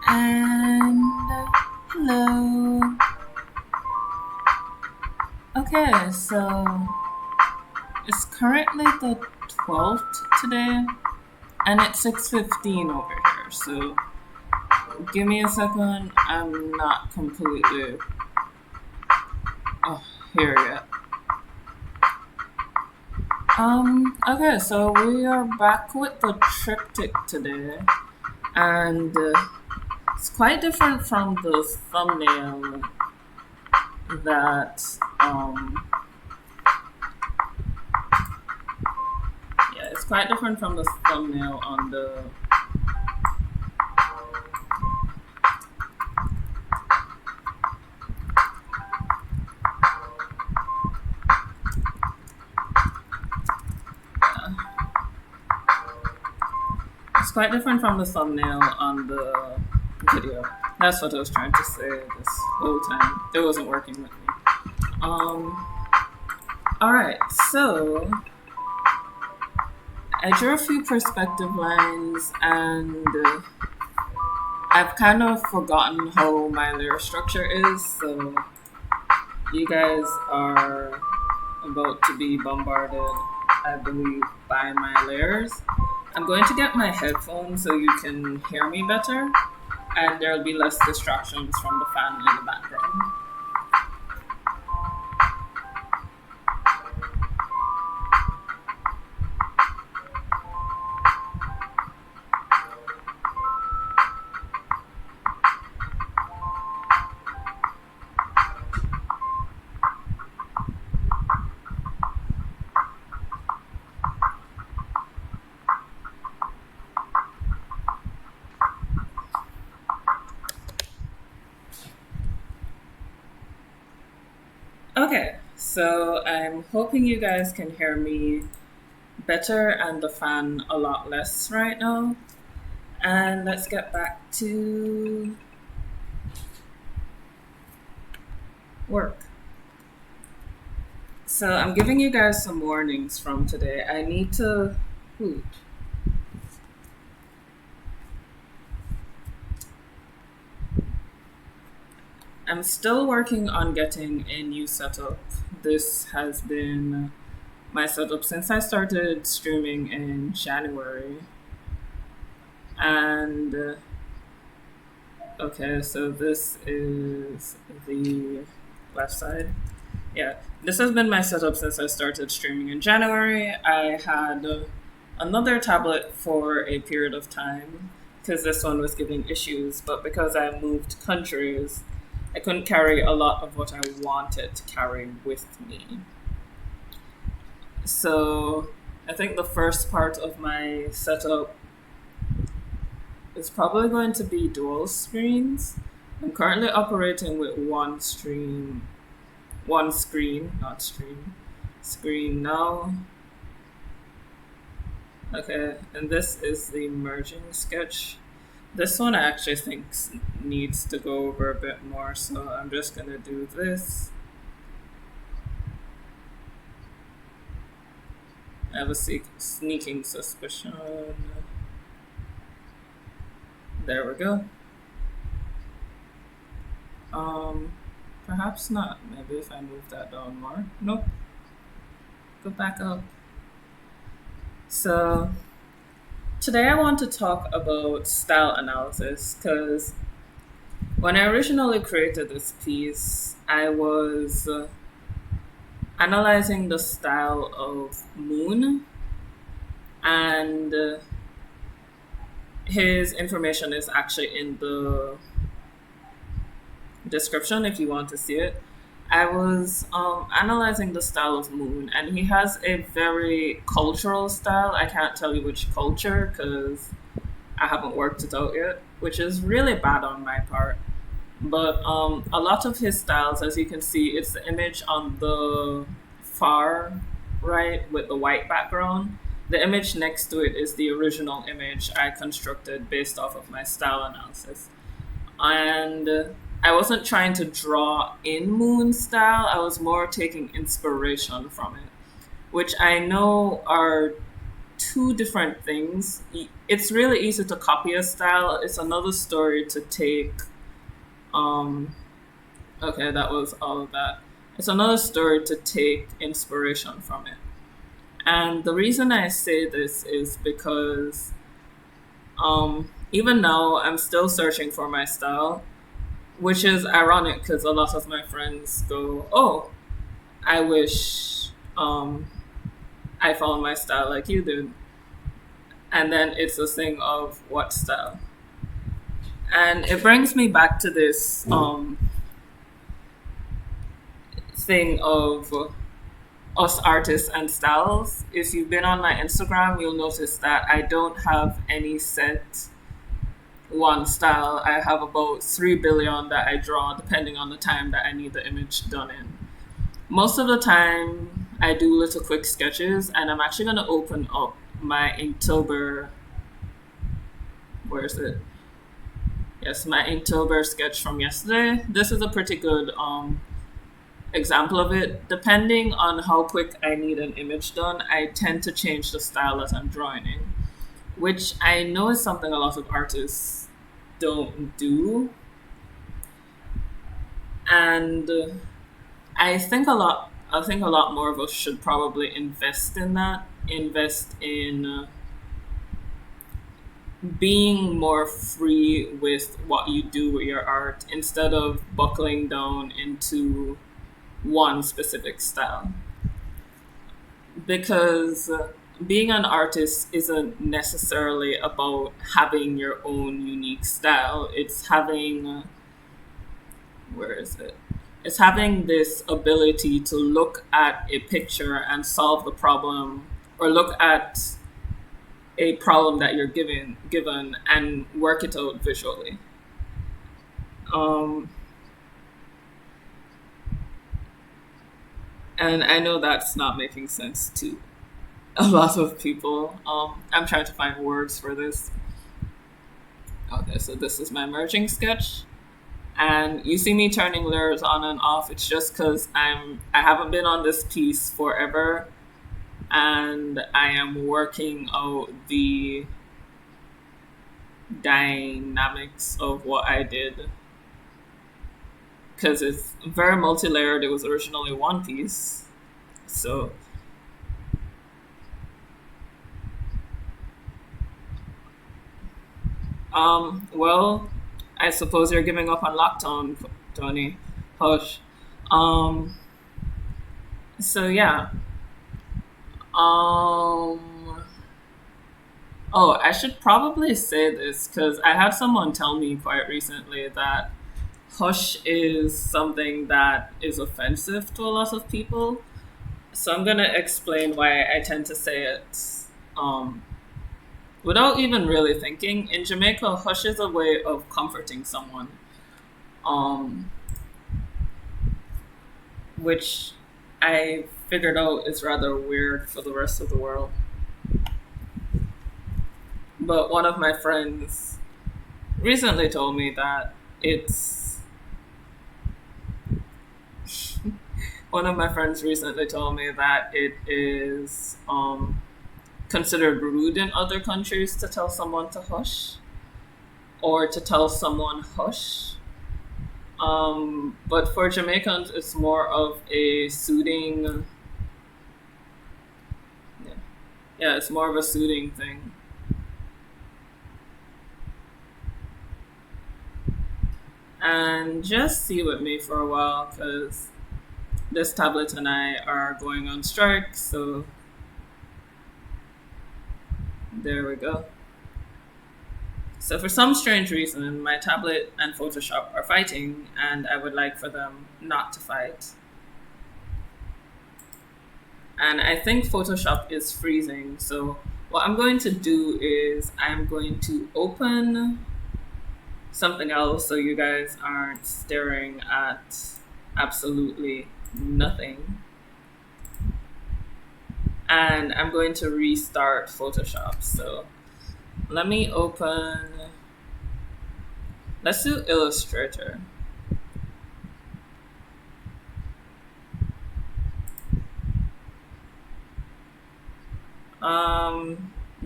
And hello. Okay, so it's currently the 12th today, and it's 6:15 over here. So give me a second. I'm not completely oh, here yet. Okay, so we are back with the triptych today, and it's quite different from the thumbnail that yeah, it's quite different from the thumbnail on the it's quite different from the thumbnail on the video. That's what I was trying to say this whole time. It wasn't working with me. Alright, so I drew a few perspective lines and I've kind of forgotten how my layer structure is, so you guys are about to be bombarded, I believe, by my layers. I'm going to get my headphones so you can hear me better, and there'll be less distractions from the fan in the background. Okay, so I'm hoping you guys can hear me better and the fan a lot less right now. And let's get back to work. So I'm giving you guys some warnings from today. I need to hoot. I'm still working on getting a new setup. This has been my setup since I started streaming in January. And okay, so this is the left side. Yeah, this has been my setup since I started streaming in January. I had another tablet for a period of time because this one was giving issues, but because I moved countries, I couldn't carry a lot of what I wanted to carry with me. So I think the first part of my setup is probably going to be dual screens. I'm currently operating with one screen, not stream, screen now. Okay, and this is the merging sketch. This one I actually think needs to go over a bit more, so I'm just gonna do this. I have a sneaking suspicion. There we go. Perhaps not. Maybe if I move that down more. Nope. Go back up. So today I want to talk about style analysis because when I originally created this piece, I was analyzing the style of Moon, and his information is actually in the description if you want to see it. I was analyzing the style of Moon, and he has a very cultural style. I can't tell you which culture because I haven't worked it out yet, which is really bad on my part. But a lot of his styles, as you can see, it's the image on the far right with the white background. The image next to it is the original image I constructed based off of my style analysis. And I wasn't trying to draw in Moon style, I was more taking inspiration from it, which I know are two different things. It's really easy to copy a style. It's another story to take. Um, okay, that was all of that. It's another story to take inspiration from it. And the reason I say this is because even now I'm still searching for my style, which is ironic because a lot of my friends go, "Oh, I wish I found my style like you did." And then it's a thing of what style. And it brings me back to this thing of us artists and styles. If you've been on my Instagram, you'll notice that I don't have any set one style. I have about 3 billion that I draw depending on the time that I need the image done in. Most of the time, I do little quick sketches, and I'm actually going to open up my Inktober. Where is it? Yes, my Inktober sketch from yesterday. This is a pretty good example of it. Depending on how quick I need an image done, I tend to change the style that I'm drawing in, which I know is something a lot of artists don't do. And I think a lot more of us should probably invest in that. Invest in being more free with what you do with your art instead of buckling down into one specific style. Because being an artist isn't necessarily about having your own unique style. It's having, where is it? It's having this ability to look at a picture and solve the problem, or look at a problem that you're given and work it out visually. Um, and I know that's not making sense to a lot of people. I'm trying to find words for this. Okay, so this is my merging sketch, and you see me turning layers on and off. It's just because I haven't been on this piece forever, and I am working out the dynamics of what I did because it's very multi-layered. It was originally one piece, so well, I suppose you're giving up on lockdown, Tony. Hush. Um, so yeah. Um, oh, I should probably say this because I had someone tell me quite recently that hush is something that is offensive to a lot of people. So I'm gonna explain why I tend to say it um, without even really thinking. In Jamaica, hush is a way of comforting someone, um, which I figured out is rather weird for the rest of the world. But one of my friends recently told me that it's one of my friends recently told me that it is considered rude in other countries to tell someone to hush or to tell someone hush. But for Jamaicans, it's more of a soothing. Yeah, yeah, it's more of a soothing thing. And just see with me for a while, because this tablet and I are going on strike. So there we go. So for some strange reason, my tablet and Photoshop are fighting, and I would like for them not to fight. And I think Photoshop is freezing. So what I'm going to do is I'm going to open something else so you guys aren't staring at absolutely nothing. And I'm going to restart Photoshop. So let me open, let's do Illustrator.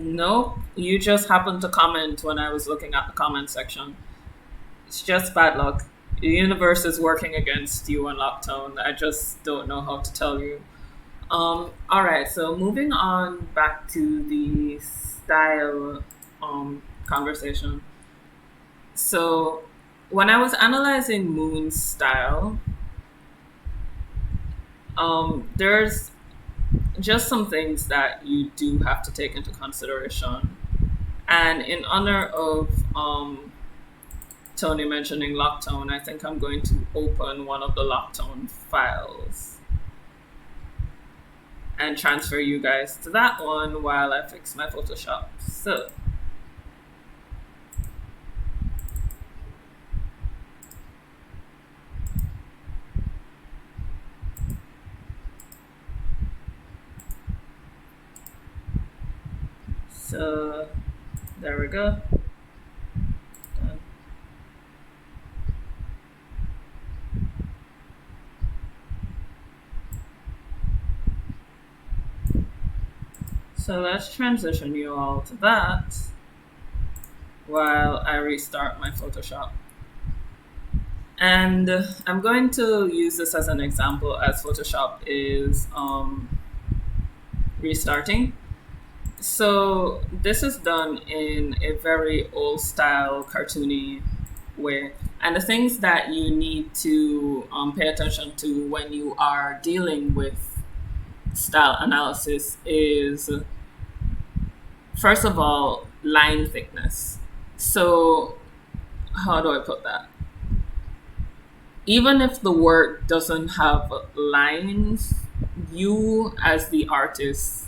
No, you just happened to comment when I was looking at the comment section. It's just bad luck. The universe is working against you on Lockdown. I just don't know how to tell you. All right, so moving on back to the style conversation. So when I was analyzing Moon's style, there's just some things that you do have to take into consideration. And in honor of Tony mentioning Lockdown, I think I'm going to open one of the Lockdown files and transfer you guys to that one while I fix my Photoshop. So there we go. Done. So let's transition you all to that while I restart my Photoshop. And I'm going to use this as an example as Photoshop is restarting. So this is done in a very old style cartoony way. And the things that you need to pay attention to when you are dealing with style analysis is, first of all, line thickness. So how do I put that? Even if the work doesn't have lines, you as the artist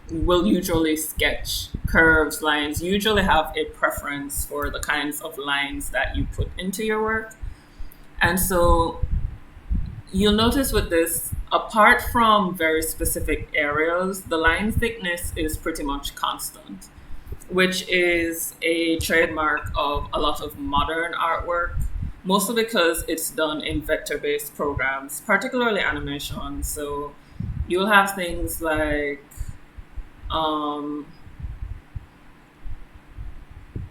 will usually sketch curves, lines, you usually have a preference for the kinds of lines that you put into your work. And so you'll notice with this, apart from very specific areas, the line thickness is pretty much constant, which is a trademark of a lot of modern artwork, mostly because it's done in vector based programs, particularly animation. So you'll have things like,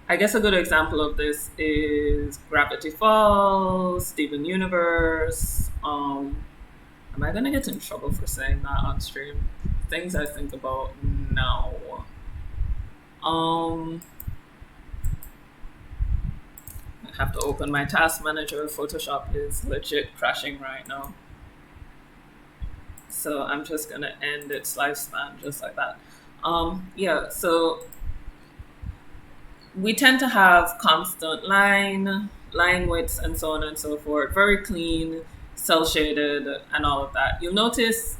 I guess a good example of this is Gravity Falls, Steven Universe. Am I gonna get in trouble for saying that on stream? Things I think about now. Um, I have to open my task manager. Photoshop is legit crashing right now. So I'm just gonna end its lifespan just like that. Yeah, so we tend to have constant line widths, and so on and so forth. Very clean, cell shaded, and all of that. You'll notice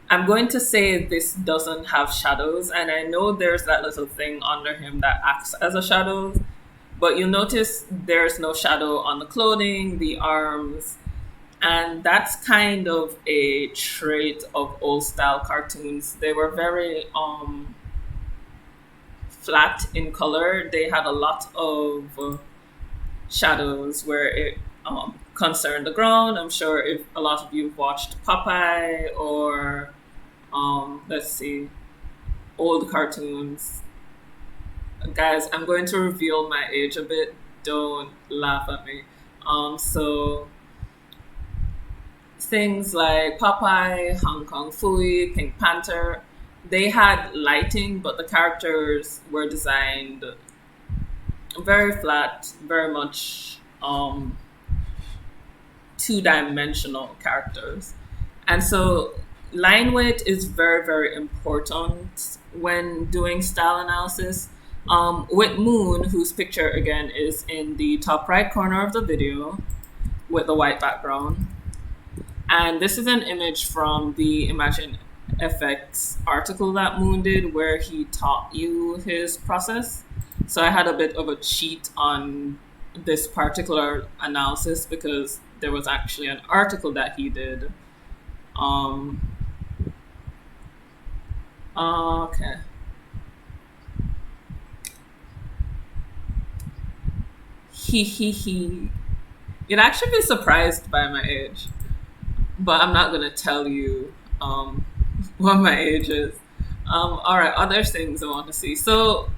I'm going to say this doesn't have shadows, and I know there's that little thing under him that acts as a shadow, but you'll notice there's no shadow on the clothing, the arms, and that's kind of a trait of old style cartoons. They were very flat in color. They had a lot of shadows where it concerned the ground. I'm sure if a lot of you have watched Popeye or let's see, old cartoons. Guys, I'm going to reveal my age a bit. Don't laugh at me. So things like Popeye, Hong Kong Phooey, Pink Panther, they had lighting, but the characters were designed very flat, very much two-dimensional characters. And so line weight is very, very important when doing style analysis. With Moon, whose picture again is in the top right corner of the video with the white background. And this is an image from the Imagine FX article that Moon did where he taught you his process. So I had a bit of a cheat on this particular analysis because there was actually an article that he did. Okay. He. You'd actually be surprised by my age, but I'm not gonna tell you what my age is. All right, other things I want to see. So,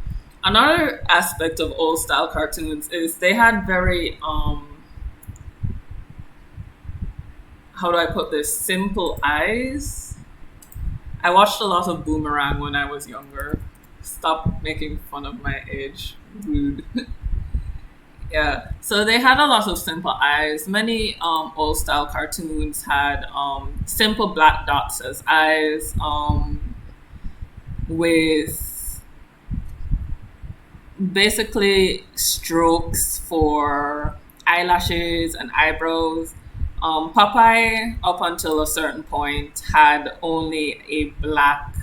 another aspect of old style cartoons is they had very how do I put this? Simple eyes. I watched a lot of Boomerang when I was younger. Stop making fun of my age. Rude. Yeah. So they had a lot of simple eyes. Many old style cartoons had simple black dots as eyes, with basically strokes for eyelashes and eyebrows. Popeye, up until a certain point, had only a black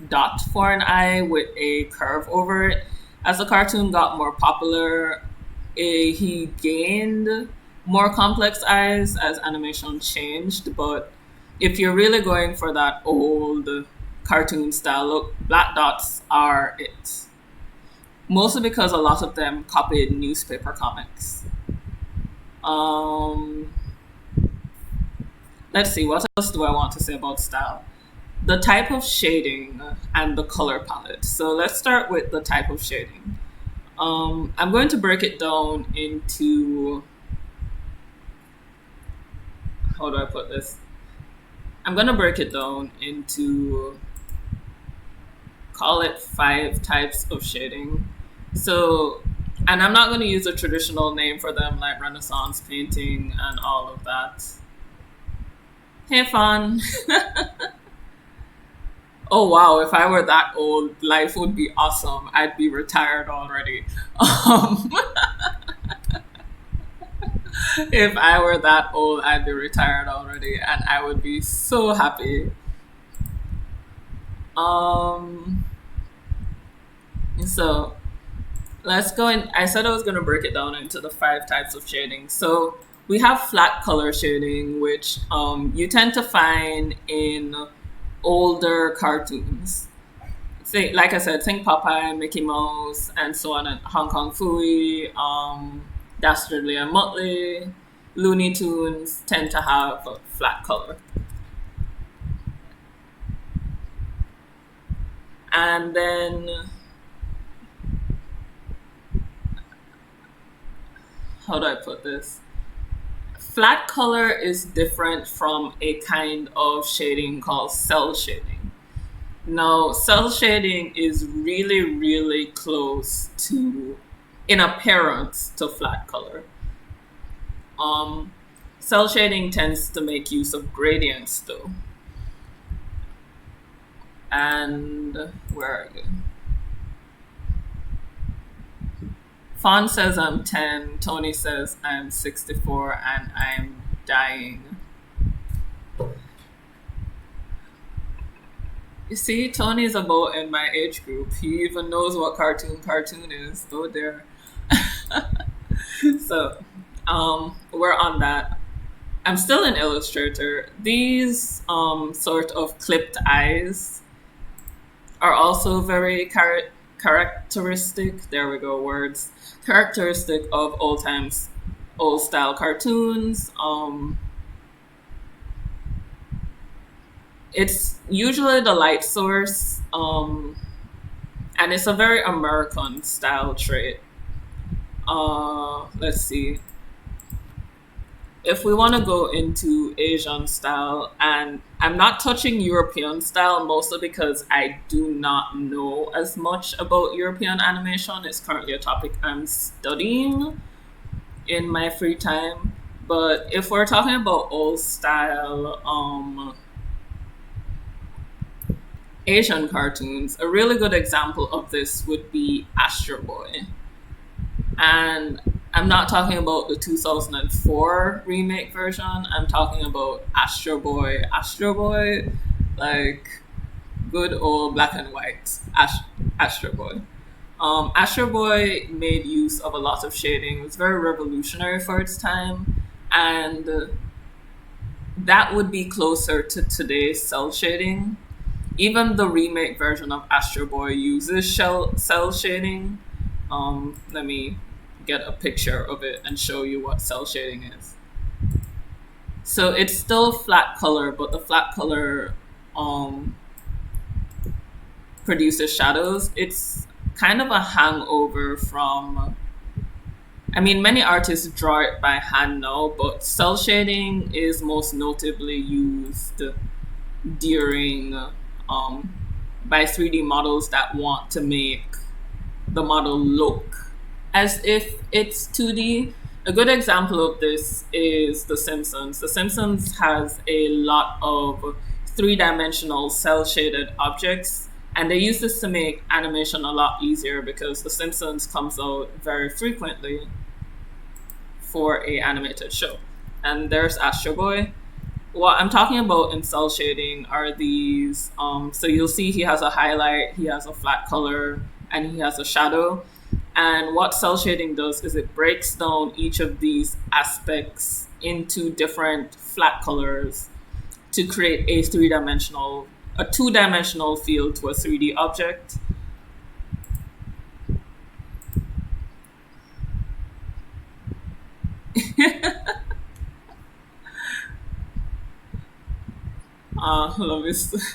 dot for an eye with a curve over it. As the cartoon got more popular, he gained more complex eyes as animation changed. But if you're really going for that old cartoon style look, black dots are it. Mostly because a lot of them copied newspaper comics. Um, let's see, what else do I want to say about style? The type of shading and the color palette. So let's start with the type of shading. I'm going to break it down into, how do I put this? I'm going to break it down into, call it 5 types of shading. So, and I'm not going to use a traditional name for them like Renaissance painting and all of that. Hey, fun. Oh wow, if I were that old, life would be awesome. I'd be retired already. Um, if I were that old, I'd be retired already and I would be so happy. Um, so let's go in. I said I was going to break it down into the 5 types of shading. So we have flat color shading, which you tend to find in older cartoons. Think, like I said, think Popeye, Mickey Mouse, and so on, and Hong Kong Phooey, Dastardly and Muttley, Looney Tunes tend to have a flat color. And then, how do I put this? Flat color is different from a kind of shading called cell shading. Now, cell shading is really, really close to, in appearance, to flat color. Um, Cell shading tends to make use of gradients, though. And where are you? Fawn says I'm 10, Tony says I'm 64, and I'm dying. You see, Tony's about in my age group. He even knows what cartoon is. Oh dear. So, we're on that. I'm still in Illustrator. These sort of clipped eyes are also very characteristic. There we go, words. Characteristic of old style cartoons. It's usually the light source, and it's a very American style trait. Let's see. If we want to go into Asian style, and I'm not touching European style mostly because I do not know as much about European animation. It's currently a topic I'm studying in my free time. But if we're talking about old style Asian cartoons, a really good example of this would be Astro Boy. And I'm not talking about the 2004 remake version. I'm talking about Astro Boy, like good old black and white Astro Boy. Astro Boy made use of a lot of shading. It was very revolutionary for its time, and that would be closer to today's cell shading. Even the remake version of Astro Boy uses cell shading. Let me get a picture of it and show you what cell shading is. So it's still flat color, but the flat color um, produces shadows. It's kind of a hangover from. I mean, many artists draw it by hand now, but cell shading is most notably used during by 3D models that want to make the model look as if it's 2D. A good example of this is The Simpsons. The Simpsons has a lot of three-dimensional cell-shaded objects, and they use this to make animation a lot easier because The Simpsons comes out very frequently for a animated show. And there's Astro Boy. What I'm talking about in cell shading are these. So you'll see he has a highlight, he has a flat color, and he has a shadow. And what cell shading does is it breaks down each of these aspects into different flat colors to create a two-dimensional feel to a 3D object. Love is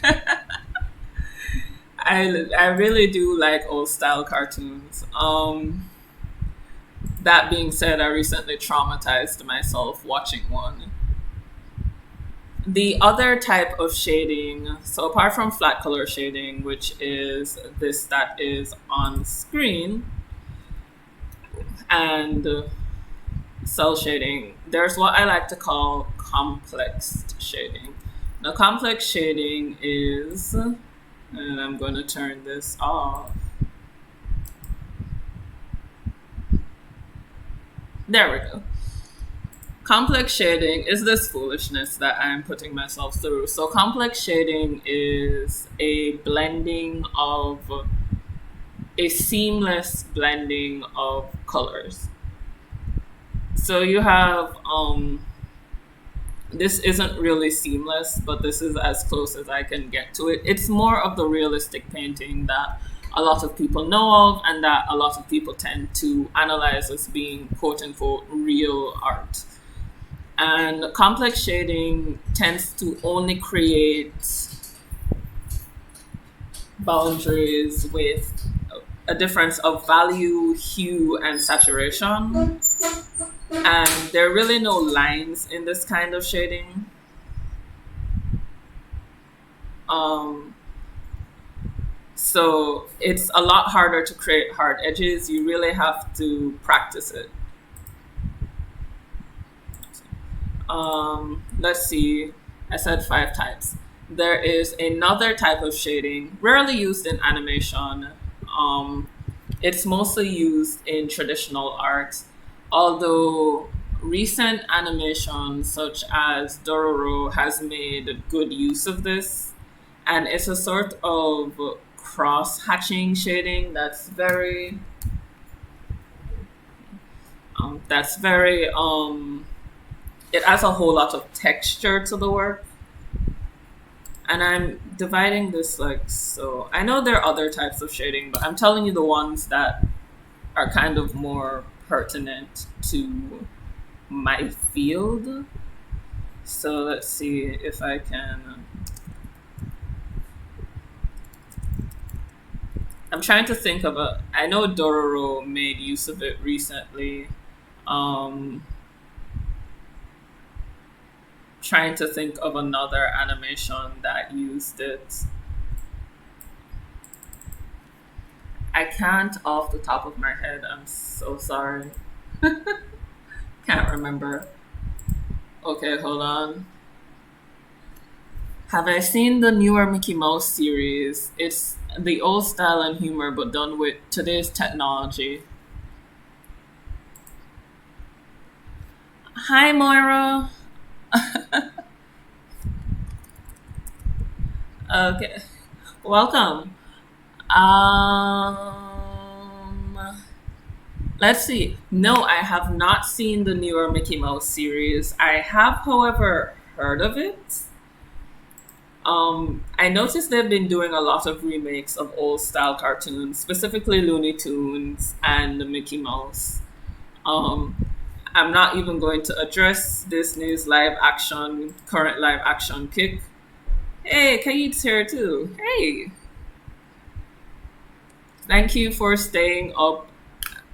I really do like old style cartoons. That being said, I recently traumatized myself watching one. The other type of shading, so apart from flat color shading, which is this that is on screen, and cell shading, there's what I like to call complex shading. Now, complex shading is, and I'm going to turn this off. There we go. Complex shading is this foolishness that I'm putting myself through. So, complex shading is a seamless blending of colors. So, you have, this isn't really seamless, but this is as close as I can get to it. It's more of the realistic painting that a lot of people know of and that a lot of people tend to analyze as being quote unquote real art. And complex shading tends to only create boundaries with a difference of value, hue, and saturation. And there are really no lines in this kind of shading. So it's a lot harder to create hard edges. You really have to practice it. Let's see. I said 5 types. There is another type of shading, rarely used in animation. It's mostly used in traditional art, although recent animation such as Dororo has made good use of this. And it's a sort of cross-hatching shading that's very it adds a whole lot of texture to the work. And I'm dividing this like so. I know there are other types of shading, but I'm telling you the ones that are kind of more pertinent to my field. So let's see if I can. I'm trying to think of a. I know Dororo made use of it recently. Trying to think of another animation that used it. I can't off the top of my head. I'm so sorry. Can't remember. Okay, hold on. Have I seen the newer Mickey Mouse series? It's the old style and humor, but done with today's technology. Hi, Moira. Okay, welcome. Um, let's see. No, I have not seen the newer Mickey Mouse series. I have, however, heard of it. I noticed they've been doing a lot of remakes of old style cartoons, specifically Looney Tunes and Mickey Mouse. Um, I'm not even going to address Disney's current live action kick. Hey, Kaid's here too. Hey, thank you for staying up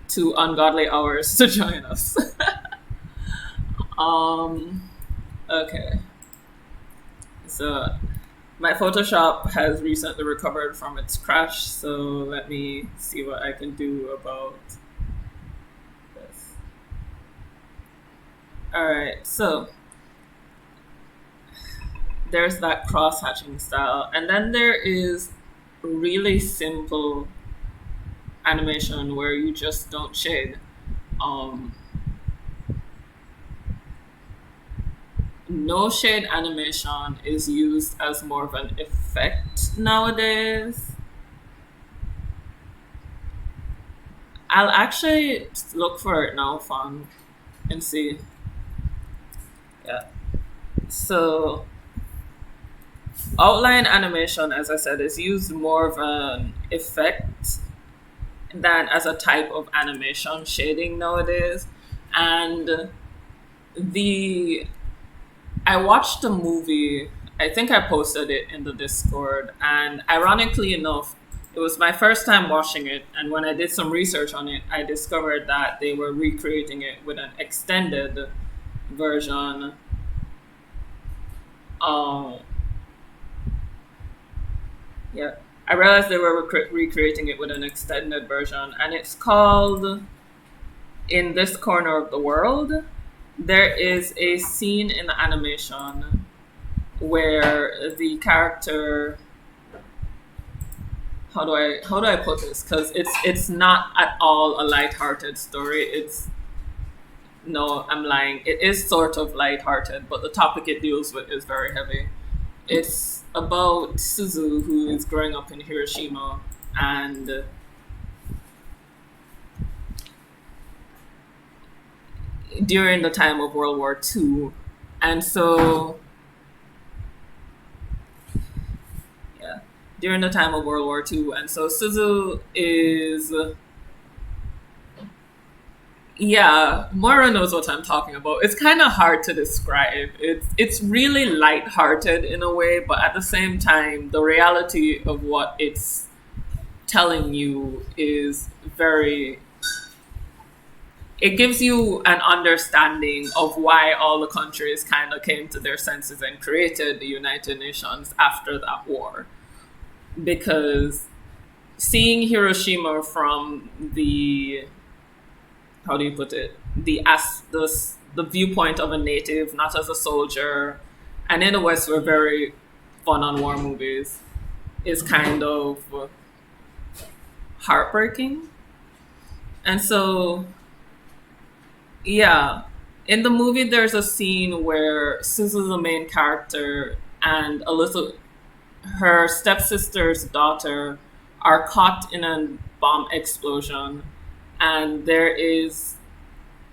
to ungodly hours to join us. um, okay. So my Photoshop has recently recovered from its crash, so let me see what I can do about this. Alright, so there's that cross hatching style, and then there is really simple animation where you just don't shade. Um, no shade animation is used as more of an effect nowadays. I'll actually look for it now, fun, and see. Yeah. So outline animation, as I said, is used more of an effect than as a type of animation shading nowadays. And the I watched a movie. I think I posted it in the Discord, and ironically enough, it was my first time watching it. And when I did some research on it, I discovered that they were recreating it with an extended version. Um, yeah, I realized they were recreating it with an extended version, and it's called "In This Corner of the World." There is a scene in the animation where the character, how do I put this, because it's not at all a lighthearted story. It's No, I'm lying, it is sort of lighthearted, but the topic it deals with is very heavy. It's about Suzu, who is growing up in Hiroshima, and during the time of World War II. And so, yeah, during the time of World War II. And so Suzu is, yeah, Moira knows what I'm talking about. It's kind of hard to describe. It's really lighthearted in a way, but at the same time, the reality of what it's telling you is very, it gives you an understanding of why all the countries kind of came to their senses and created the United Nations after that war. Because seeing Hiroshima from the, how do you put it, the viewpoint of a native, not as a soldier, and in the West we're very fun on war movies, is kind of heartbreaking. And so, yeah, in the movie there's a scene where Suzu, the main character, and her stepsister's daughter, are caught in a bomb explosion, and there is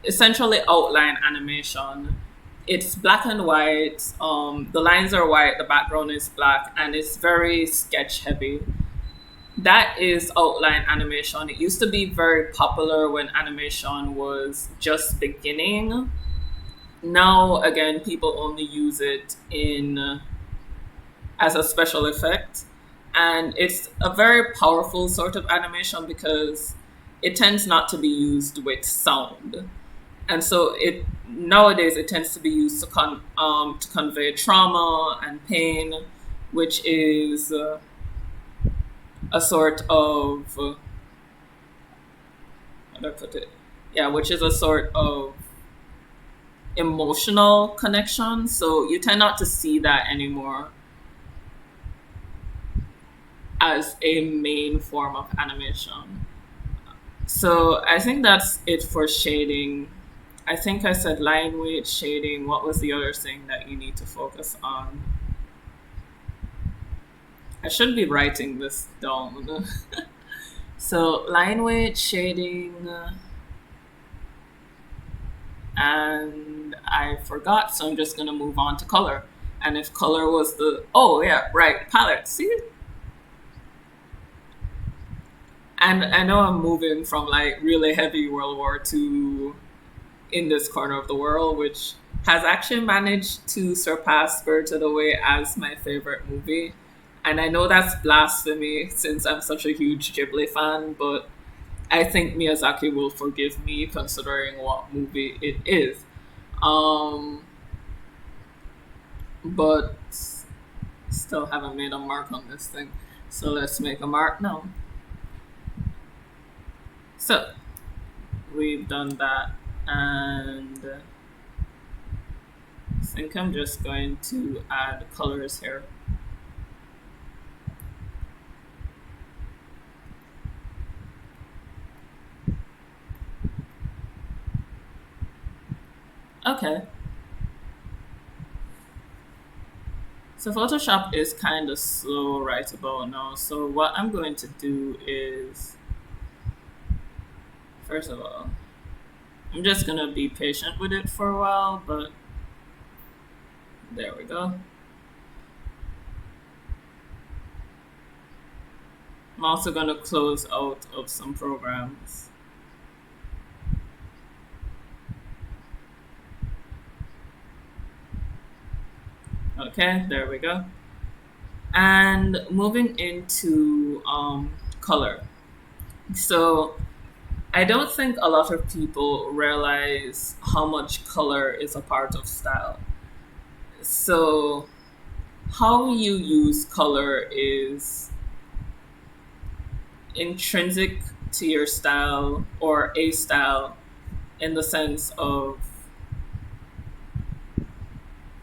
essentially outline animation. It's black and white. The lines are white, the background is black, and it's very sketch heavy. That is outline animation. It used to be very popular when animation was just beginning. Now, again, people only use it in as a special effect, and it's a very powerful sort of animation because it tends not to be used with sound, and so it nowadays it tends to be used to convey trauma and pain, which is a sort of how do I put it? Yeah, which is a sort of emotional connection. So you tend not to see that anymore as a main form of animation. So I think that's it for shading. I think I said line weight, shading. What was the other thing that you need to focus on? I should be writing this down. So line weight, shading, and I forgot, so I'm just gonna move on to color. And if color was oh yeah, right, palette, see? And I know I'm moving from like really heavy World War II in this corner of the world, which has actually managed to surpass Spirited Away as my favorite movie. And I know that's blasphemy since I'm such a huge Ghibli fan, but I think Miyazaki will forgive me considering what movie it is. Um, but still haven't made a mark on this thing. So let's make a mark now. So we've done that, and I think I'm just going to add colors here. Okay. So Photoshop is kind of slow right about now. So what I'm going to do is, first of all, I'm just going to be patient with it for a while, but there we go. I'm also going to close out of some programs. Okay, there we go. And moving into color. So I don't think a lot of people realize how much color is a part of style. So how you use color is intrinsic to your style or a style in the sense of,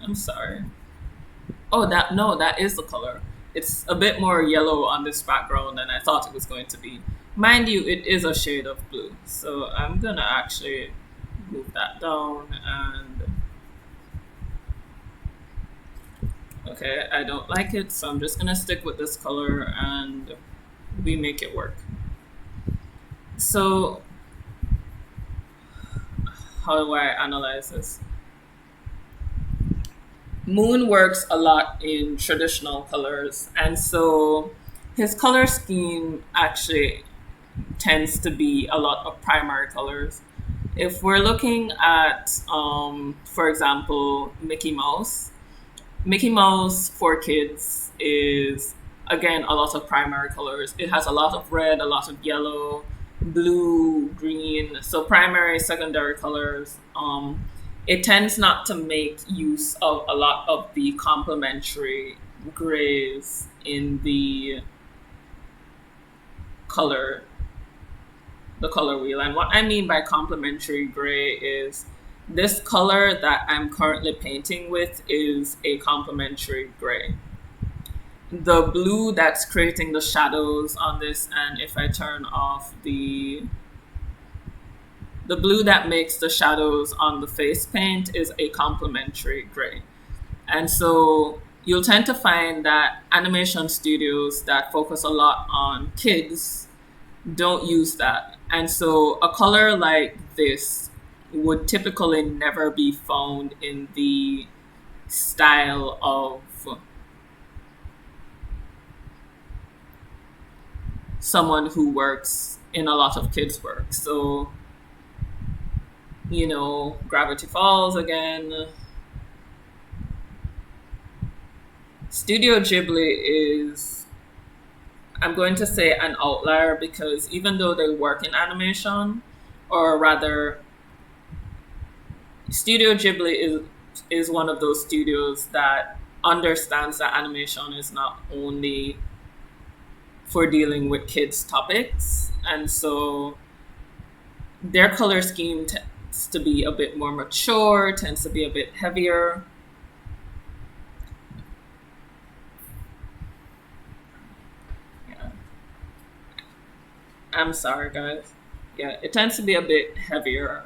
I'm sorry. Oh, that no, that is the color. It's a bit more yellow on this background than I thought it was going to be. Mind you, it is a shade of blue. So I'm gonna actually move that down and okay, I don't like it, so I'm just gonna stick with this color and we make it work. So how do I analyze this? Moon works a lot in traditional colors, and so his color scheme actually tends to be a lot of primary colors. If we're looking at, for example, Mickey Mouse for kids is again a lot of primary colors. It has a lot of red, a lot of yellow, blue, green. So primary, secondary colors. It tends not to make use of a lot of the complementary grays in color the color wheel. And what I mean by complementary gray is this color that I'm currently painting with is a complementary gray. The blue that's creating the shadows on this, and if I turn off the blue that makes the shadows on the face paint is a complementary gray. And so you'll tend to find that animation studios that focus a lot on kids don't use that. And so a color like this would typically never be found in the style of someone who works in a lot of kids' work. So, Gravity Falls again. Studio Ghibli is, I'm going to say, an outlier because even though they work in animation, or rather, Studio Ghibli is one of those studios that understands that animation is not only for dealing with kids' topics, and so their color scheme tends to be a bit more mature, tends to be a bit heavier. Yeah. I'm sorry, guys. Yeah, it tends to be a bit heavier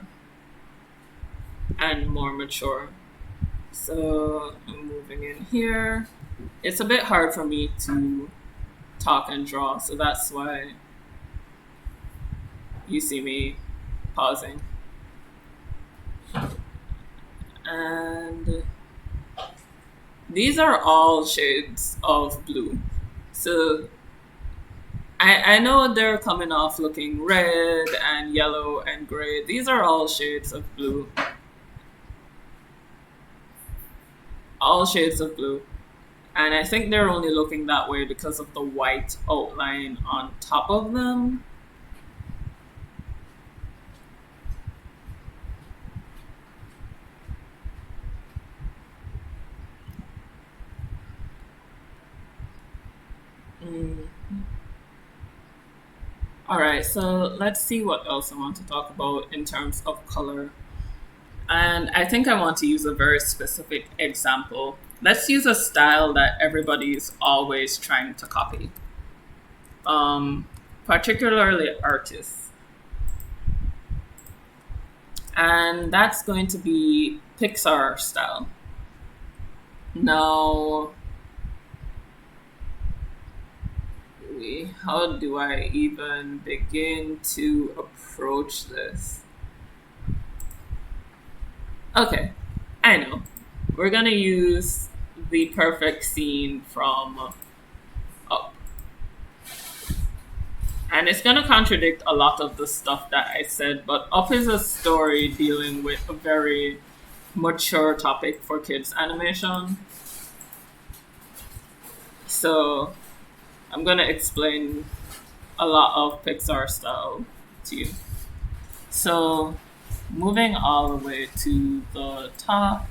and more mature. So I'm moving in here. It's a bit hard for me to talk and draw, so that's why you see me pausing. And these are all shades of blue. So I know they're coming off looking red and yellow and gray. These are all shades of blue. All shades of blue. And I think they're only looking that way because of the white outline on top of them. Mm. All right, so let's see what else I want to talk about in terms of color. And I think I want to use a very specific example. Let's use a style that everybody's always trying to copy, um, particularly artists. And that's going to be Pixar style. Now, how do I even begin to approach this? Okay, I know. We're gonna use the perfect scene from Up. And it's gonna contradict a lot of the stuff that I said, but Up is a story dealing with a very mature topic for kids animation. So I'm gonna explain a lot of Pixar style to you. So moving all the way to the top.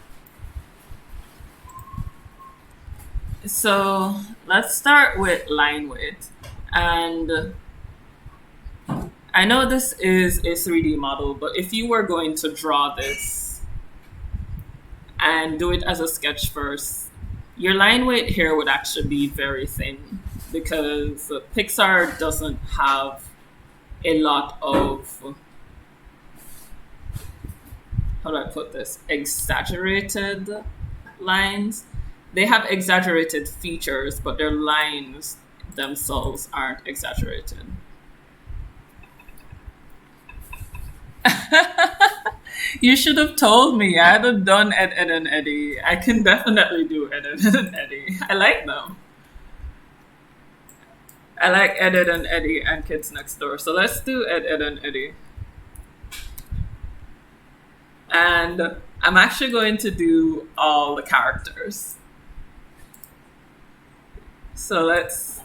So let's start with line width. And I know this is a 3D model, but if you were going to draw this and do it as a sketch first, your line weight here would actually be very thin because Pixar doesn't have a lot of, how do I put this, exaggerated lines. They have exaggerated features, but their lines themselves aren't exaggerated. You should have told me. I'd have done Ed and Eddie. I can definitely do Ed and Eddie. I like them. I like Ed and Eddie and Kids Next Door. So let's do Ed and Eddie. And I'm actually going to do all the characters. So let's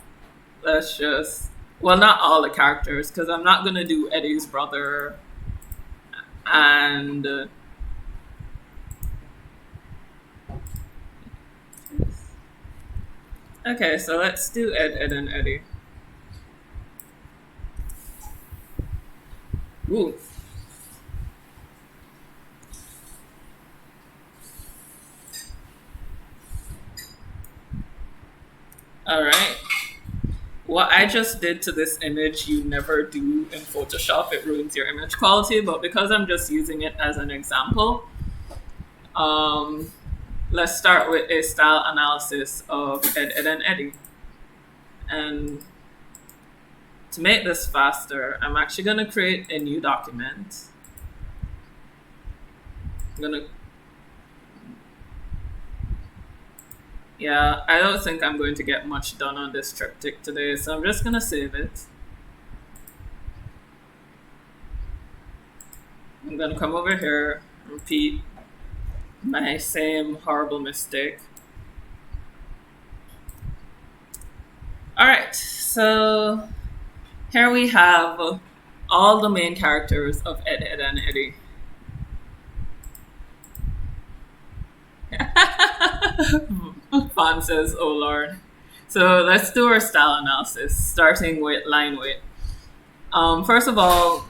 just, well, not all the characters because I'm not going to do Eddie's brother and okay, so let's do Ed and Eddie. Ooh. All right. What I just did to this image, you never do in Photoshop. It ruins your image quality. But because I'm just using it as an example, um, let's start with a style analysis of Ed and Eddie. And to make this faster, I'm actually going to create a new document. I'm going to, yeah, I don't think I'm going to get much done on this triptych today, so I'm just going to save it. I'm going to come over here, repeat my same horrible mistake. All right, so here we have all the main characters of Ed and Eddie. Fawn says, oh Lord. So let's do our style analysis, starting with line weight. First of all,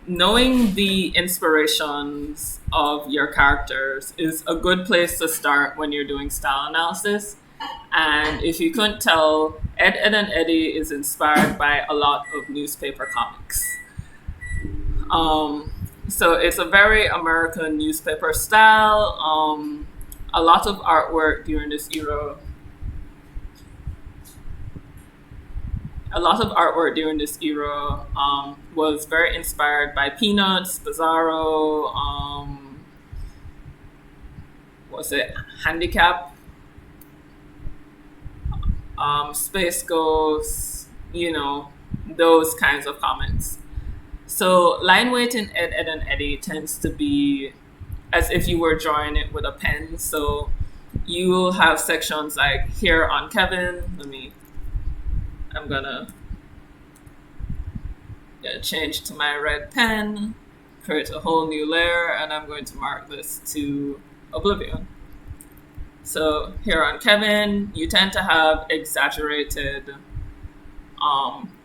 knowing the inspirations of your characters is a good place to start when you're doing style analysis. And if you couldn't tell, Ed and Eddie is inspired by a lot of newspaper comics. So it's a very American newspaper style. A lot of artwork during this era. Was very inspired by Peanuts, Bizarro, was it Handicap, Space Ghost, you know, those kinds of comments. So line weight in Ed and Eddie tends to be as if you were drawing it with a pen. So you will have sections like here on Kevin. I'm gonna change to my red pen, create a whole new layer, and I'm going to mark this to Oblivion. So here on Kevin, you tend to have exaggerated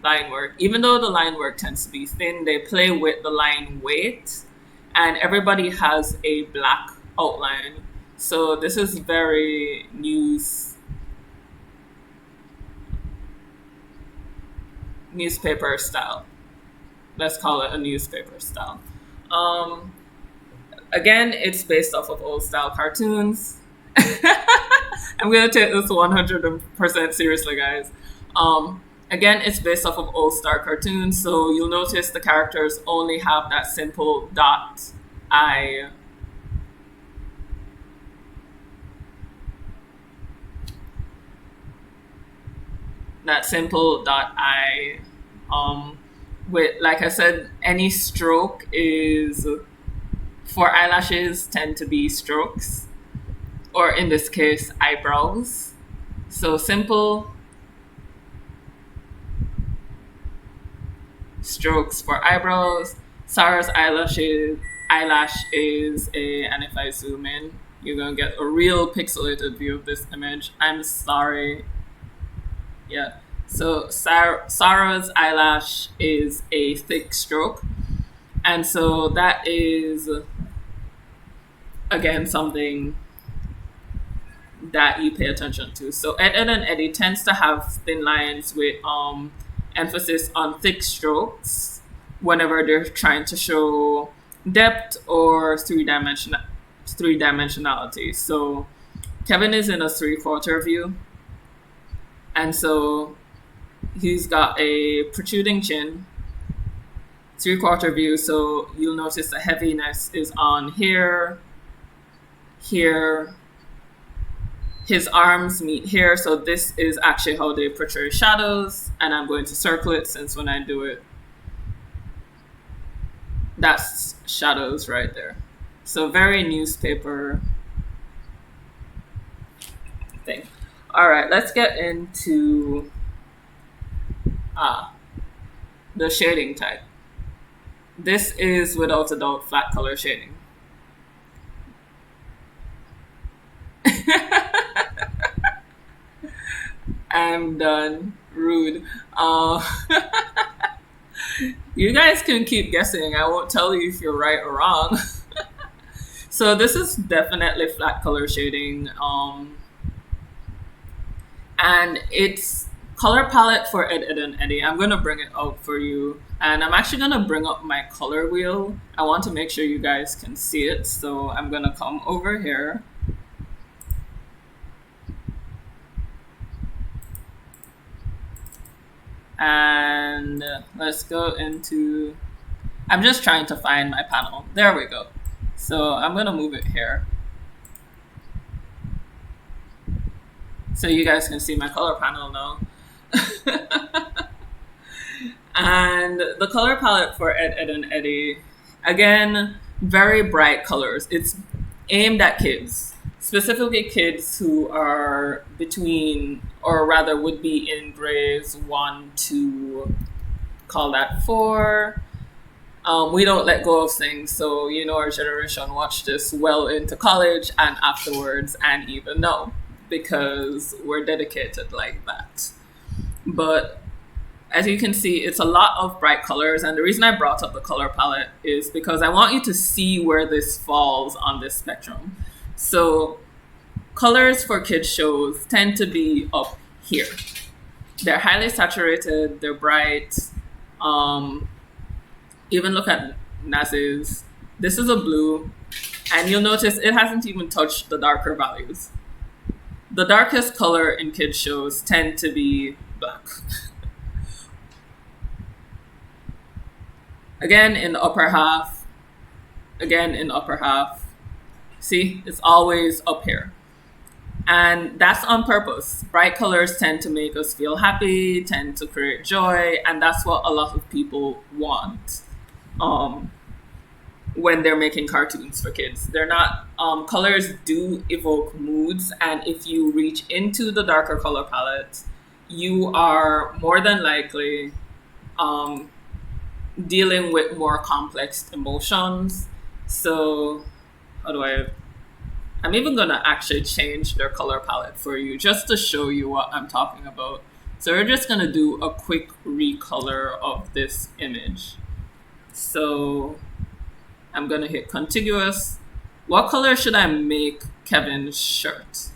line work. Even though the line work tends to be thin, they play with the line weight, and everybody has a black outline. So this is very newspaper style. Let's call it a newspaper style. Again, it's based off of old style cartoons. I'm gonna take this 100% seriously, guys. Again, it's based off of old style cartoons, so you'll notice the characters only have that simple dot I. With, like I said, any stroke is, for eyelashes, tend to be strokes, or in this case, eyebrows. So simple strokes for eyebrows. Sarah's eyelash is a, and if I zoom in, you're gonna get a real pixelated view of this image. I'm sorry. Yeah. So Sarah's eyelash is a thick stroke. And so that is, again, something that you pay attention to. So Ed and Eddie tends to have thin lines with emphasis on thick strokes whenever they're trying to show depth or three-dimensionality. So Kevin is in a 3/4 view. And so he's got a protruding chin, 3/4 view. So you'll notice the heaviness is on here, here. His arms meet here. So this is actually how they portray shadows. And I'm going to circle it since when I do it, that's shadows right there. So very newspaper thing. All right, let's get into the shading type. This is without a doubt flat color shading. I'm done. Rude. You guys can keep guessing. I won't tell you if you're right or wrong. So this is definitely flat color shading. And it's color palette for Ed and Eddie. I'm going to bring it out for you. And I'm actually going to bring up my color wheel. I want to make sure you guys can see it. So I'm going to come over here. And let's go into, I'm just trying to find my panel. There we go. So I'm going to move it here, so you guys can see my color panel now. And the color palette for Ed and Eddie, again, very bright colors. It's aimed at kids, specifically kids who are between, or rather would be in grades 1 to, call that 4. We don't let go of things, so you know our generation watched this well into college and afterwards, and even now, because we're dedicated like that. But as you can see, it's a lot of bright colors, and the reason I brought up the color palette is because I want you to see where this falls on this spectrum. So colors for kids shows tend to be up here. They're highly saturated, they're bright. Even look at Naz's. This is a blue, and you'll notice it hasn't even touched the darker values. The darkest color in kids shows tend to be black. Again, in the upper half. Again, in the upper half. See, it's always up here. And that's on purpose. Bright colors tend to make us feel happy, tend to create joy, and that's what a lot of people want um, when they're making cartoons for kids. They're not, colors do evoke moods, and if you reach into the darker color palette, you are more than likely um, dealing with more complex emotions. So, how do I I'm even gonna actually change their color palette for you just to show you what I'm talking about. So we're just gonna do a quick recolor of this image. So I'm gonna hit contiguous. What color should I make Kevin's shirt?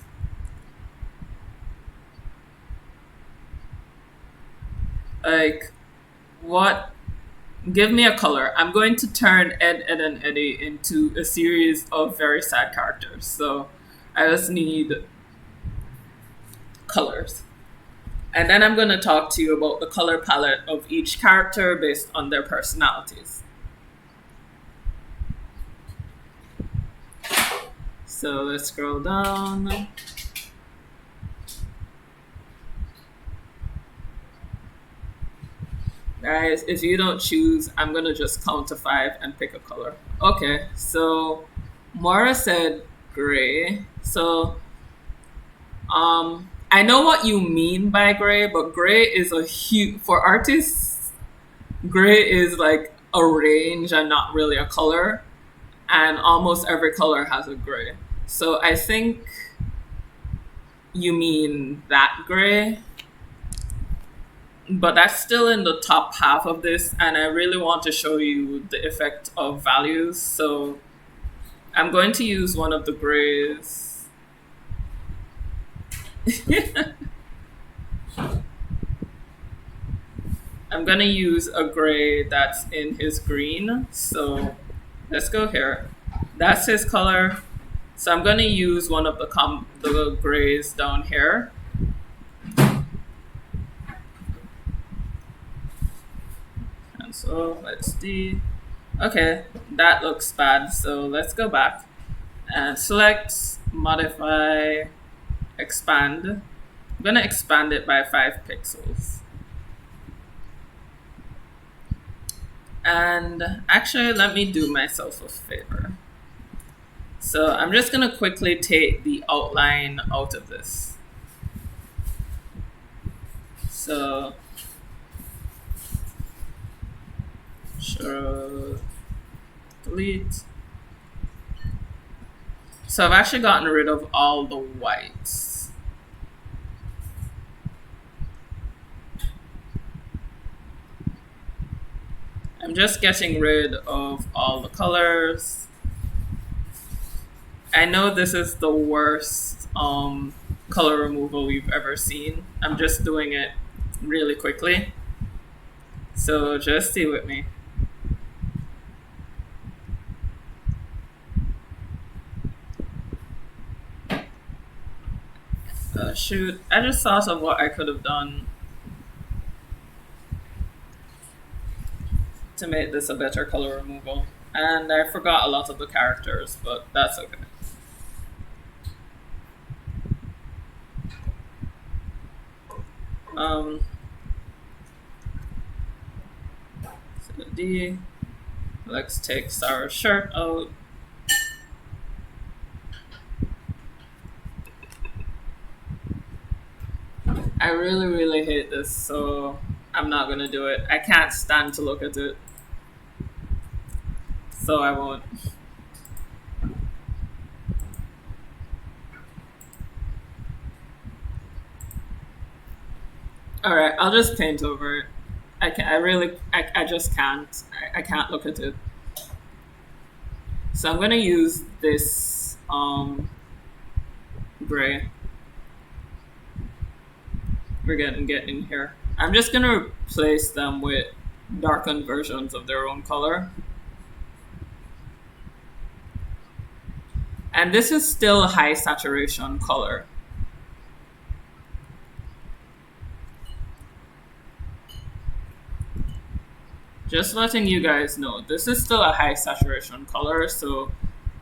Like, what? Give me a color. I'm going to turn Ed, Ed, and Eddie into a series of very sad characters. So I just need colors. And then I'm going to talk to you about the color palette of each character based on their personalities. So let's scroll down. Guys, if you don't choose, I'm going to just count to 5 and pick a color. Okay, so Mara said gray. So I know what you mean by gray, but gray is a huge, for artists, gray is like a range and not really a color. And almost every color has a gray. So I think you mean that gray, but that's still in the top half of this. And I really want to show you the effect of values. So I'm going to use one of the grays. I'm gonna use a gray that's in his green. So let's go here. That's his color. So I'm gonna use one of the grays down here. And so let's see. Okay, that looks bad. So let's go back and select, modify, expand. I'm gonna expand it by 5 pixels. And actually, let me do myself a favor. So I'm just gonna quickly take the outline out of this. So sure, delete. So I've actually gotten rid of all the whites. I'm just getting rid of all the colors. I know this is the worst color removal we've ever seen. I'm just doing it really quickly. So just stay with me. Shoot, I just thought of what I could have done to make this a better color removal. And I forgot a lot of the characters, but that's okay. So D, let's take Sarah's shirt out. I really, really hate this, so I'm not gonna do it. I can't stand to look at it. So I won't. Alright, I'll just paint over it. I just can't. I can't look at it. So I'm gonna use this gray. We're getting in here. I'm just gonna replace them with darkened versions of their own color. And this is still a high saturation color. Just letting you guys know, this is still a high saturation color, so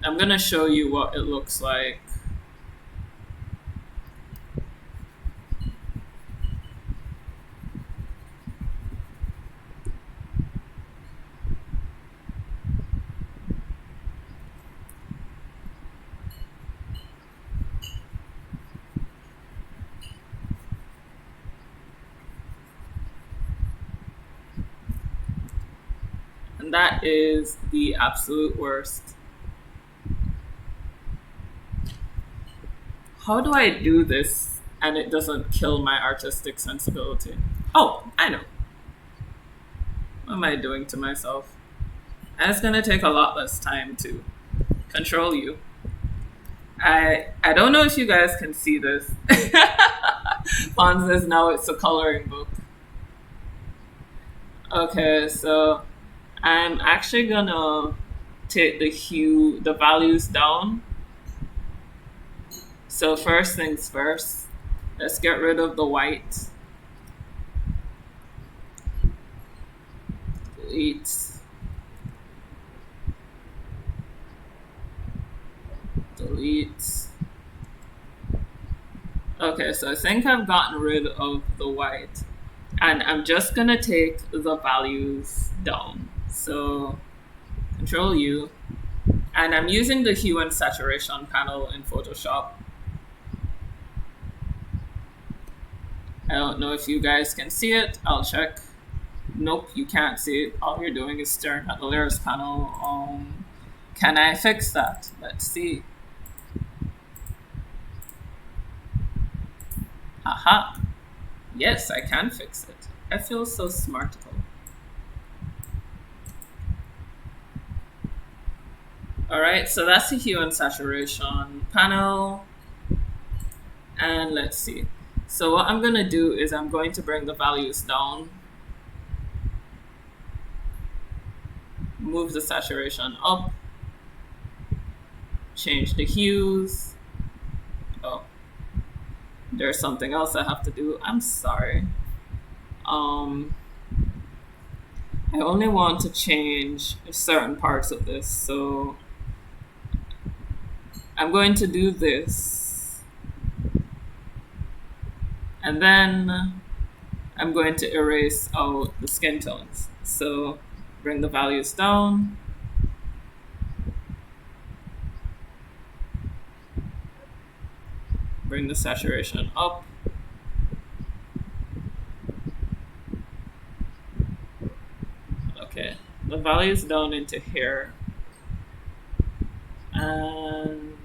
I'm gonna show you what it looks like And that is the absolute worst. How do I do this and it doesn't kill my artistic sensibility? Oh, I know. What am I doing to myself? And it's gonna take a lot less time to control you. I don't know if you guys can see this. Fawn says now it's a coloring book. Okay, so I'm actually gonna take the values down. So first things first, let's get rid of the white. Delete. Delete. Okay, so I think I've gotten rid of the white. And I'm just gonna take the values down. So Control U. And I'm using the hue and saturation panel in Photoshop. I don't know if you guys can see it. I'll check. Nope, you can't see it. All you're doing is staring at the layers panel. Can I fix that? Let's see. Aha. Yes, I can fix it. I feel so smartical. Alright, so that's the hue and saturation panel. And let's see. So what I'm gonna do is I'm going to bring the values down. Move the saturation up. Change the hues. Oh, there's something else I have to do. I'm sorry. I only want to change certain parts of this, so I'm going to do this. And then I'm going to erase out the skin tones. So bring the values down. Bring the saturation up. Okay, the values down into here. And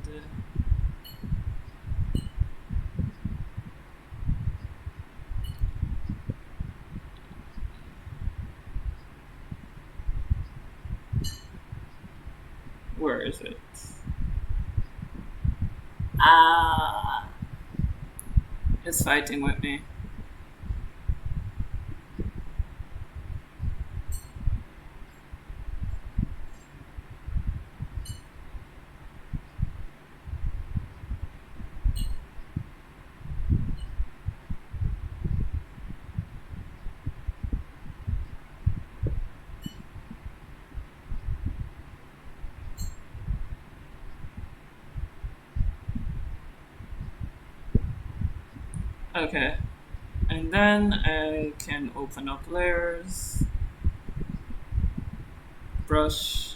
where is it? It's fighting with me. Okay, and then I can open up layers, brush,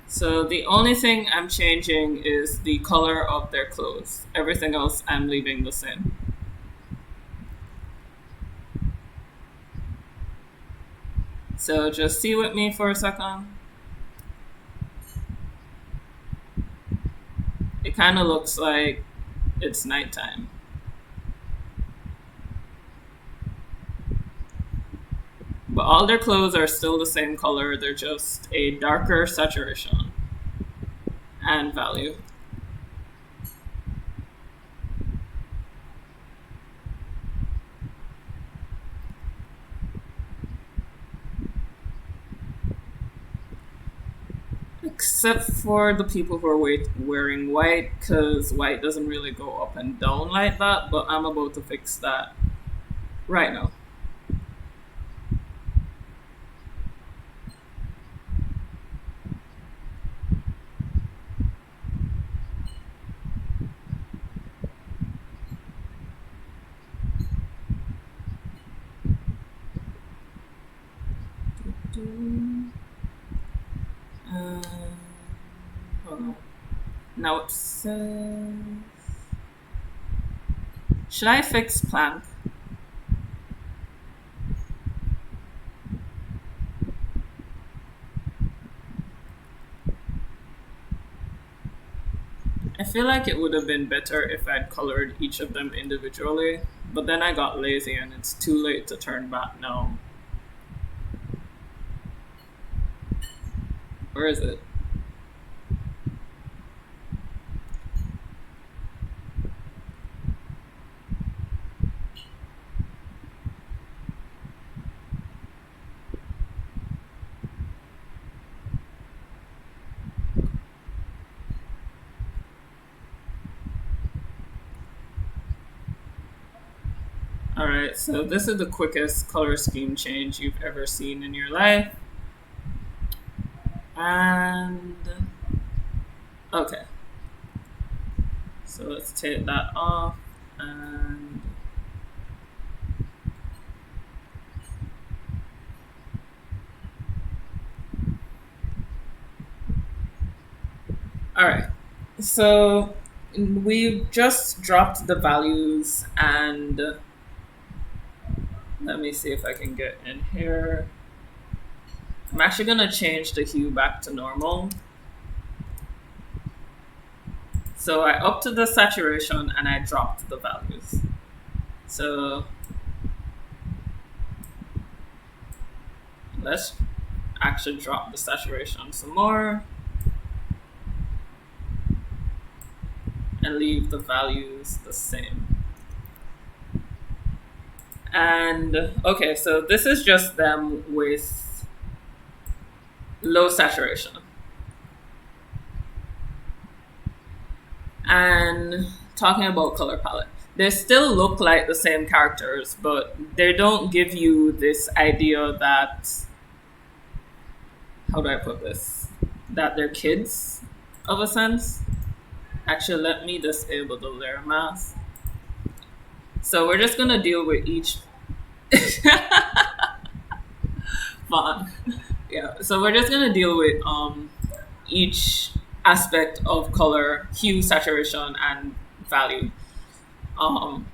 so the only thing I'm changing is the color of their clothes. Everything else I'm leaving the same. So just see with me for a second. It kind of looks like it's nighttime. But all their clothes are still the same color, they're just a darker saturation and value. Except for the people who are wearing white, because white doesn't really go up and down like that, but I'm about to fix that right now. Hold on. Now it says Should I fix Planck? I feel like it would have been better if I'd colored each of them individually, but then I got lazy and it's too late to turn back now. Where is it? Alright, so this is the quickest color scheme change you've ever seen in your life. And okay. So let's take that off and alright. So we've just dropped the values and let me see if I can get in here. I'm actually going to change the hue back to normal. So I upped the saturation and I dropped the values. So let's actually drop the saturation some more and leave the values the same. And okay, so this is just them with low saturation. And talking about color palette, they still look like the same characters, but they don't give you this idea that, how do I put this? That they're kids, of a sense. Actually, let me disable the layer mask. So we're just gonna deal with each fun. Yeah. So we're just gonna deal with each aspect of color, hue, saturation, and value, one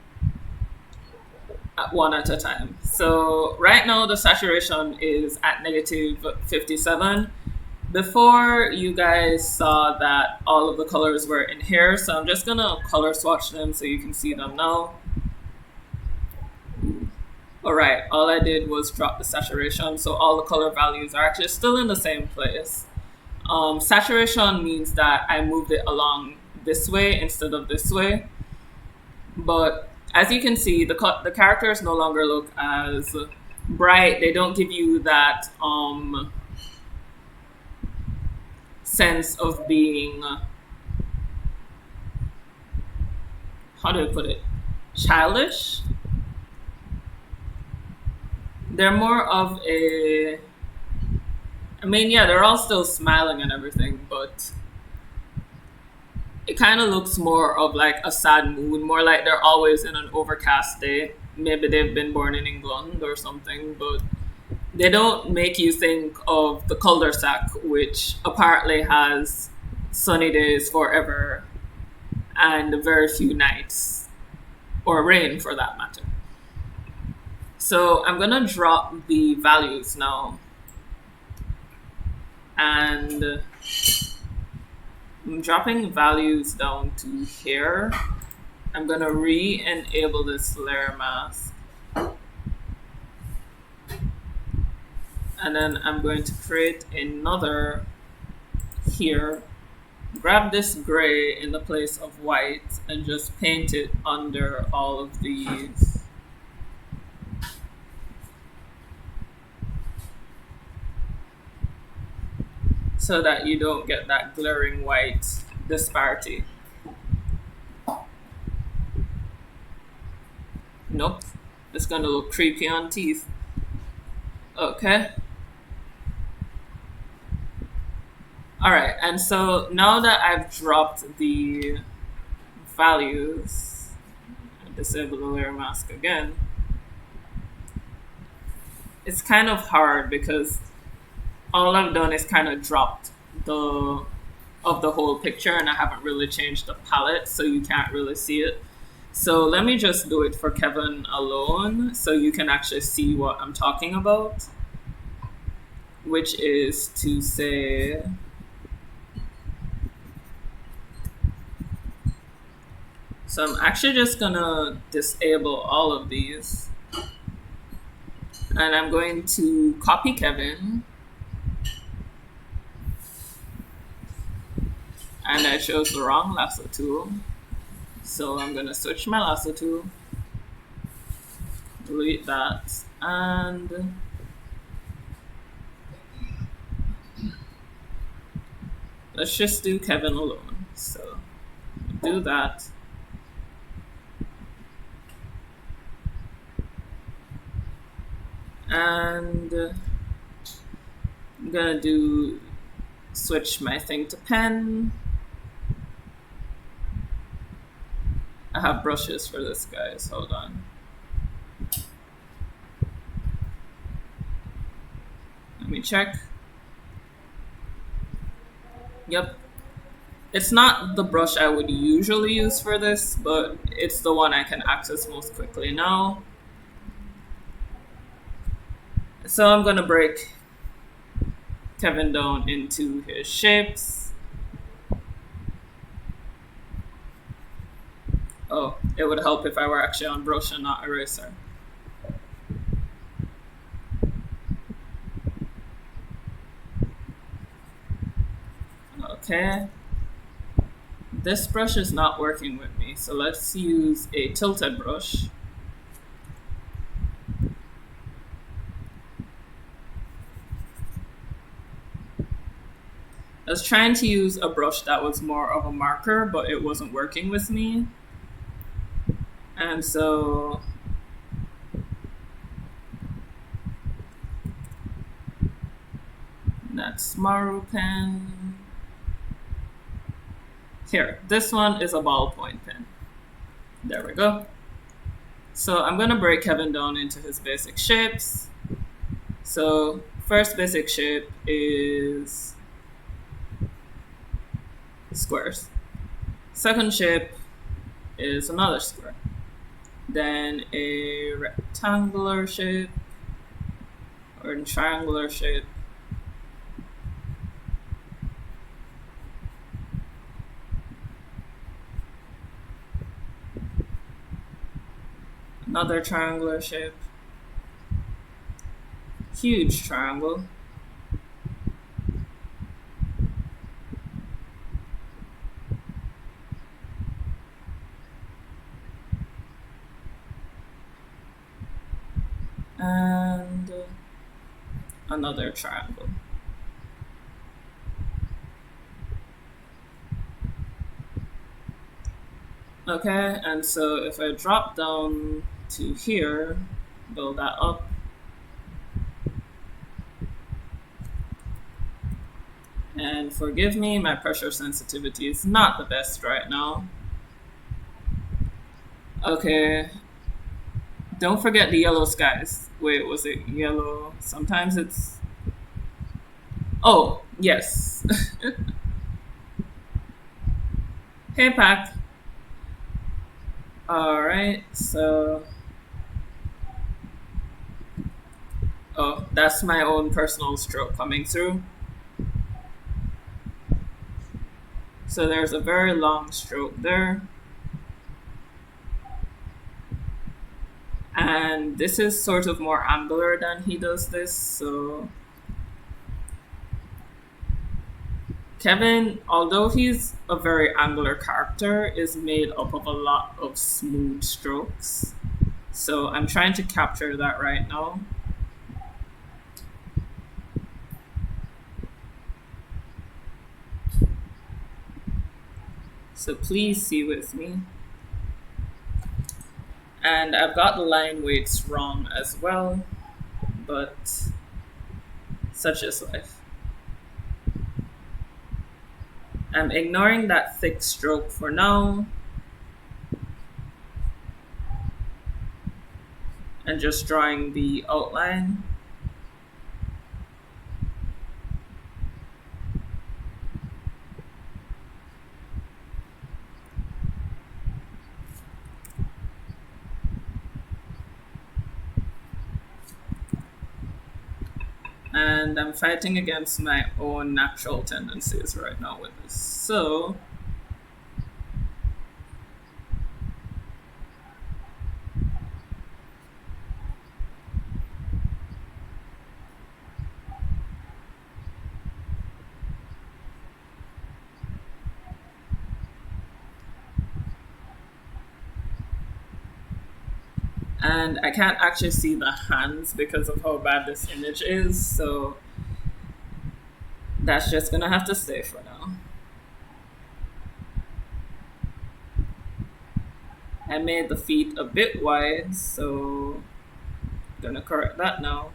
at a time. So right now the saturation is at -57. Before you guys saw that all of the colors were in here, so I'm just gonna color swatch them so you can see them now. All right, all I did was drop the saturation, so all the color values are actually still in the same place. Saturation means that I moved it along this way instead of this way. But as you can see, the characters no longer look as bright. They don't give you that sense of being, how do I put it, childish. They're more of a, I mean, yeah, they're all still smiling and everything, but it kind of looks more of like a sad mood, more like they're always in an overcast day. Maybe they've been born in England or something, but they don't make you think of the cul-de-sac, which apparently has sunny days forever and very few nights, or rain for that matter. So I'm gonna drop the values now. And I'm dropping values down to here. I'm gonna re-enable this layer mask. And then I'm going to create another here. Grab this gray in the place of white and just paint it under all of these. So that you don't get that glaring white disparity. Nope, it's gonna look creepy on teeth. Okay. All right, and so now that I've dropped the values, I'll disable the layer mask again. It's kind of hard because all I've done is kind of dropped the whole picture, and I haven't really changed the palette, so you can't really see it. So let me just do it for Kevin alone so you can actually see what I'm talking about, which is to say, so I'm actually just gonna disable all of these and I'm going to copy Kevin, and I chose the wrong lasso tool. So I'm gonna switch my lasso tool, delete that, and let's just do Kevin alone. So do that. And I'm gonna do switch my thing to pen. I have brushes for this, guys. Hold on. Let me check. Yep. It's not the brush I would usually use for this, but it's the one I can access most quickly now. So I'm gonna break Kevin down into his shapes. Oh, it would help if I were actually on brush and not eraser. Okay. This brush is not working with me, so let's use a tilted brush. I was trying to use a brush that was more of a marker, but it wasn't working with me. And so that's Maru pen. Here, this one is a ballpoint pen. There we go. So I'm gonna break Kevin down into his basic shapes. So first basic shape is squares. Second shape is another square. Then a rectangular shape or a triangular shape. Another triangular shape. Huge triangle. And another triangle. Okay, and so if I drop down to here, build that up. And forgive me, my pressure sensitivity is not the best right now. Okay, don't forget the yellow skies. Wait, was it yellow? Sometimes it's... Oh, yes. Hey, Pack. Alright, so... Oh, that's my own personal stroke coming through. So there's a very long stroke there. And this is sort of more angular than he does this, so... Kevin, although he's a very angular character, is made up of a lot of smooth strokes. So I'm trying to capture that right now. So please see with me. And I've got the line weights wrong as well, but such is life. I'm ignoring that thick stroke for now. And just drawing the outline. And I'm fighting against my own natural tendencies right now with this. So, and I can't actually see the hands because of how bad this image is, so that's just gonna have to stay for now. I made the feet a bit wide, so I'm gonna correct that now.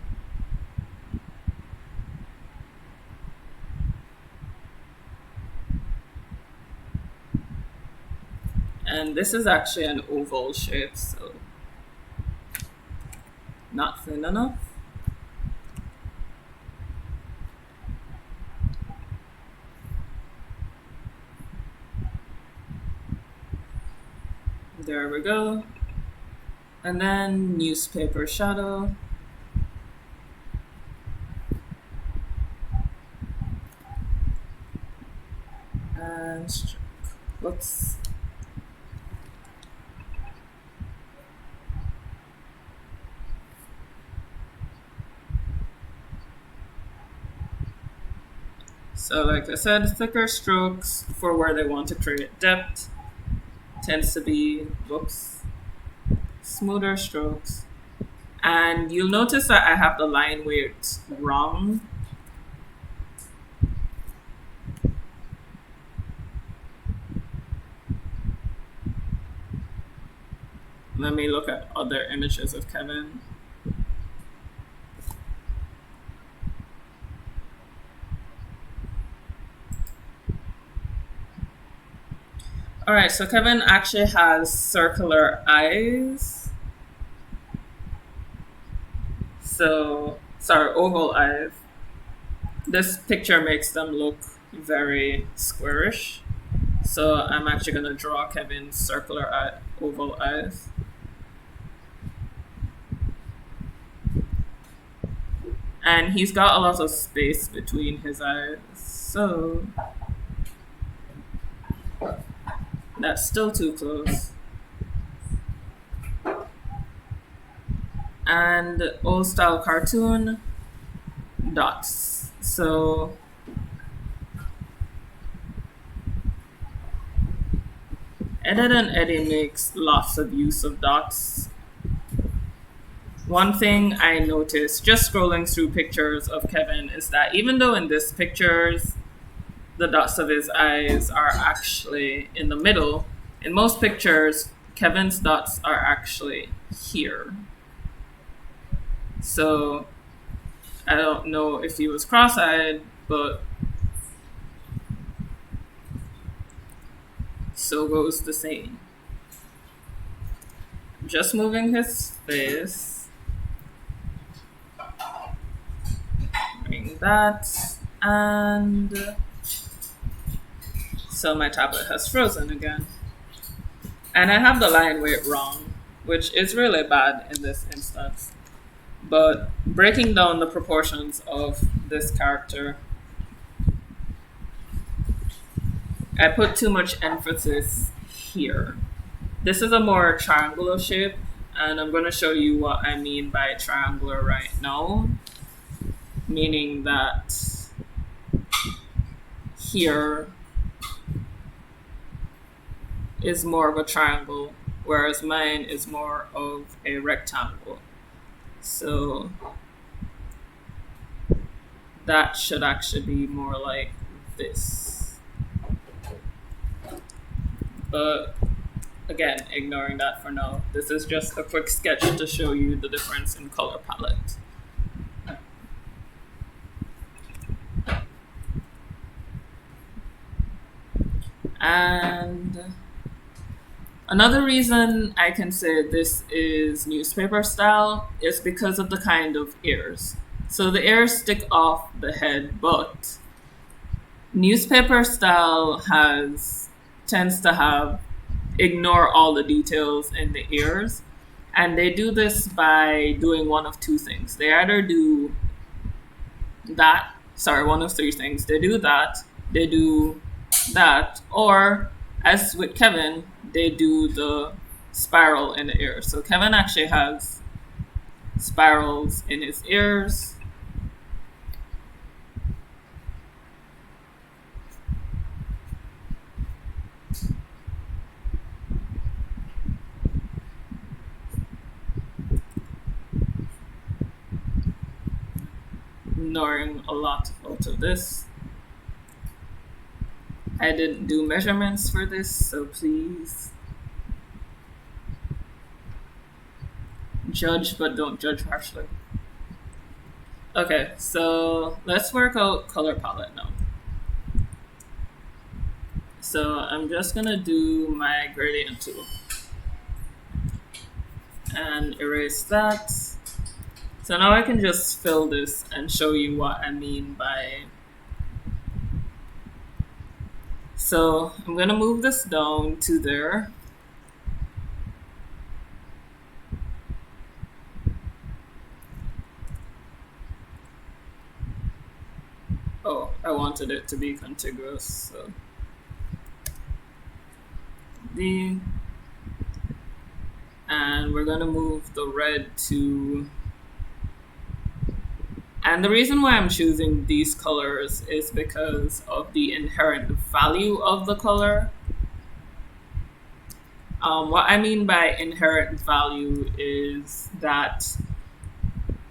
And this is actually an oval shape, so not thin enough. There we go. And then newspaper shadow. And stroke. Whoops. So like I said, thicker strokes for where they want to create depth tends to be, whoops, smoother strokes. And you'll notice that I have the line weight wrong. Let me look at other images of Kevin. All right, so Kevin actually has circular eyes. So, sorry, oval eyes. This picture makes them look very squarish. So I'm actually gonna draw Kevin's circular eye, oval eyes. And he's got a lot of space between his eyes, so that's still too close. And old style cartoon, dots. So Edit and Eddie makes lots of use of dots. One thing I noticed just scrolling through pictures of Kevin is that even though in this pictures the dots of his eyes are actually in the middle, in most pictures Kevin's dots are actually here. So I don't know if he was cross-eyed, but so goes the saying. Just moving his face. Bring that. And so my tablet has frozen again. And I have the line weight wrong, which is really bad in this instance. But breaking down the proportions of this character, I put too much emphasis here. This is a more triangular shape, and I'm going to show you what I mean by triangular right now. Meaning that here is more of a triangle, whereas mine is more of a rectangle. So that should actually be more like this. But again, ignoring that for now. This is just a quick sketch to show you the difference in color palette. And another reason I can say this is newspaper style is because of the kind of ears. So the ears stick off the head, but newspaper style tends to have ignore all the details in the ears, and they do this by doing one of two things. They either do that. Sorry, one of three things. They do that, they do that, or as with Kevin, they do the spiral in the ear. So Kevin actually has spirals in his ears. Ignoring a lot of this. I didn't do measurements for this, so please judge, but don't judge harshly. Okay, so let's work out color palette now. So I'm just gonna do my gradient tool and erase that. So now I can just fill this and show you what I mean by. So I'm gonna move this down to there. Oh, I wanted it to be contiguous, so D. And we're gonna move the red to. And the reason why I'm choosing these colors is because of the inherent value of the color. What I mean by inherent value is that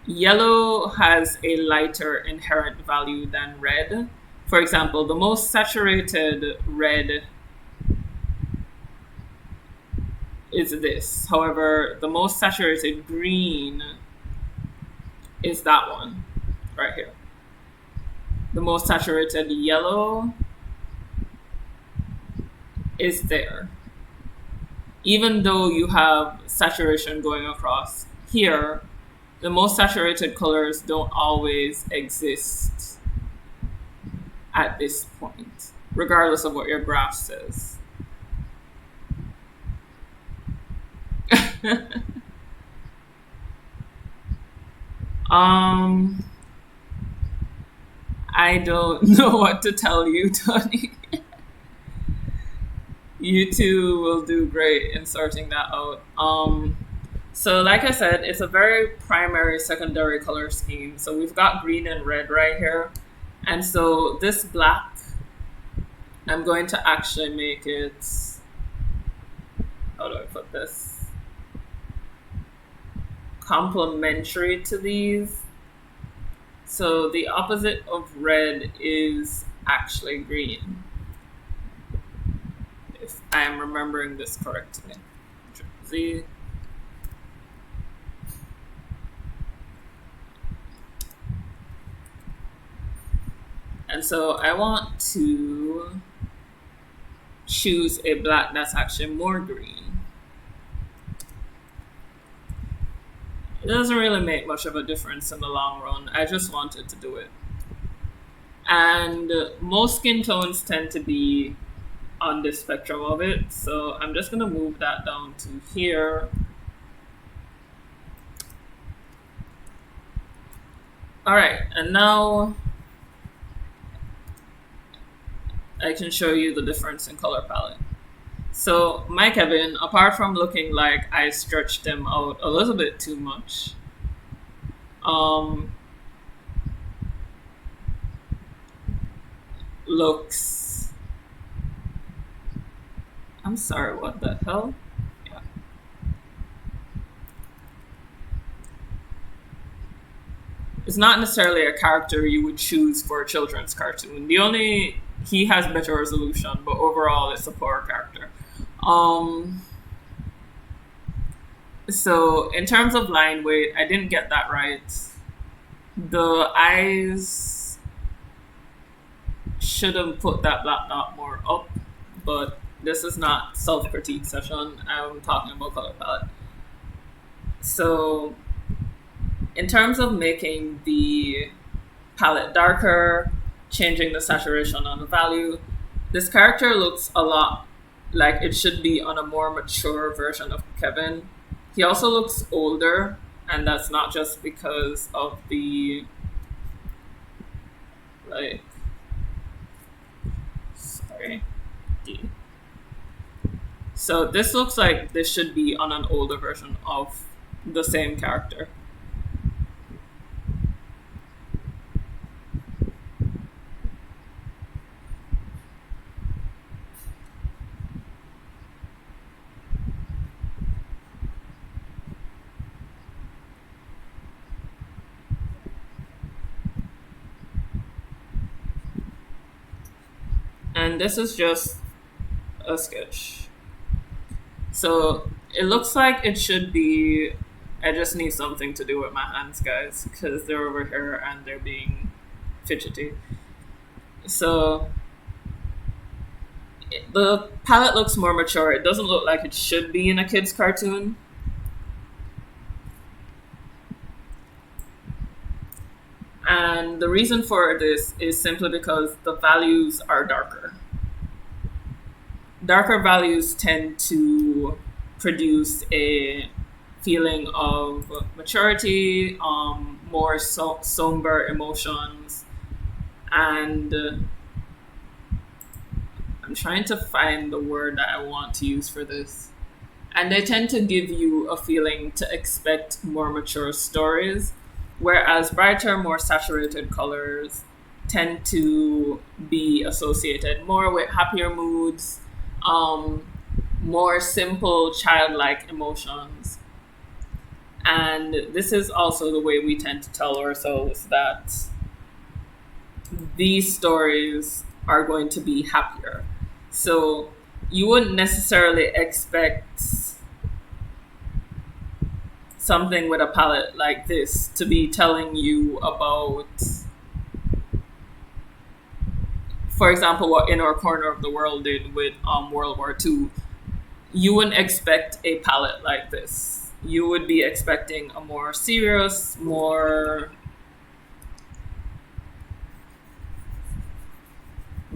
yellow has a lighter inherent value than red. For example, the most saturated red is this. However, the most saturated green is that one right here. The most saturated yellow is there. Even though you have saturation going across here, the most saturated colors don't always exist at this point, regardless of what your graph says. I don't know what to tell you, Tony. You two will do great in sorting that out. So like I said, it's a very primary secondary color scheme. So we've got green and red right here. And so this black, I'm going to actually make it, how do I put this? Complementary to these. So the opposite of red is actually green, if I am remembering this correctly. Z. And so I want to choose a black that's actually more green. It doesn't really make much of a difference in the long run. I just wanted to do it. And most skin tones tend to be on this spectrum of it. So I'm just gonna move that down to here. All right, and now I can show you the difference in color palette. So my Kevin, apart from looking like I stretched him out a little bit too much, looks, I'm sorry, what the hell? Yeah. It's not necessarily a character you would choose for a children's cartoon. He has better resolution, but overall it's a poor character. So in terms of line weight, I didn't get that right. The eyes should have put that black dot more up, but this is not self-critique session. I'm talking about color palette. So in terms of making the palette darker, changing the saturation on the value, this character looks a lot like it should be on a more mature version of Kevin. He also looks older, and that's not just because of the Like, sorry, D. So this looks like this should be on an older version of the same character. And this is just a sketch. So it looks like it should be. I just need something to do with my hands, guys, because they're over here and they're being fidgety. So the palette looks more mature. It doesn't look like it should be in a kid's cartoon. And the reason for this is simply because the values are darker. Darker values tend to produce a feeling of maturity, more somber emotions, and I'm trying to find the word that I want to use for this. And they tend to give you a feeling to expect more mature stories, whereas brighter, more saturated colors tend to be associated more with happier moods, um, more simple childlike emotions. And this is also the way we tend to tell ourselves that these stories are going to be happier. So you wouldn't necessarily expect something with a palette like this to be telling you about, for example, what In Our Corner of the World did with World War II. You wouldn't expect a palette like this. You would be expecting a more serious, more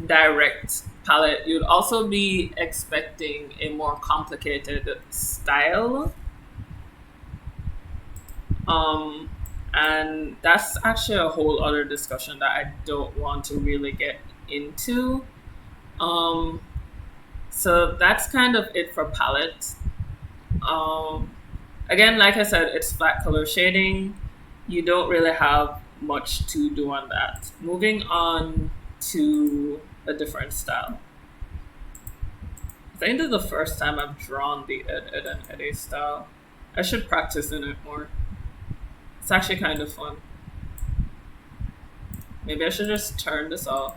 direct palette. You'd also be expecting a more complicated style. Um, and that's actually a whole other discussion that I don't want to really get into. Um, so that's kind of it for palette. Um, Again, like I said, it's flat color shading. You don't really have much to do on that. Moving on to a different style. I think this is the first time I've drawn the Ed and Eddie style. I should practice in it more. It's actually kind of fun. Maybe I should just turn this off.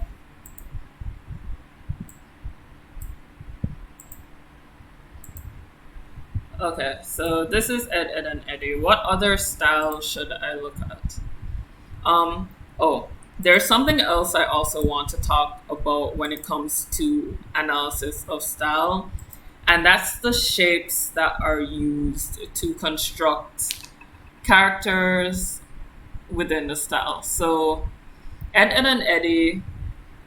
Okay, so this is Ed and Eddie. What other style should I look at? Um, oh, there's something else I also want to talk about when it comes to analysis of style, and that's the shapes that are used to construct characters within the style. So, Ed and Eddie,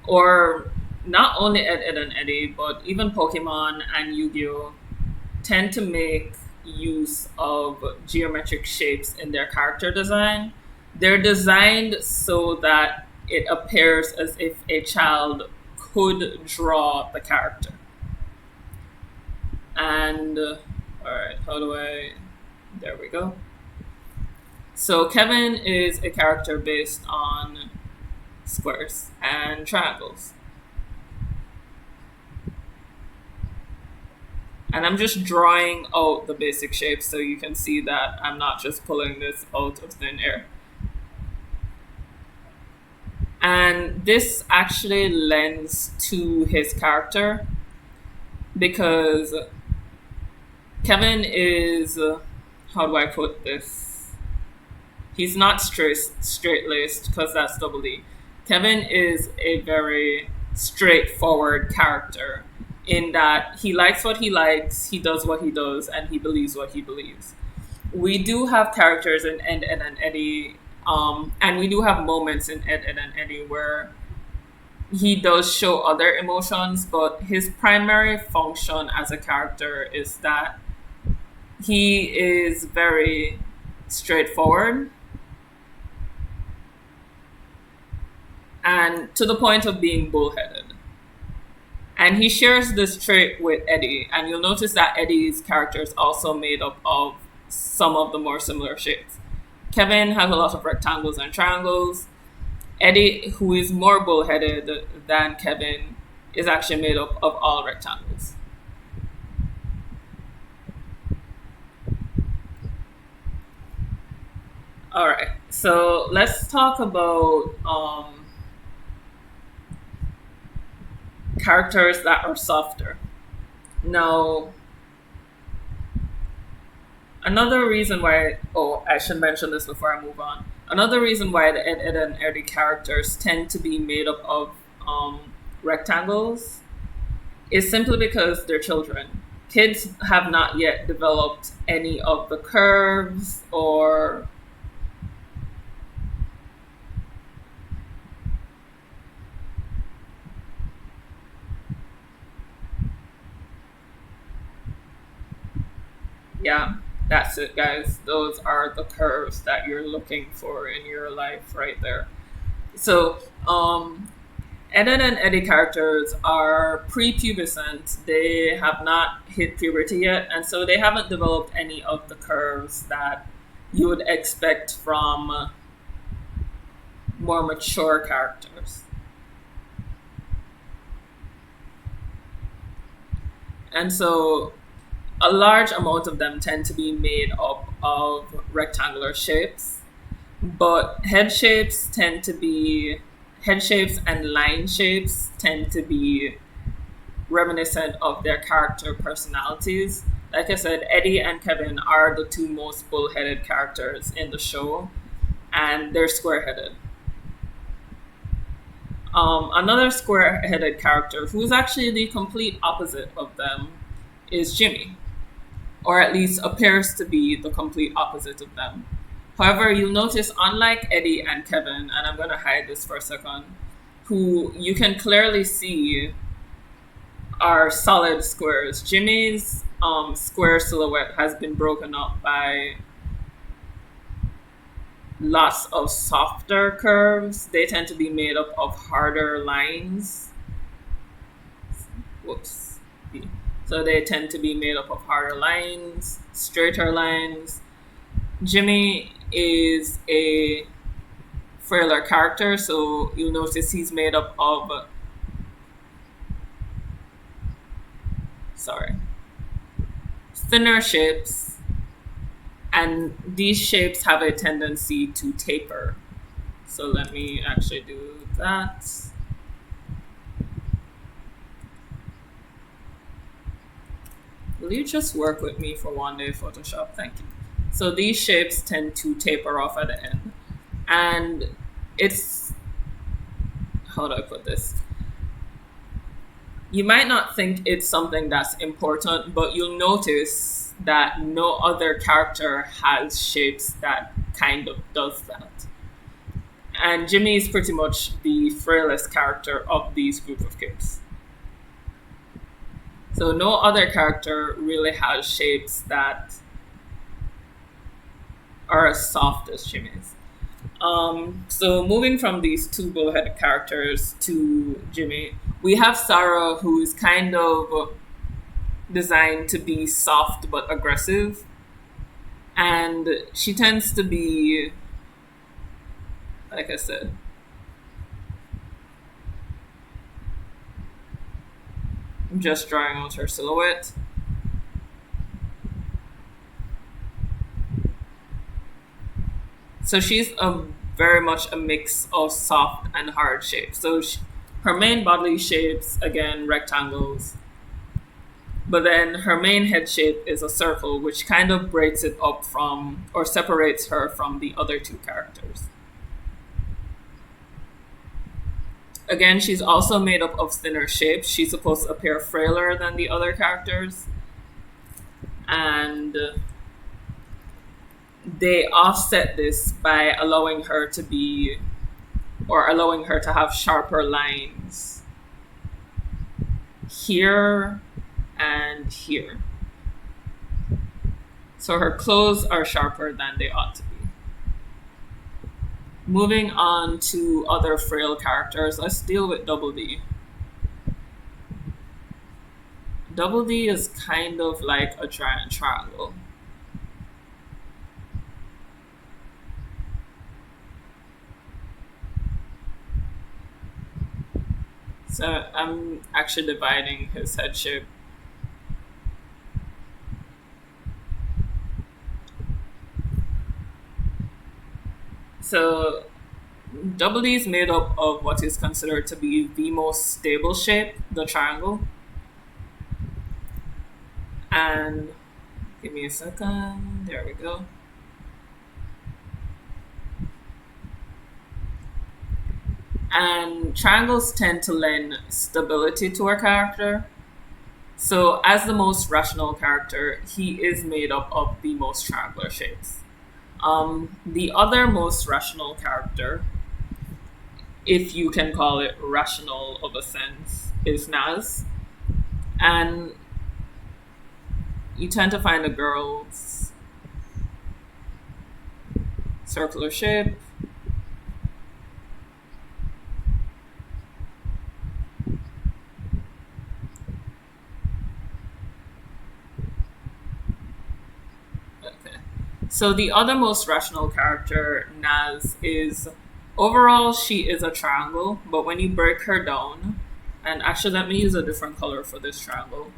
or not only Ed and Eddie, but even Pokemon and Yu Gi Oh! Tend to make use of geometric shapes in their character design. They're designed so that it appears as if a child could draw the character. And, all right, how do I. There we go. So, Kevin is a character based on squares and triangles. And I'm just drawing out the basic shapes so you can see that I'm not just pulling this out of thin air. And this actually lends to his character because Kevin is, how do I put this? He's not straight laced because that's double E. Kevin is a very straightforward character in that he likes what he likes, he does what he does, and he believes what he believes. We do have characters in Ed and Eddie, and we do have moments in Ed and Eddie where he does show other emotions, but his primary function as a character is that he is very straightforward and to the point of being bullheaded. And he shares this trait with Eddie, and you'll notice that Eddie's character is also made up of some of the more similar shapes. Kevin has a lot of rectangles and triangles. Eddie, who is more bullheaded than Kevin, is actually made up of all rectangles. All right, so let's talk about characters that are softer. Now, another reason why, oh, I should mention this before I move on. Another reason why the Ed and Eddie characters tend to be made up of rectangles is simply because they're children. Kids have not yet developed any of the curves or yeah, that's it, guys. Those are the curves that you're looking for in your life right there. So, Ed and Eddie characters are prepubescent. They have not hit puberty yet, and so they haven't developed any of the curves that you would expect from more mature characters. And so a large amount of them tend to be made up of rectangular shapes, but head shapes and line shapes tend to be reminiscent of their character personalities. Like I said, Eddie and Kevin are the two most bullheaded characters in the show, and they're square headed. Another square headed character who's actually the complete opposite of them is Jimmy, or at least appears to be the complete opposite of them. However, you'll notice, unlike Eddie and Kevin, and I'm going to hide this for a second, who you can clearly see are solid squares, Jimmy's square silhouette has been broken up by lots of softer curves. They tend to be made up of harder lines. Whoops. So they tend to be made up of harder lines, straighter lines. Jimmy is a frailer character, so you'll notice he's made up of thinner shapes, and these shapes have a tendency to taper. So let me actually do that. Will you just work with me for one day, Photoshop? Thank you. So these shapes tend to taper off at the end. And it's, how do I put this? You might not think it's something that's important, but you'll notice that no other character has shapes that kind of does that. And Jimmy is pretty much the frailest character of these group of kids. So no other character really has shapes that are as soft as Jimmy's. So moving from these two bullheaded characters to Jimmy, we have Sarah, who is kind of designed to be soft but aggressive. And she tends to be, like I said, I'm just drawing out her silhouette. So she's very much a mix of soft and hard shapes. So her main bodily shapes, again, rectangles. But then her main head shape is a circle, which kind of breaks it up from, or separates her from the other two characters. Again, she's also made up of thinner shapes. She's supposed to appear frailer than the other characters. And they offset this by allowing her to be, or allowing her to have sharper lines here and here. So her clothes are sharper than they ought to be. Moving on to other frail characters, let's deal with Double D. Double D is kind of like a giant triangle. So I'm actually dividing his head shape. So Double D is made up of what is considered to be the most stable shape, the triangle. And give me a second. There we go. And triangles tend to lend stability to our character. So, as the most rational character, he is made up of the most triangular shapes. The other most rational character, if you can call it rational of a sense, is Naz. And you tend to find the girls circular shape. Okay. So the other most rational character, Naz, is overall she is a triangle, but when you break her down, and actually let me use a different color for this triangle.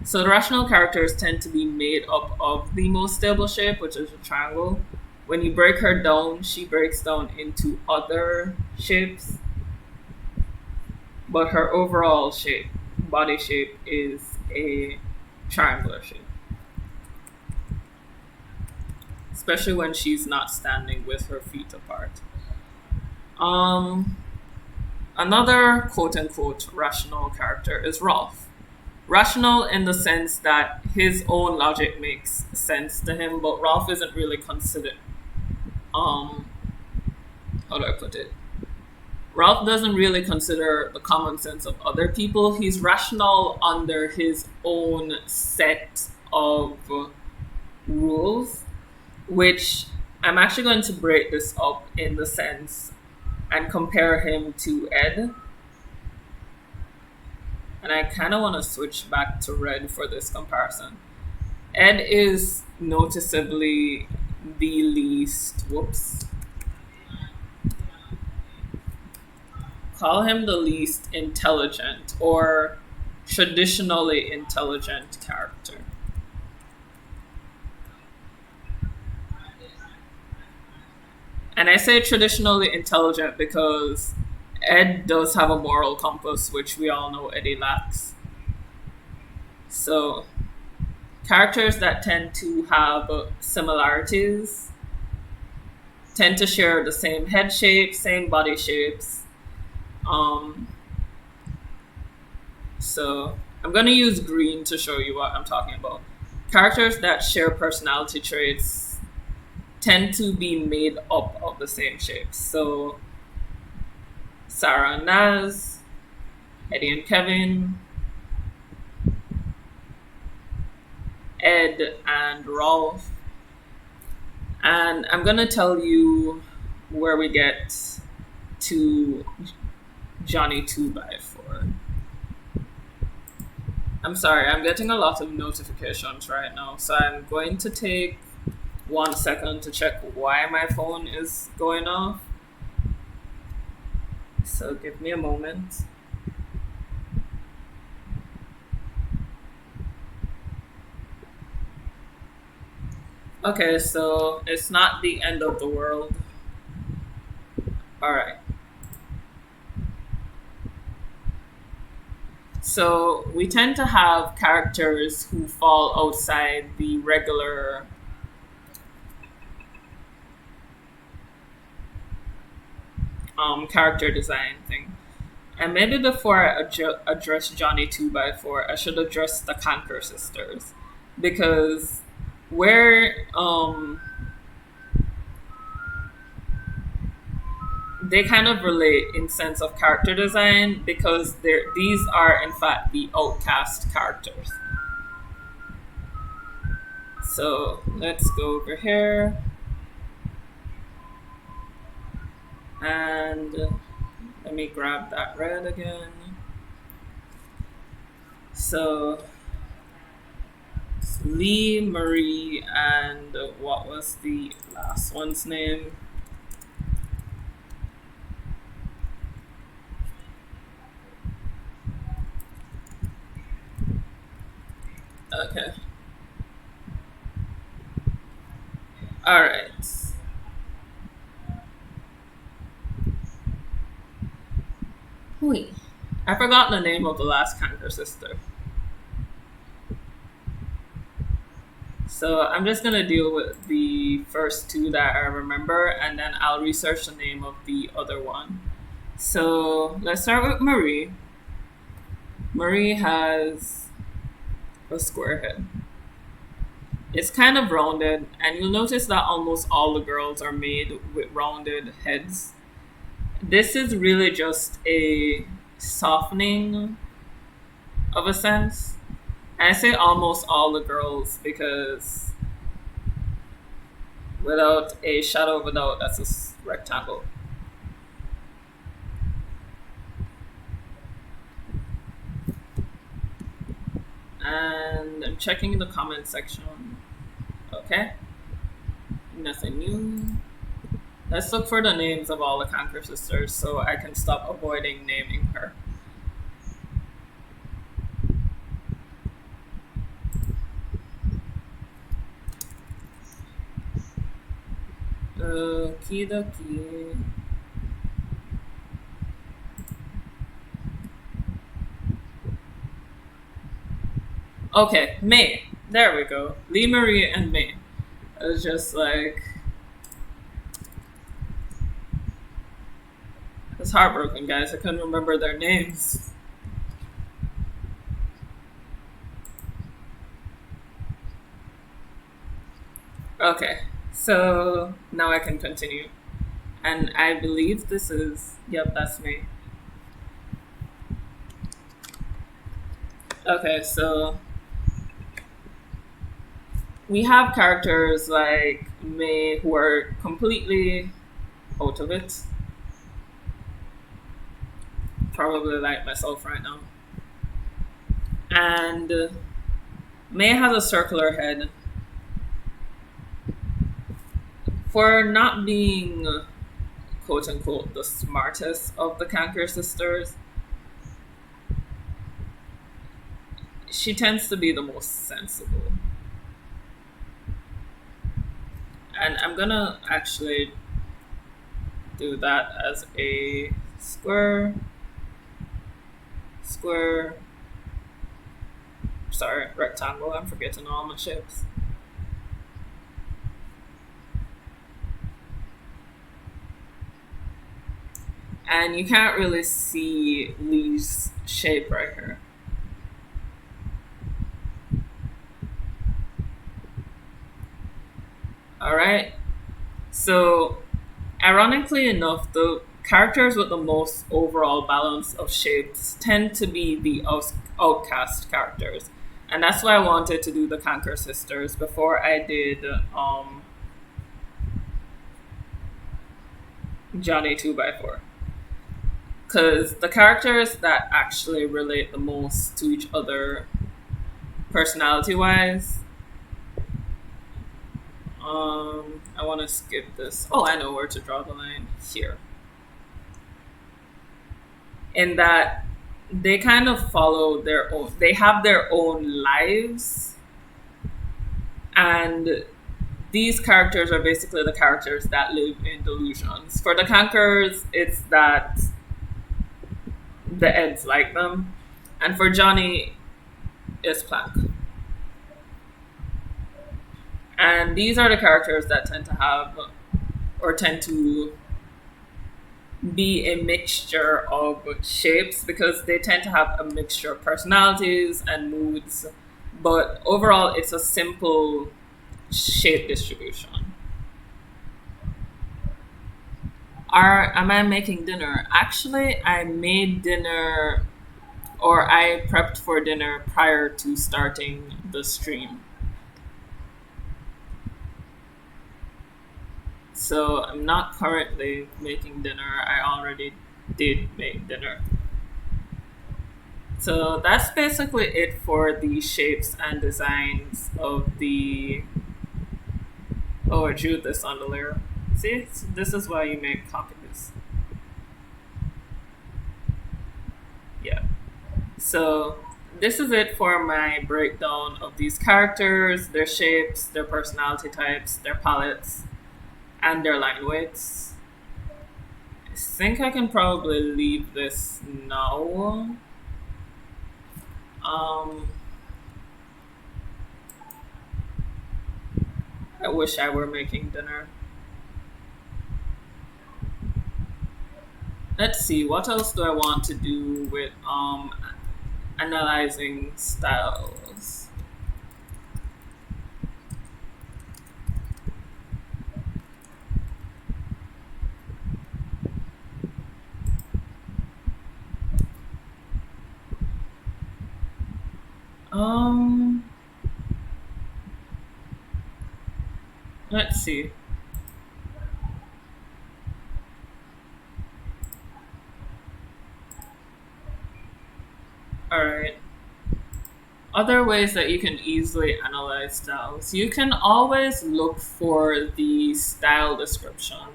So the rational characters tend to be made up of the most stable shape, which is a triangle. When you break her down, she breaks down into other shapes, but her overall shape, body shape, is a triangular shape. Especially when she's not standing with her feet apart. Um, Another quote unquote rational character is Rolf. Rational in the sense that his own logic makes sense to him, but Rolf isn't really considered. Um, how do I put it? Ralph doesn't really consider the common sense of other people. He's rational under his own set of rules, which I'm actually going to break this up in the sense and compare him to Ed. And I kind of want to switch back to Red for this comparison. Ed is noticeably the least, whoops, call him the least intelligent or traditionally intelligent character. And I say traditionally intelligent because Ed does have a moral compass, which we all know Eddie lacks. So, characters that tend to have similarities tend to share the same head shape, same body shapes. So, I'm going to use green to show you what I'm talking about. Characters that share personality traits tend to be made up of the same shapes. So, Sarah and Naz, Eddie and Kevin, Ed and Rolf. And I'm going to tell you where we get to Johnny 2x4. I'm sorry, I'm getting a lot of notifications right now, so I'm going to take 1 second to check why my phone is going off. So give me a moment. Okay, so it's not the end of the world. Alright. So we tend to have characters who fall outside the regular character design thing. And maybe before I address Johnny 2x4, I should address the Conquer sisters. Because where they kind of relate in sense of character design because these are in fact the outcast characters. So let's go over here. And let me grab that red again. So Lee, Marie, and what was the last one's name? Okay. All right. Wait. I forgot the name of the last Canker sister. So I'm just gonna deal with the first two that I remember, and then I'll research the name of the other one. So let's start with Marie. Marie has a square head. It's kind of rounded, and you'll notice that almost all the girls are made with rounded heads. This is really just a softening of a sense. And I say almost all the girls because without a shadow of a doubt, that's a rectangle. And I'm checking the comment section. Okay. Nothing new. Let's look for the names of all the Conquer sisters so I can stop avoiding naming her. Okie dokie. Okay, May. There we go. Lee Marie and May. It was just like I was heartbroken, guys. I couldn't remember their names. Okay, so now I can continue. And I believe this is, yep, that's me. Okay, so we have characters like May who are completely out of it. Probably like myself right now. And May has a circular head. For not being quote unquote the smartest of the Canker sisters, she tends to be the most sensible. And I'm gonna actually do that as a square, square, sorry, rectangle. I'm forgetting all my shapes. And you can't really see Lee's shape right here. All right. So, ironically enough, the characters with the most overall balance of shapes tend to be the outcast characters. And that's why I wanted to do the Conquer Sisters before I did Johnny 2x4. Because the characters that actually relate the most to each other personality wise, I want to skip this. Oh, I know where to draw the line here. In that they kind of follow their own, they have their own lives, and these characters are basically the characters that live in delusions. For the Conquerors, it's that the Eds like them, and for Johnny, it's Plank. And these are the characters that tend to have, or tend to be a mixture of shapes because they tend to have a mixture of personalities and moods. But overall, it's a simple shape distribution. Am I making dinner? Actually, I made dinner or I prepped for dinner prior to starting the stream. So I'm not currently making dinner. I already did make dinner. So that's basically it for the shapes and designs of the. Oh, I drew this on the layer. See, this is why you make copies. Yeah. So this is it for my breakdown of these characters, their shapes, their personality types, their palettes, and their line weights. I think I can probably leave this now. Um, I wish I were making dinner. Let's see, what else do I want to do with analyzing styles? Um, let's see. All right. Other ways that you can easily analyze styles. You can always look for the style description.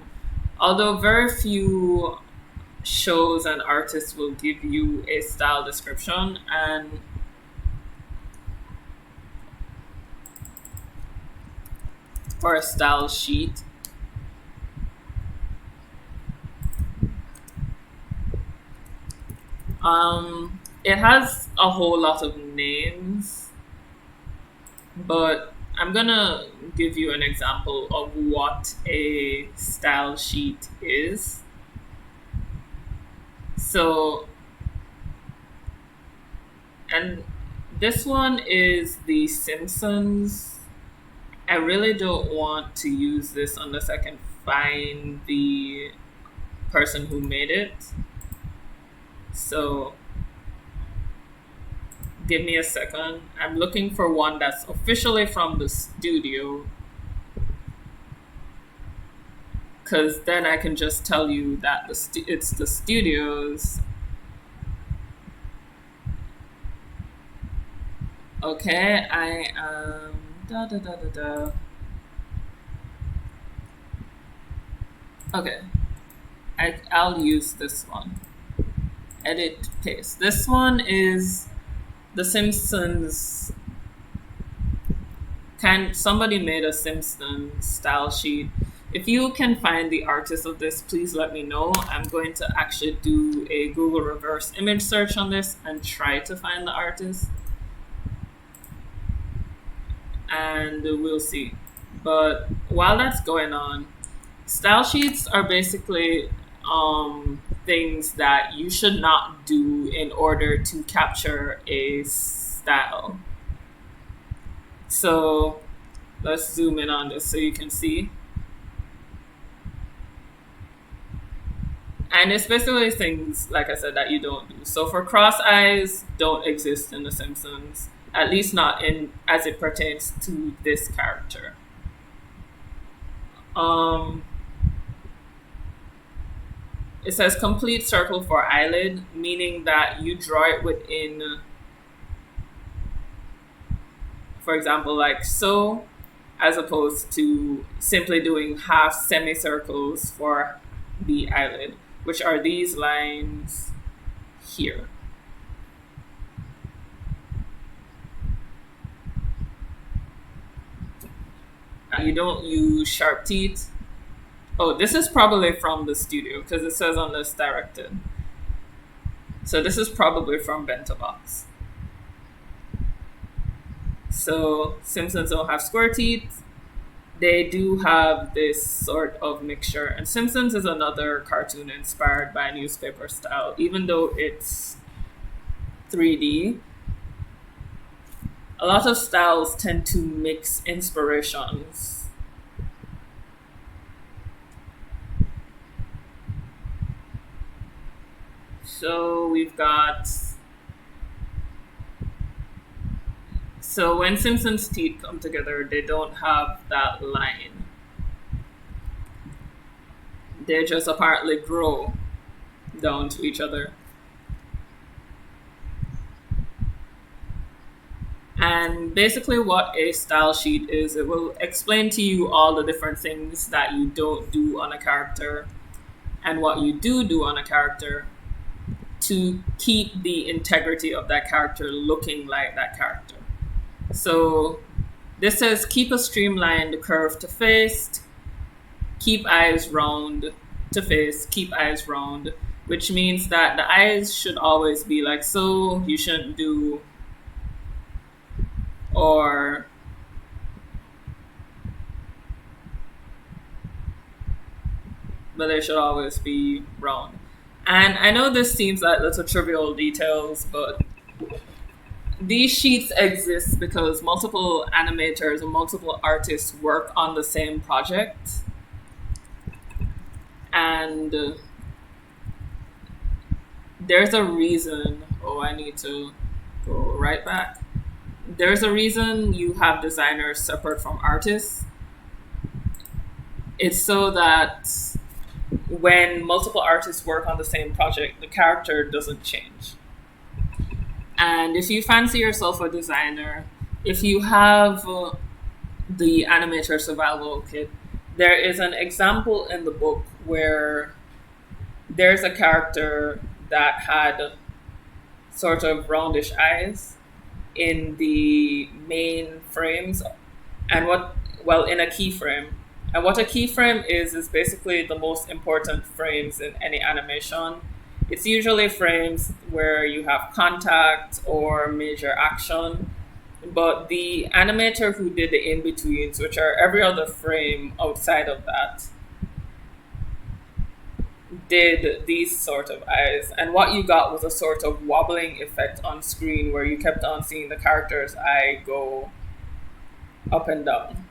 Although very few shows and artists will give you a style description and or a style sheet. It has a whole lot of names, but I'm gonna give you an example of what a style sheet is. So, and this one is The Simpsons. I really don't want to use this unless I can find the person who made it. So, give me a second. I'm looking for one that's officially from the studio. Because then I can just tell you that it's the studio's. Okay, I am. Da, da, da, da, da. Okay, I'll use this one. Edit, paste. This one is The Simpsons. Somebody made a Simpsons style sheet. If you can find the artist of this, please let me know. I'm going to actually do a Google reverse image search on this and try to find the artist. And we'll see. But while that's going on, style sheets are basically things that you should not do in order to capture a style. So let's zoom in on this so you can see. And it's basically things, like I said, that you don't do. So for cross eyes, don't exist in The Simpsons, at least not in as it pertains to this character. Um, it says complete circle for eyelid, meaning that you draw it within, for example, like so, as opposed to simply doing half semicircles for the eyelid, which are these lines here. You don't use sharp teeth. Oh, this is probably from the studio because it says on this directed. So this is probably from Bento Box. So Simpsons don't have square teeth. They do have this sort of mixture. And Simpsons is another cartoon inspired by newspaper style, even though it's 3D. A lot of styles tend to mix inspirations. So we've got. So when Simpsons teeth come together, they don't have that line. They just apparently grow down to each other. And basically, what a style sheet is, it will explain to you all the different things that you don't do on a character and what you do on a character to keep the integrity of that character looking like that character. So this says keep a streamlined curve to face, keep eyes round to face, keep eyes round, which means that the eyes should always be like so. You shouldn't do, or but they should always be round. And I know this seems like little trivial details, but these sheets exist because multiple animators and multiple artists work on the same project. And there's a reason. Oh, I need to go right back. There's a reason you have designers separate from artists. It's so that when multiple artists work on the same project, the character doesn't change. And if you fancy yourself a designer, if you have the animator survival kit, there is an example in the book where there's a character that had sort of roundish eyes in the main frames, and in a keyframe. And what a keyframe is basically the most important frames in any animation. It's usually frames where you have contact or major action, but the animator who did the in-betweens, which are every other frame outside of that, did these sort of eyes. And what you got was a sort of wobbling effect on screen where you kept on seeing the character's eye go up and down.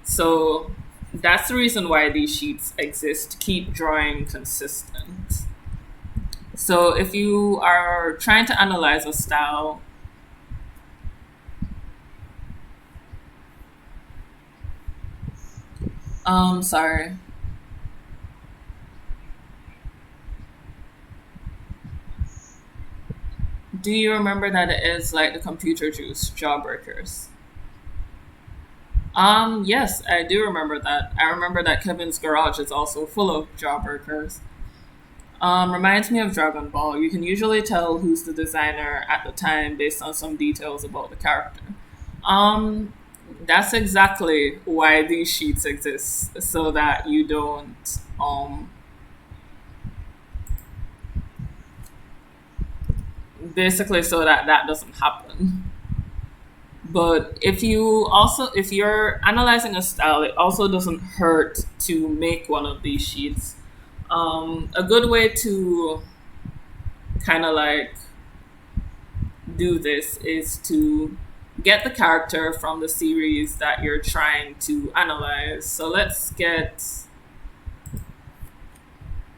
So that's the reason why these sheets exist, to keep drawing consistent. So if you are trying to analyze a style, sorry. Do you remember that it is like the computer juice jawbreakers? Yes, I do remember that. I remember that Kevin's garage is also full of jawbreakers. Reminds me of Dragon Ball. You can usually tell who's the designer at the time based on some details about the character. Um, that's exactly why these sheets exist, so that you don't, basically, so that that doesn't happen. But if you're analyzing a style, it also doesn't hurt to make one of these sheets. A good way to kind of like do this is to get the character from the series that you're trying to analyze. So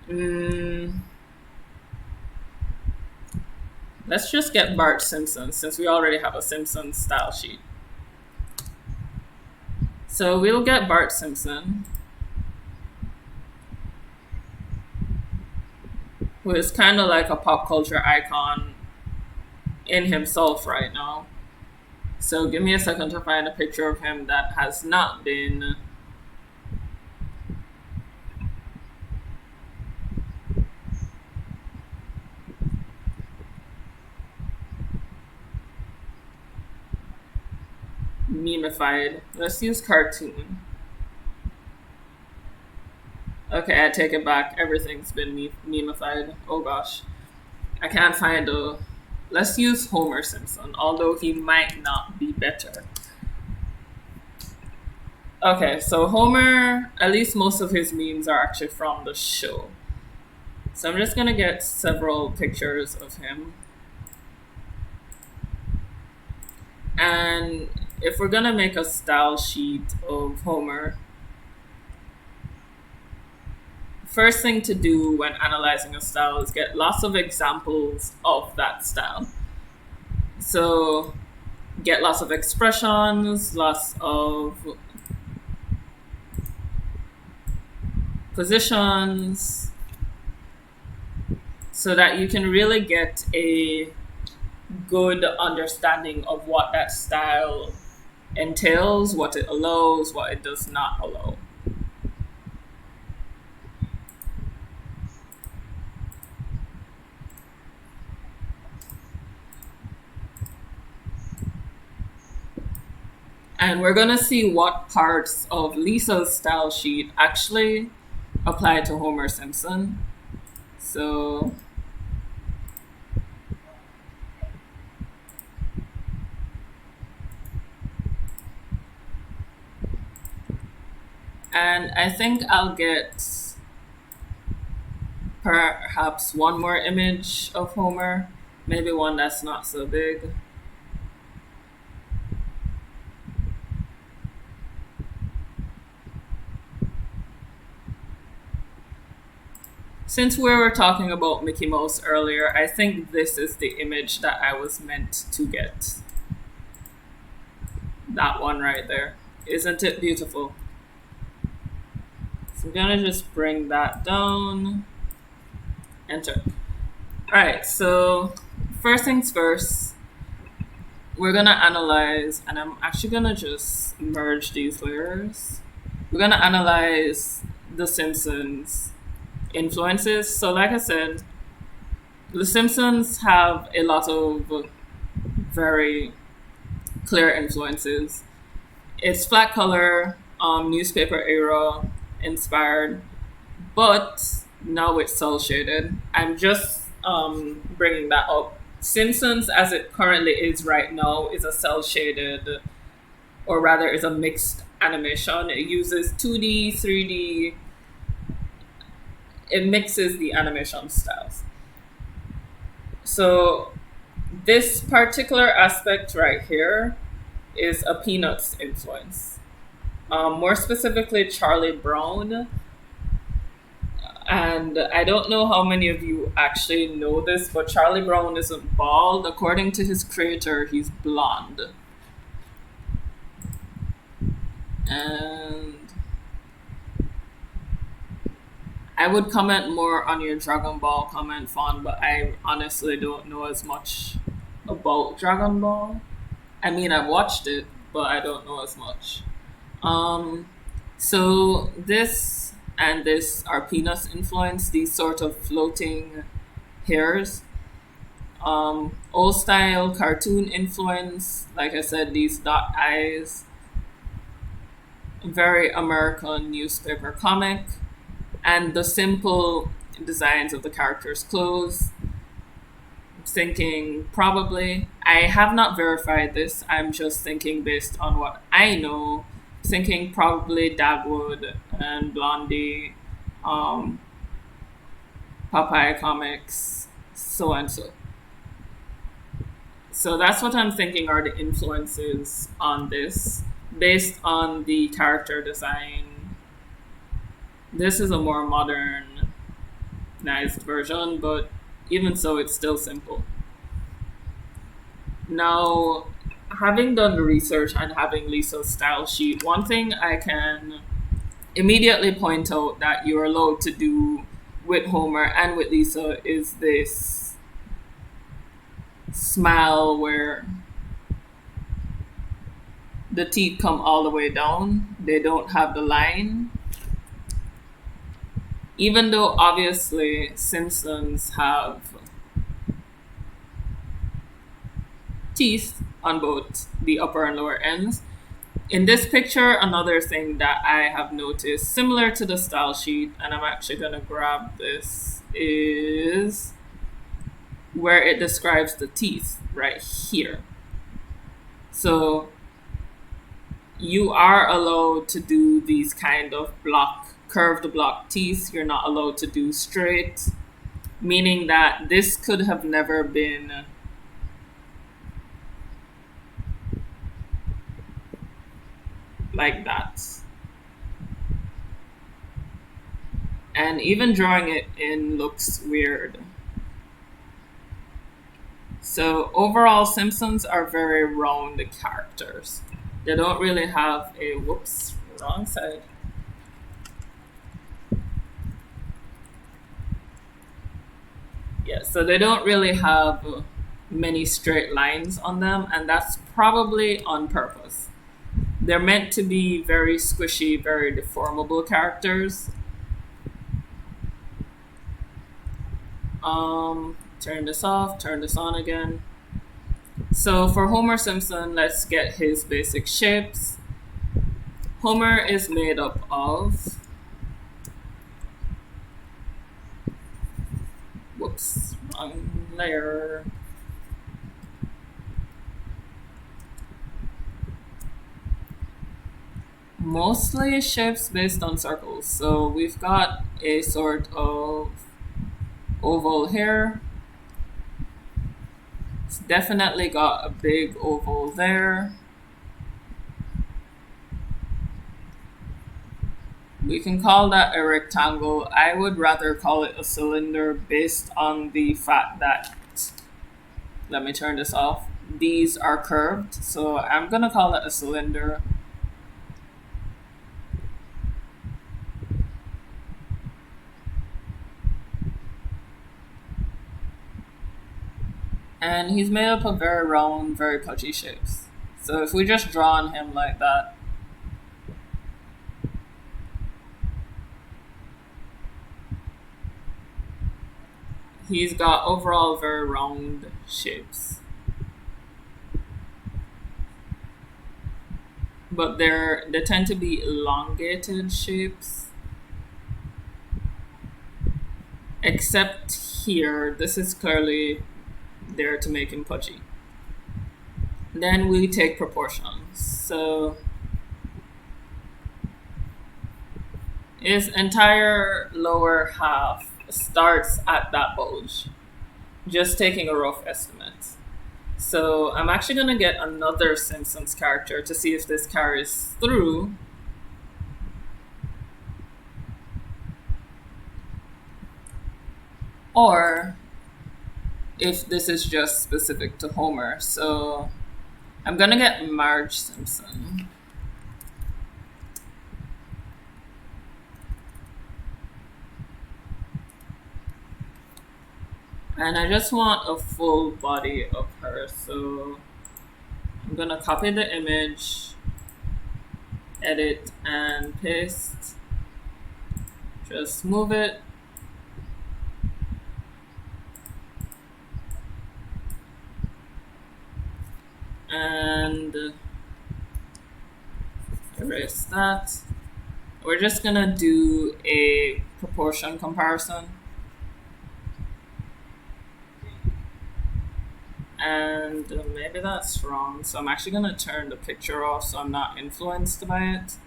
mm, let's just get Bart Simpson, since we already have a Simpson style sheet. So we'll get Bart Simpson, who is kind of like a pop culture icon in himself right now. So give me a second to find a picture of him that has not been memeified. Let's use cartoon. Okay, I take it back. Everything's been memeified. Oh gosh. I can't find a. Let's use Homer Simpson, although he might not be better. Okay, so Homer, at least most of his memes are actually from the show. So I'm just gonna get several pictures of him. And if we're gonna make a style sheet of Homer, first thing to do when analyzing a style is get lots of examples of that style. So get lots of expressions, lots of positions, so that you can really get a good understanding of what that style entails, what it allows, what it does not allow. And we're going to see what parts of Lisa's style sheet actually apply to Homer Simpson. So, and I think I'll get perhaps one more image of Homer, maybe one that's not so big. Since we were talking about Mickey Mouse earlier, I think this is the image that I was meant to get. That one right there. Isn't it beautiful? So I'm gonna just bring that down. Enter. Alright, so first things first, we're gonna analyze, and I'm actually gonna just merge these layers. We're gonna analyze The Simpsons influences. So like I said, The Simpsons have a lot of very clear influences. It's flat color, newspaper era inspired, but now it's cell shaded. I'm just bringing that up. Simpsons, as it currently is right now, is a cell shaded, or rather, is a mixed animation. It uses 2D, 3D. It mixes the animation styles. So this particular aspect right here is a Peanuts influence. More specifically, Charlie Brown. And I don't know how many of you actually know this, but Charlie Brown isn't bald. According to his creator, he's blonde. And I would comment more on your Dragon Ball comment, Fawn, but I honestly don't know as much about Dragon Ball. I mean, I watched it, but I don't know as much. So this and this are Peanuts influence, these sort of floating hairs. Old style cartoon influence, like I said, these dot eyes. Very American newspaper comic. And the simple designs of the characters' clothes. Thinking probably, I have not verified this, I'm just thinking based on what I know, thinking probably Dagwood and Blondie, Popeye comics, so and so. So that's what I'm thinking are the influences on this, based on the character design. This is a more modernized version, but even so, it's still simple. Now, having done the research and having Lisa's style sheet, one thing I can immediately point out that you're allowed to do with Homer and with Lisa is this smile where the teeth come all the way down. They don't have the line. Even though obviously Simpsons have teeth on both the upper and lower ends. In this picture, another thing that I have noticed, similar to the style sheet, and I'm actually going to grab this, is where it describes the teeth right here. So you are allowed to do these kind of curved block teeth. You're not allowed to do straight, meaning that this could have never been like that. And even drawing it in looks weird. So overall, Simpsons are very round characters. They don't really have a, whoops, wrong side. Yeah, so they don't really have many straight lines on them, and that's probably on purpose. They're meant to be very squishy, very deformable characters. Turn this off, turn this on again. So for Homer Simpson, let's get his basic shapes. Homer is made up of, whoops, wrong layer. Mostly shapes based on circles. So we've got a sort of oval here. It's definitely got a big oval there. We can call that a rectangle. I would rather call it a cylinder based on the fact that, let me turn this off, these are curved. So I'm gonna call it a cylinder. And he's made up of very round, very pudgy shapes. So if we just draw on him like that, he's got overall very round shapes. But they tend to be elongated shapes. Except here, this is clearly there to make him pudgy. Then we take proportions. So his entire lower half starts at that bulge, just taking a rough estimate. So I'm actually going to get another Simpsons character to see if this carries through. Or if this is just specific to Homer. So I'm going to get Marge Simpson. And I just want a full body of her. So I'm going to copy the image, edit, and paste. Just move it. And erase that. We're just gonna do a proportion comparison. And maybe that's wrong. So I'm actually gonna turn the picture off so I'm not influenced by it.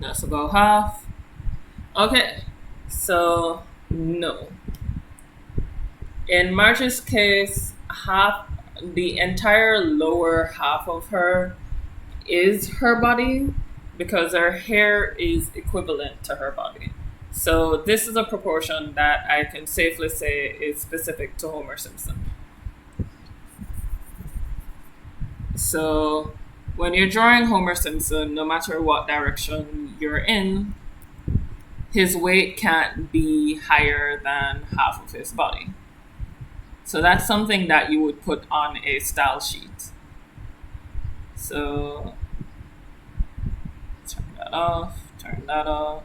That's about half. Okay, so no. In Marge's case, the entire lower half of her is her body because her hair is equivalent to her body. So this is a proportion that I can safely say is specific to Homer Simpson. So when you're drawing Homer Simpson, no matter what direction you're in, his weight can't be higher than half of his body. So that's something that you would put on a style sheet. So turn that off, turn that off.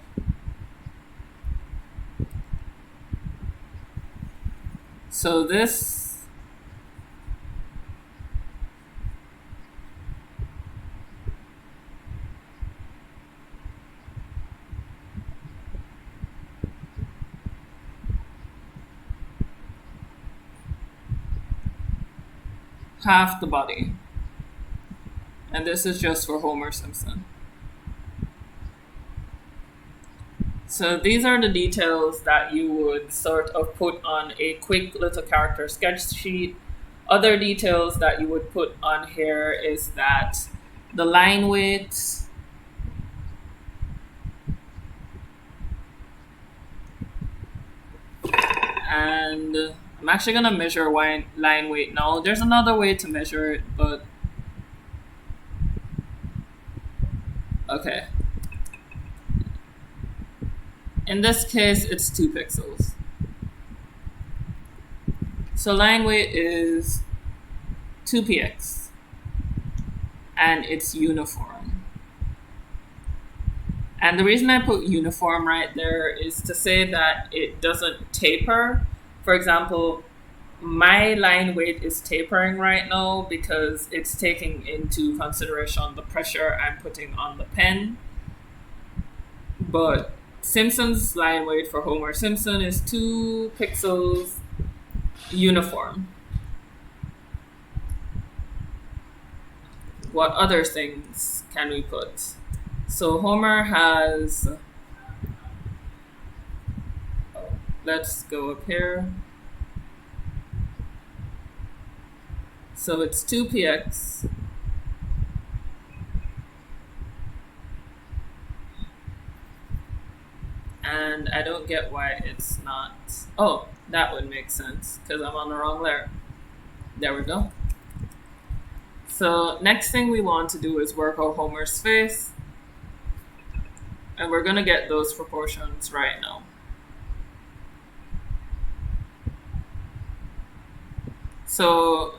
So this half the body. And this is just for Homer Simpson. So these are the details that you would sort of put on a quick little character sketch sheet. Other details that you would put on here is that the line weight, and I'm actually going to measure line weight now. There's another way to measure it, but okay. In this case, it's 2 pixels. So line weight is 2px, and it's uniform. And the reason I put uniform right there is to say that it doesn't taper. For example, my line weight is tapering right now because it's taking into consideration the pressure I'm putting on the pen. But Simpson's line weight for Homer Simpson is 2 pixels uniform. What other things can we put? So Homer has, let's go up here. So it's 2px. And I don't get why it's not. Oh, that would make sense because I'm on the wrong layer. There we go. So next thing we want to do is work out Homer's face. And we're going to get those proportions right now. So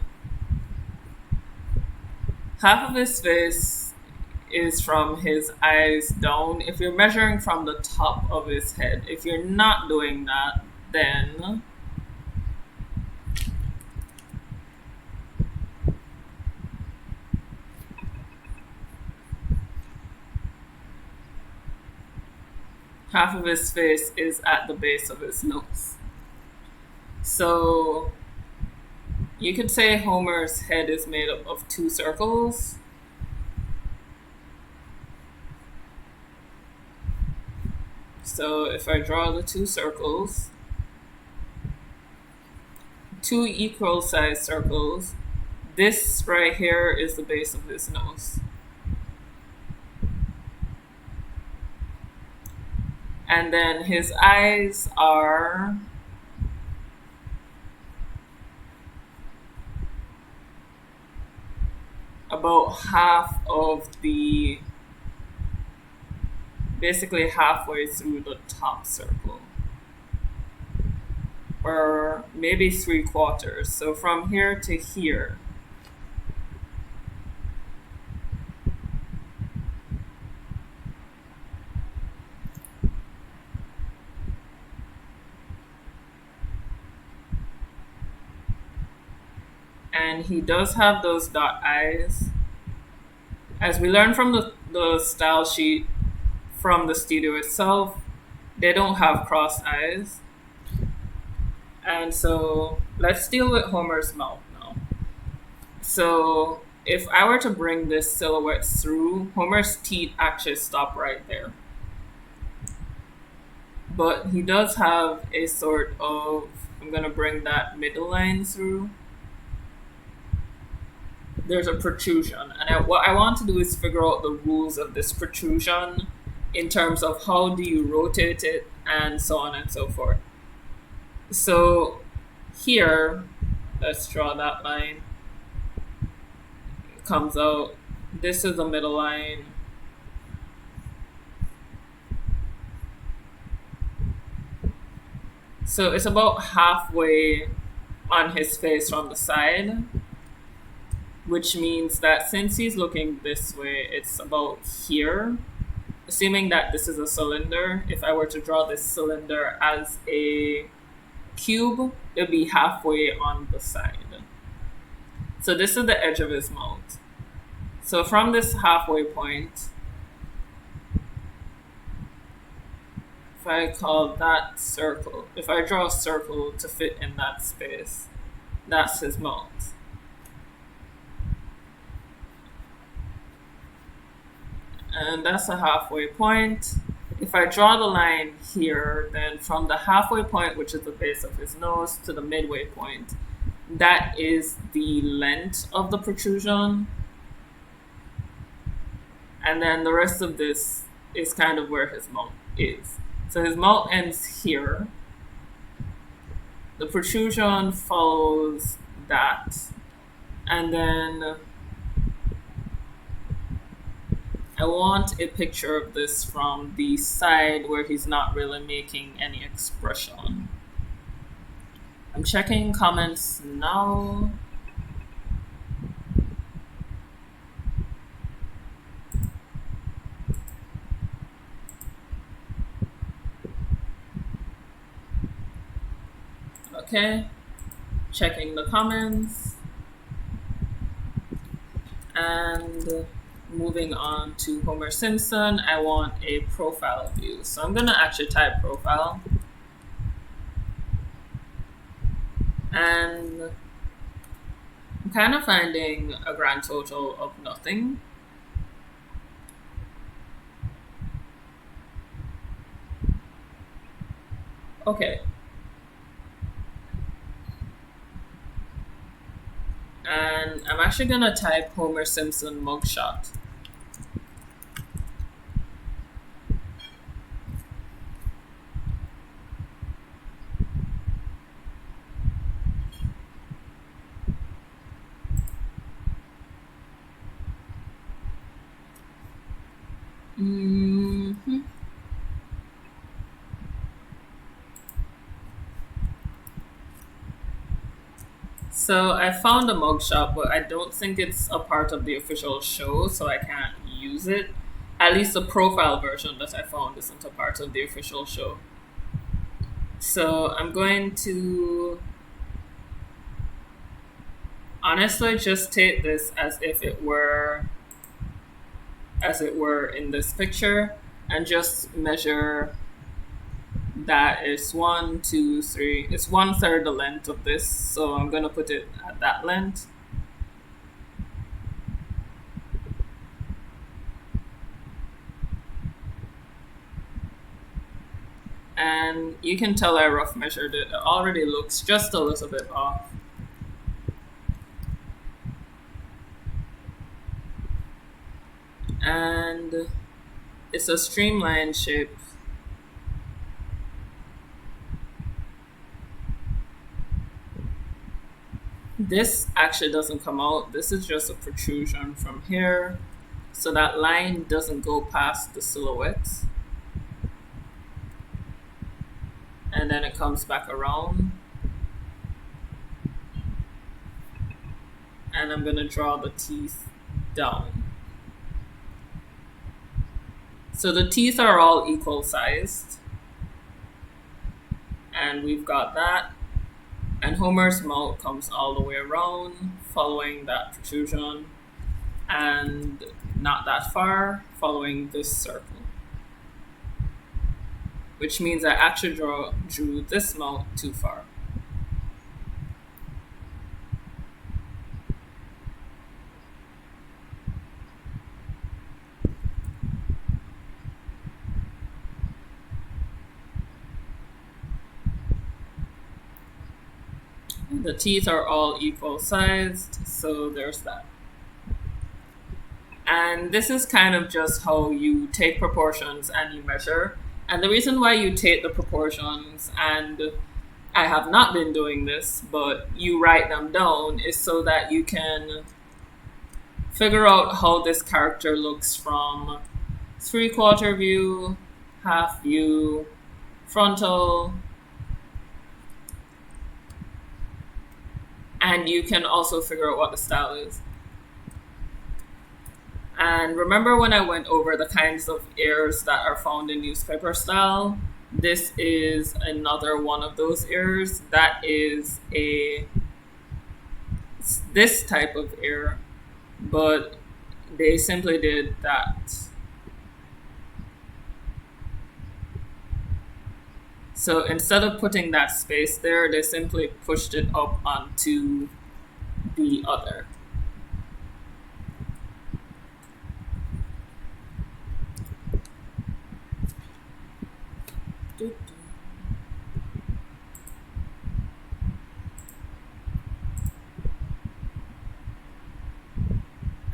half of his face is from his eyes down. If you're measuring from the top of his head, if you're not doing that, then half of his face is at the base of his nose. So you could say Homer's head is made up of 2 circles. So if I draw the 2 circles, 2 equal sized circles, this right here is the base of his nose. And then his eyes are about half of the, basically halfway through the top circle, or maybe 3/4. So from here to here. And he does have those dot eyes. As we learned from the style sheet from the studio itself, they don't have crossed eyes. And so let's deal with Homer's mouth now. So if I were to bring this silhouette through, Homer's teeth actually stop right there. But he does have a sort of, I'm going to bring that middle line through. There's a protrusion. And what I want to do is figure out the rules of this protrusion in terms of how do you rotate it and so on and so forth. So here, let's draw that line. It comes out. This is the middle line. So it's about halfway on his face from the side, which means that since he's looking this way, it's about here. Assuming that this is a cylinder, if I were to draw this cylinder as a cube, it'd be halfway on the side. So this is the edge of his mouth. So from this halfway point, if I call that circle, if I draw a circle to fit in that space, that's his mouth. And that's a halfway point. If I draw the line here, then from the halfway point, which is the base of his nose, to the midway point, that is the length of the protrusion. And then the rest of this is kind of where his mouth is. So his mouth ends here. The protrusion follows that. And then I want a picture of this from the side where he's not really making any expression. I'm checking comments now. Okay, checking the comments. And moving on to Homer Simpson, I want a profile view. So I'm gonna actually type profile. And I'm kind of finding a grand total of nothing. Okay. And I'm actually gonna type Homer Simpson mugshot. Mm-hmm. So I found a mugshot, but I don't think it's a part of the official show, so I can't use it. At least the profile version that I found isn't a part of the official show. So I'm going to honestly just take this as it were in this picture and just measure that is 1, 2, 3. It's 1/3 the length of this, so I'm gonna put it at that length. And you can tell I rough measured it. It already looks just a little bit off. And it's a streamlined shape. This actually doesn't come out. This is just a protrusion from here. So that line doesn't go past the silhouette. And then it comes back around. And I'm gonna draw the teeth down. So the teeth are all equal sized. And we've got that. And Homer's mouth comes all the way around, following that protrusion, and not that far, following this circle. Which means I actually drew this mouth too far. The teeth are all equal sized, so there's that. And this is kind of just how you take proportions and you measure. And the reason why you take the proportions, and I have not been doing this, but you write them down, is so that you can figure out how this character looks from 3/4 view, half view, frontal, and you can also figure out what the style is. And remember when I went over the kinds of errors that are found in newspaper style? This is another one of those errors. That is this type of error, but they simply did that. So instead of putting that space there, they simply pushed it up onto the other.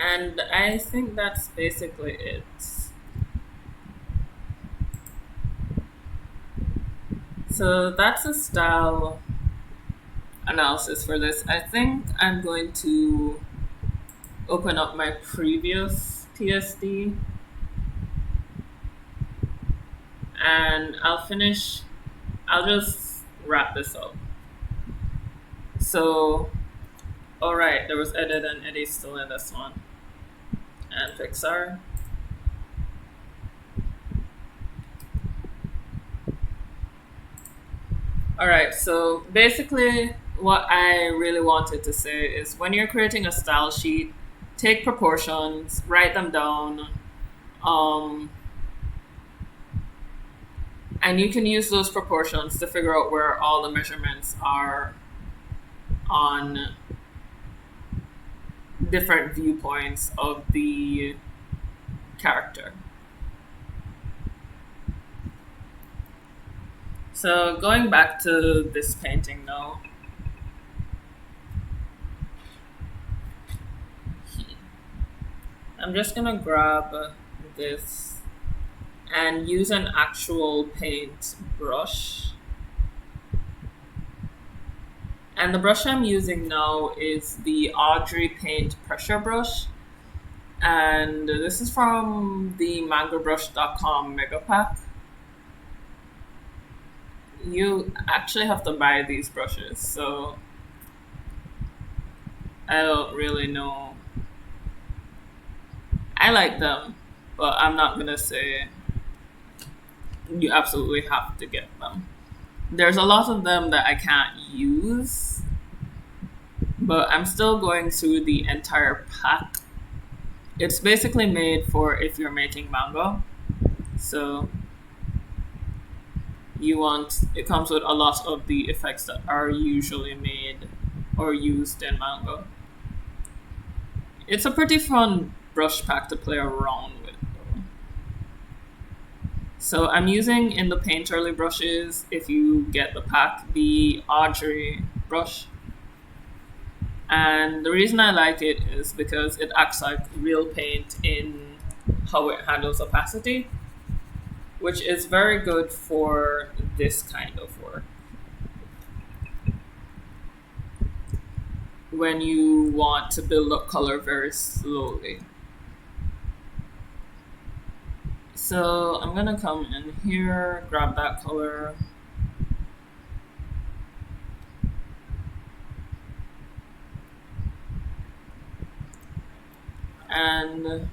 And I think that's basically it. So that's a style analysis for this. I think I'm going to open up my previous PSD and I'll just wrap this up. So, all right, there was Edit and Eddie still in this one, and Pixar. All right, so basically, what I really wanted to say is when you're creating a style sheet, take proportions, write them down, um, and you can use those proportions to figure out where all the measurements are on different viewpoints of the character. So going back to this painting now, I'm just gonna grab this and use an actual paint brush. And the brush I'm using now is the Audrey Paint Pressure Brush. And this is from the mangobrush.com mega pack. You actually have to buy these brushes, so I don't really know. I like them, but I'm not gonna say you absolutely have to get them. There's a lot of them that I can't use, but I'm still going through the entire pack. It's basically made for if you're making manga. So it comes with a lot of the effects that are usually made or used in manga. It's a pretty fun brush pack to play around with though. So I'm using in the painterly brushes, if you get the pack, the Audrey brush. And the reason I like it is because it acts like real paint in how it handles opacity, which is very good for this kind of work. When you want to build up color very slowly. So I'm gonna come in here, grab that color. And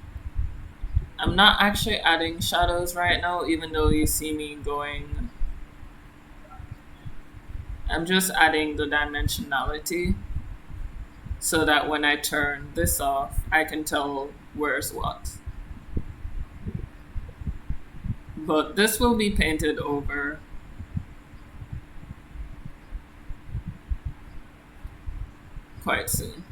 I'm not actually adding shadows right now, even though you see me going. I'm just adding the dimensionality so that when I turn this off, I can tell where's what. But this will be painted over. Quite soon.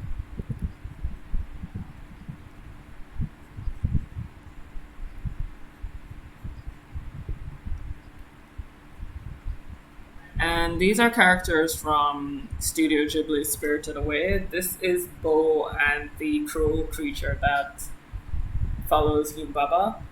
And these are characters from Studio Ghibli's Spirited Away. This is Bo and the cruel creature that follows Yumbaba.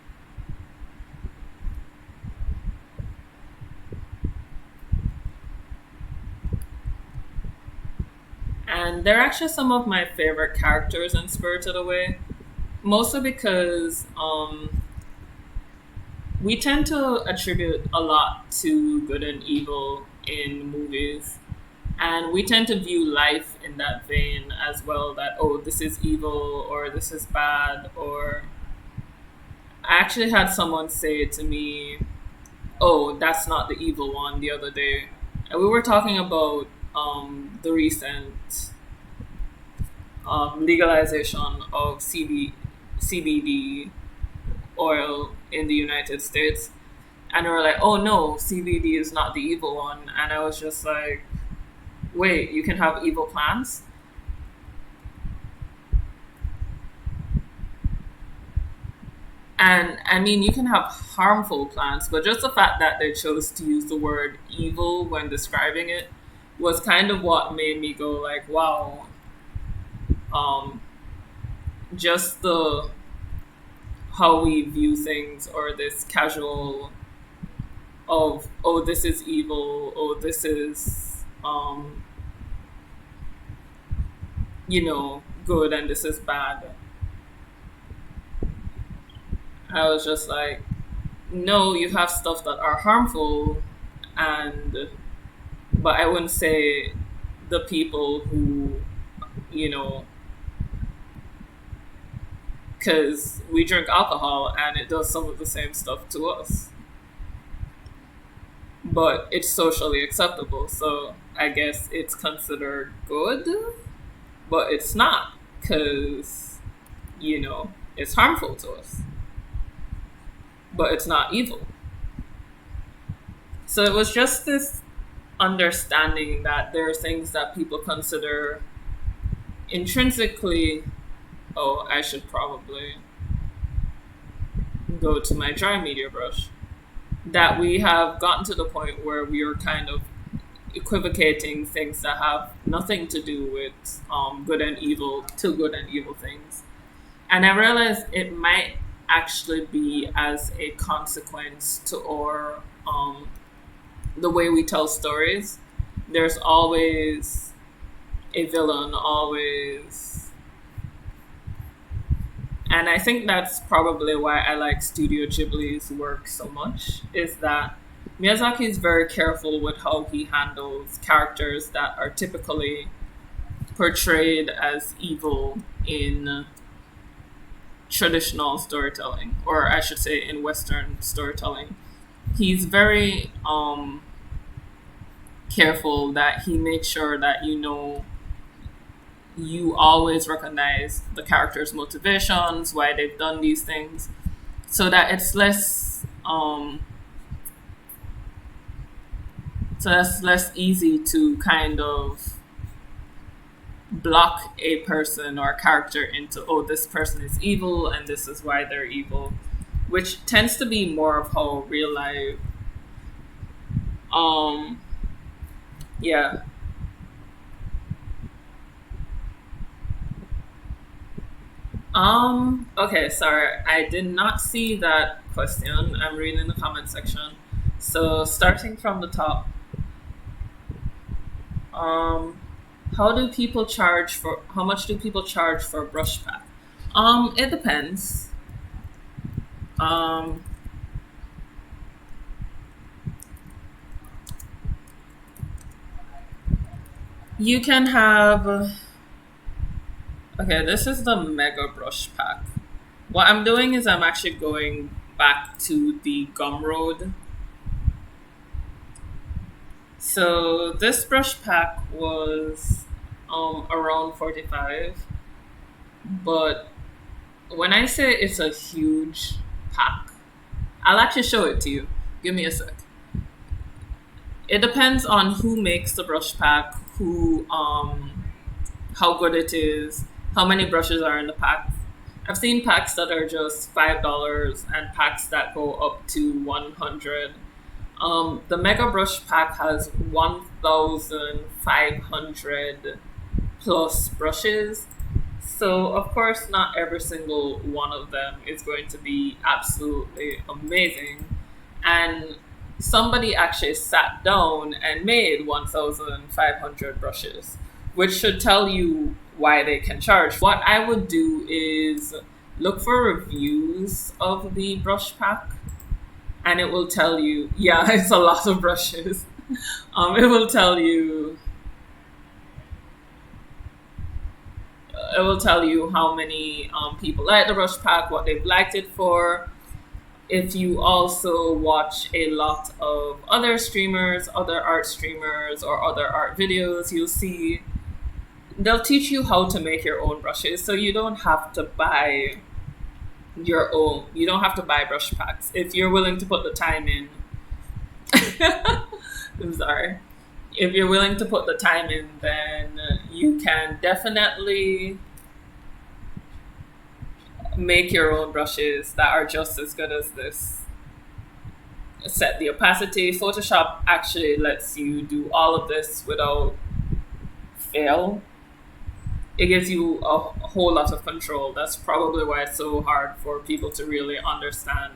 And they're actually some of my favorite characters in Spirited Away. Mostly because we tend to attribute a lot to good and evil in movies. And we tend to view life in that vein as well, that, oh, this is evil or this is bad. Or I actually had someone say to me, oh, that's not the evil one the other day. And we were talking about the recent legalization of CBD oil in the United States. And they were like, oh no, CBD is not the evil one. And I was just like, wait, you can have evil plants? And I mean, you can have harmful plants, but just the fact that they chose to use the word evil when describing it was kind of what made me go like, wow, um, just the how we view things, or this casual of, oh, this is evil, oh, this is good, and this is bad. I was just like, no, you have stuff that are harmful, and but I wouldn't say the people who, you know, because we drink alcohol and it does some of the same stuff to us, but it's socially acceptable. So I guess it's considered good, but it's not because, it's harmful to us, but it's not evil. So it was just this understanding that there are things that people consider intrinsically. Oh, I should probably go to my dry media brush. That we have gotten to the point where we are kind of equivocating things that have nothing to do with good and evil to good and evil things. And I realized it might actually be as a consequence to our the way we tell stories. There's always a villain, always. And I think that's probably why I like Studio Ghibli's work so much, is that Miyazaki is very careful with how he handles characters that are typically portrayed as evil in traditional storytelling, or I should say in Western storytelling. He's very careful that he makes sure that you always recognize the character's motivations, why they've done these things, so that it's less so that's less easy to kind of block a person or a character into, oh, this person is evil and this is why they're evil, which tends to be more of how real life yeah. Okay, sorry. I did not see that question. I'm reading the comment section. So starting from the top, um, how much do people charge for a brush pack? It depends. Um, you can have, okay, this is the mega brush pack. What I'm doing is I'm actually going back to the Gumroad. So this brush pack was around 45, but when I say it's a huge pack, I'll actually show it to you. Give me a sec. It depends on who makes the brush pack, how good it is, how many brushes are in the pack. I've seen packs that are just $5 and packs that go up to 100. The Mega Brush pack has 1,500 plus brushes. So, of course, not every single one of them is going to be absolutely amazing. And somebody actually sat down and made 1,500 brushes, which should tell you why they can charge. What I would do is look for reviews of the brush pack, and it will tell you, yeah, it's a lot of brushes. It will tell you how many people like the brush pack, what they've liked it for. If you also watch a lot of other streamers, other art streamers, or other art videos, you'll see they'll teach you how to make your own brushes. So you don't have to buy you don't have to buy brush packs. If you're willing to put the time in, I'm sorry. If you're willing to put the time in, then you can definitely make your own brushes that are just as good as this. Set the opacity. Photoshop actually lets you do all of this without fail. It gives you a whole lot of control. That's probably why it's so hard for people to really understand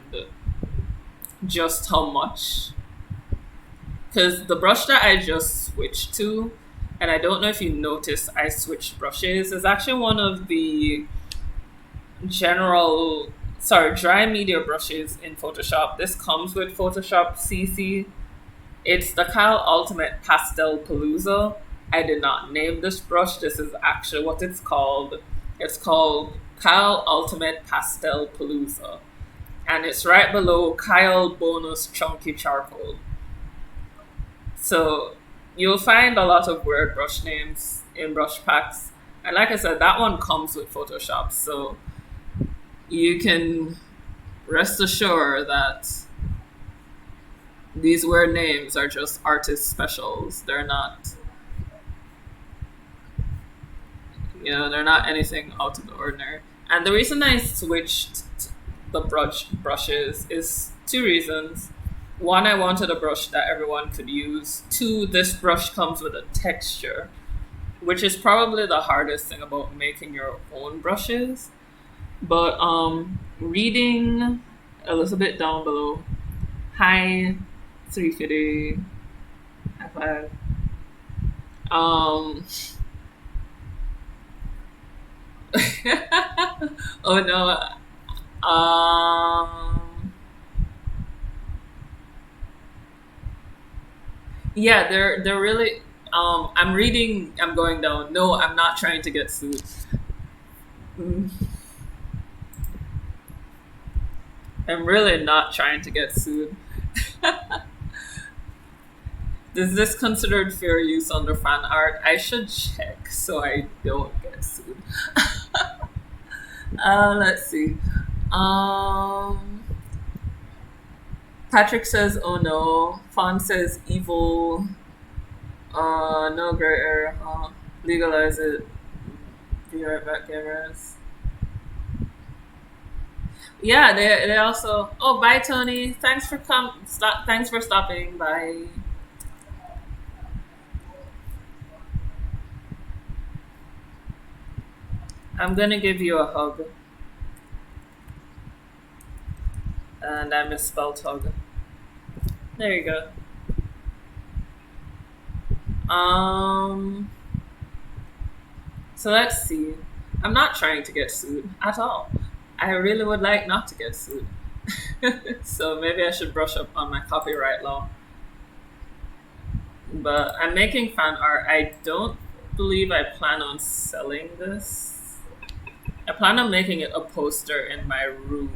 just how much. Because the brush that I just switched to, and I don't know if you noticed I switched brushes, is actually one of the general sorry, dry media brushes in Photoshop. This comes with Photoshop CC. It's the Kyle Ultimate Pastel Palooza. I did not name this brush. This is actually what it's called. It's called Kyle Ultimate Pastel Palooza. And it's right below Kyle Bonus Chunky Charcoal. So you'll find a lot of weird brush names in brush packs. And like I said, that one comes with Photoshop. So you can rest assured that these weird names are just artist specials. They're not, they're not anything out of the ordinary. And the reason I switched the brushes is two reasons. One, I wanted a brush that everyone could use. Two, this brush comes with a texture, which is probably the hardest thing about making your own brushes. But reading a little bit down below, hi 350, high five. Oh no. Yeah, they're really. I'm reading. I'm going down. No, I'm not trying to get sued. Mm, I'm really not trying to get sued. Is this considered fair use under fan art? I should check so I don't get sued. Let's see. Um, Patrick says, "Oh no." Fawn says, "Evil." No gray area. Legalize it. Be right back, gamers. Yeah, they also. Oh, bye, Tony. Thanks for Thanks for stopping. Bye. I'm gonna give you a hug, and I misspelled hug. There you go. Um. So let's see. I'm not trying to get sued at all. I really would like not to get sued. So maybe I should brush up on my copyright law. But I'm making fan art. I don't believe I plan on selling this. I plan on making it a poster in my room.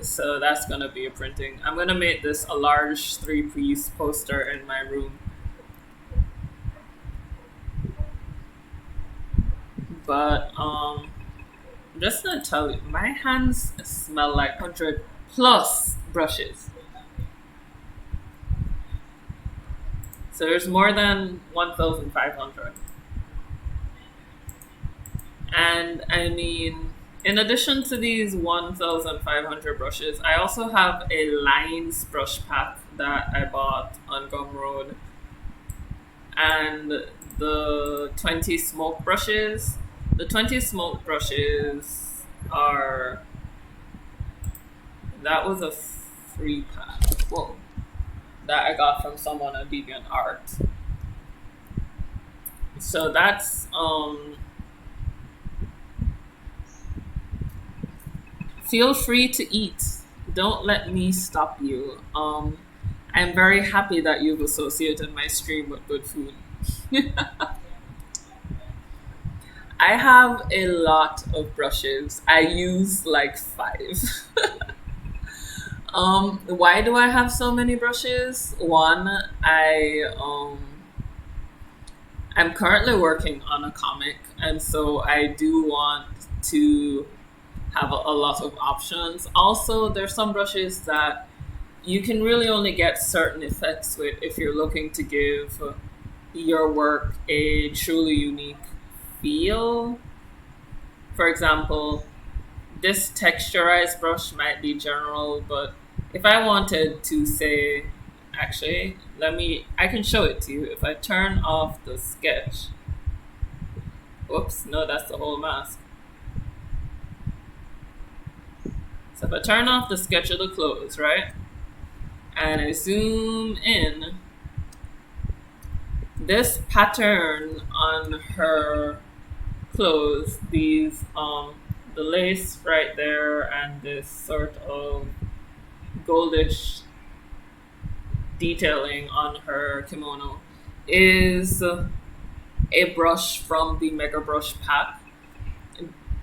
So that's gonna be a printing. I'm gonna make this a large 3-piece poster in my room. But I'm just gonna tell you, my hands smell like 100 plus brushes. So there's more than 1,500. And I mean, in addition to these 1,500 brushes, I also have a lines brush pack that I bought on Gumroad. And the 20 smoke brushes. The 20 smoke brushes are. That was a free pack. Whoa. That I got from someone on DeviantArt. So that's feel free to eat. Don't let me stop you. I'm very happy that you've associated my stream with good food. I have a lot of brushes. I use like 5. Why do I have so many brushes? One, I'm currently working on a comic, and so I do want to have a lot of options. Also, there's some brushes that you can really only get certain effects with if you're looking to give your work a truly unique feel. For example, this texturized brush might be general, but if I wanted to say, actually, I can show it to you. If I turn off the sketch, whoops, no, that's the whole mask. So if I turn off the sketch of the clothes, right? And I zoom in, this pattern on her clothes, the the lace right there and this sort of goldish detailing on her kimono is a brush from the Mega Brush pack.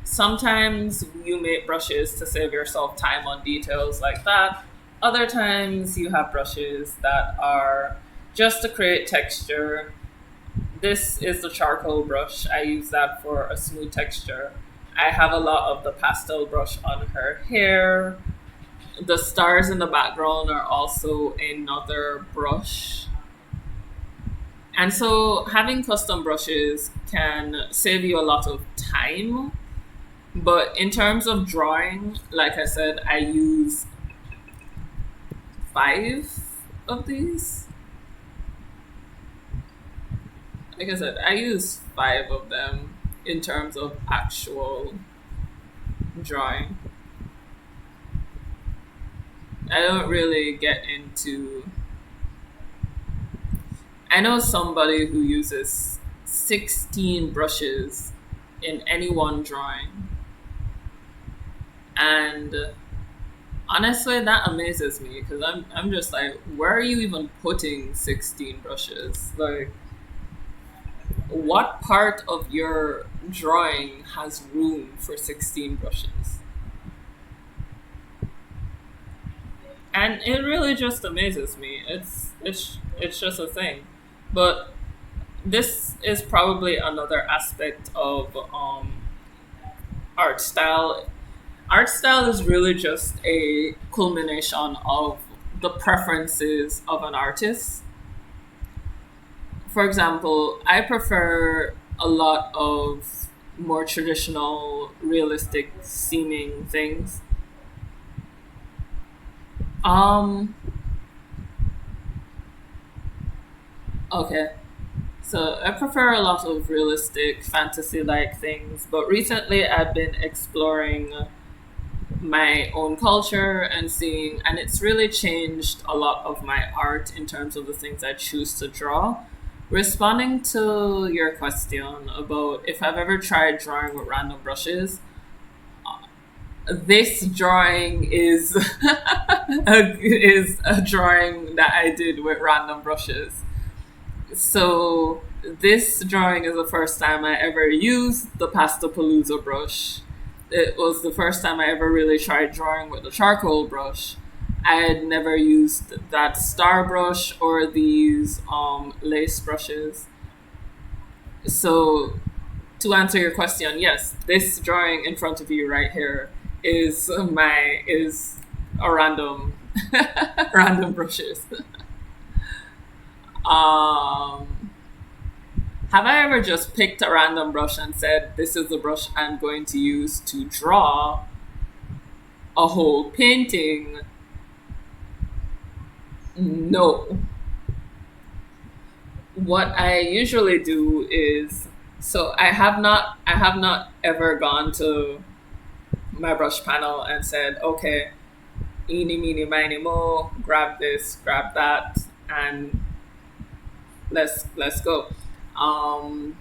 Sometimes you make brushes to save yourself time on details like that. Other times you have brushes that are just to create texture. This is the charcoal brush. I use that for a smooth texture. I have a lot of the pastel brush on her hair. The stars in the background are also another brush. And so having custom brushes can save you a lot of time. But in terms of drawing, like I said, I use 5 of these. Like I said, I use 5 of them in terms of actual drawing. I don't really get into. I know somebody who uses 16 brushes in any one drawing. And honestly, that amazes me because I'm just like, where are you even putting 16 brushes? Like, what part of your drawing has room for 16 brushes? And it really just amazes me. It's just a thing. But this is probably another aspect of art style. Art style is really just a culmination of the preferences of an artist. For example, I prefer a lot of more traditional, realistic seeming things. Um, okay. So I prefer a lot of realistic fantasy like things, but recently I've been exploring my own culture and seeing, and it's really changed a lot of my art in terms of the things I choose to draw. Responding to your question about if I've ever tried drawing with random brushes, this drawing is is a drawing that I did with random brushes. So this drawing is the first time I ever used the Pastapalooza brush. It was the first time I ever really tried drawing with the charcoal brush. I had never used that star brush or these lace brushes. So to answer your question, yes, this drawing in front of you right here is a random random brushes. Um, have I ever just picked a random brush and said, this is the brush I'm going to use to draw a whole painting? No. What I usually do is, so I have not ever gone to my brush panel and said, okay, eeny, meeny, miny, mo, grab this, grab that, and let's go. Um,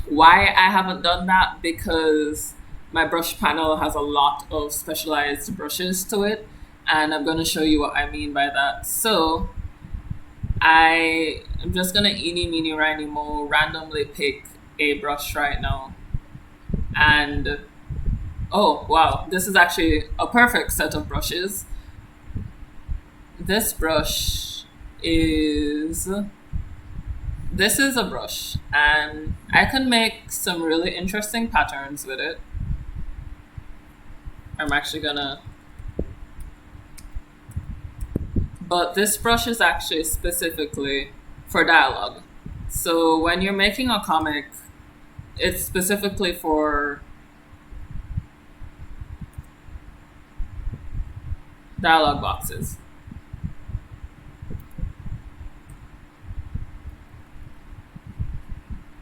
why I haven't done that? Because my brush panel has a lot of specialized brushes to it, and I'm going to show you what I mean by that. So I am just going to eeny, meeny, miny, mo, randomly pick a brush right now. And oh, wow, this is actually a perfect set of brushes. This brush is this is a brush, and I can make some really interesting patterns with it. I'm actually gonna, but this brush is actually specifically for dialogue. So when you're making a comic, it's specifically for dialogue boxes.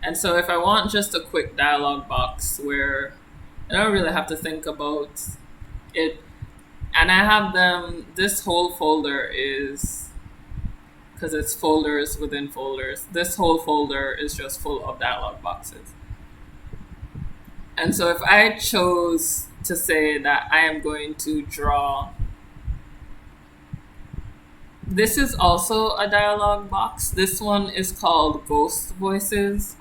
And so if I want just a quick dialogue box where I don't really have to think about it, and I have them, this whole folder is, because it's folders within folders, this whole folder is just full of dialogue boxes. And so if I chose to say that I am going to draw. This is also a dialogue box. This one is called Ghost Voices.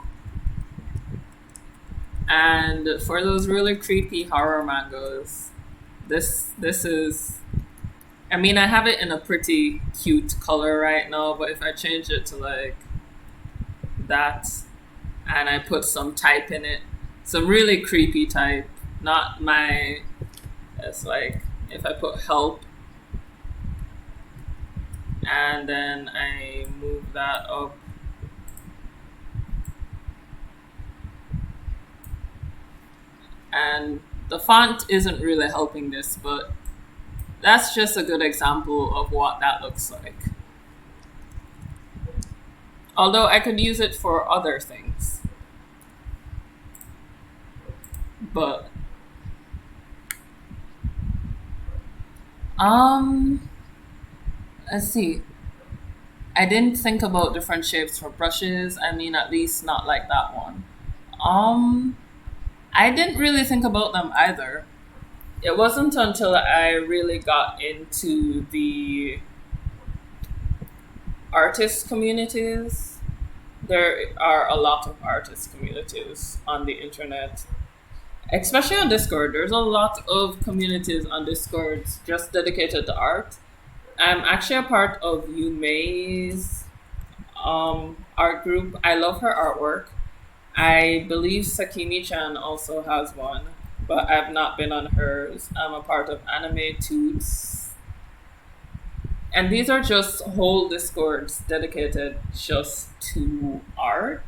And for those really creepy horror mangas, this is, I mean, I have it in a pretty cute color right now, but if I change it to like that and I put some type in it, some really creepy type, not my, it's like if I put help and then I move that up. And the font isn't really helping this, but that's just a good example of what that looks like. Although I could use it for other things. But um let's see. I didn't think about different shapes for brushes. I mean, at least not like that one. Um I didn't really think about them either. It wasn't until I really got into the artist communities. There are a lot of artist communities on the internet, especially on Discord. There's a lot of communities on Discord just dedicated to art. I'm actually a part of Yume's art group. I love her artwork. I believe Sakimi chan also has one, but I've not been on hers. I'm a part of Anime Toots. And these are just whole discords dedicated just to art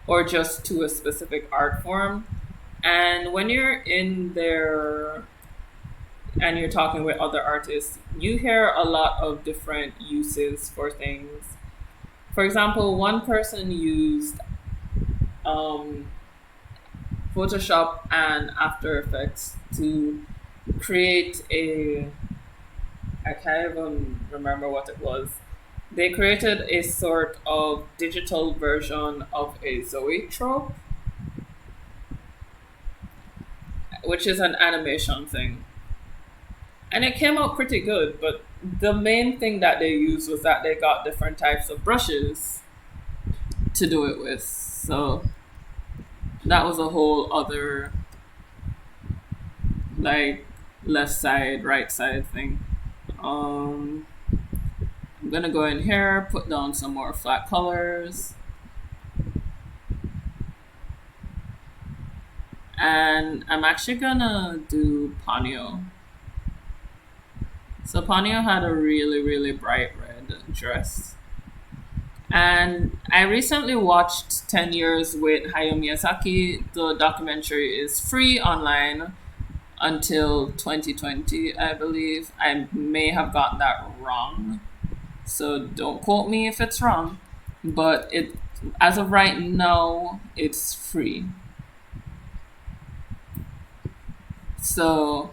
or just to a specific art form. And when you're in there and you're talking with other artists, you hear a lot of different uses for things. For example, one person used um, Photoshop and After Effects to create a, I can't even remember what it was. They created a sort of digital version of a zoetrope, which is an animation thing. And it came out pretty good, but the main thing that they used was that they got different types of brushes to do it with. So that was a whole other, like, left side, right side thing. I'm gonna go in here, put down some more flat colors. And I'm actually gonna do Ponyo. So Ponyo had a really, really bright red dress. And I recently watched 10 Years with Hayao Miyazaki. The documentary is free online until 2020, I believe. I may have gotten that wrong. So don't quote me if it's wrong. But it, as of right now, it's free. So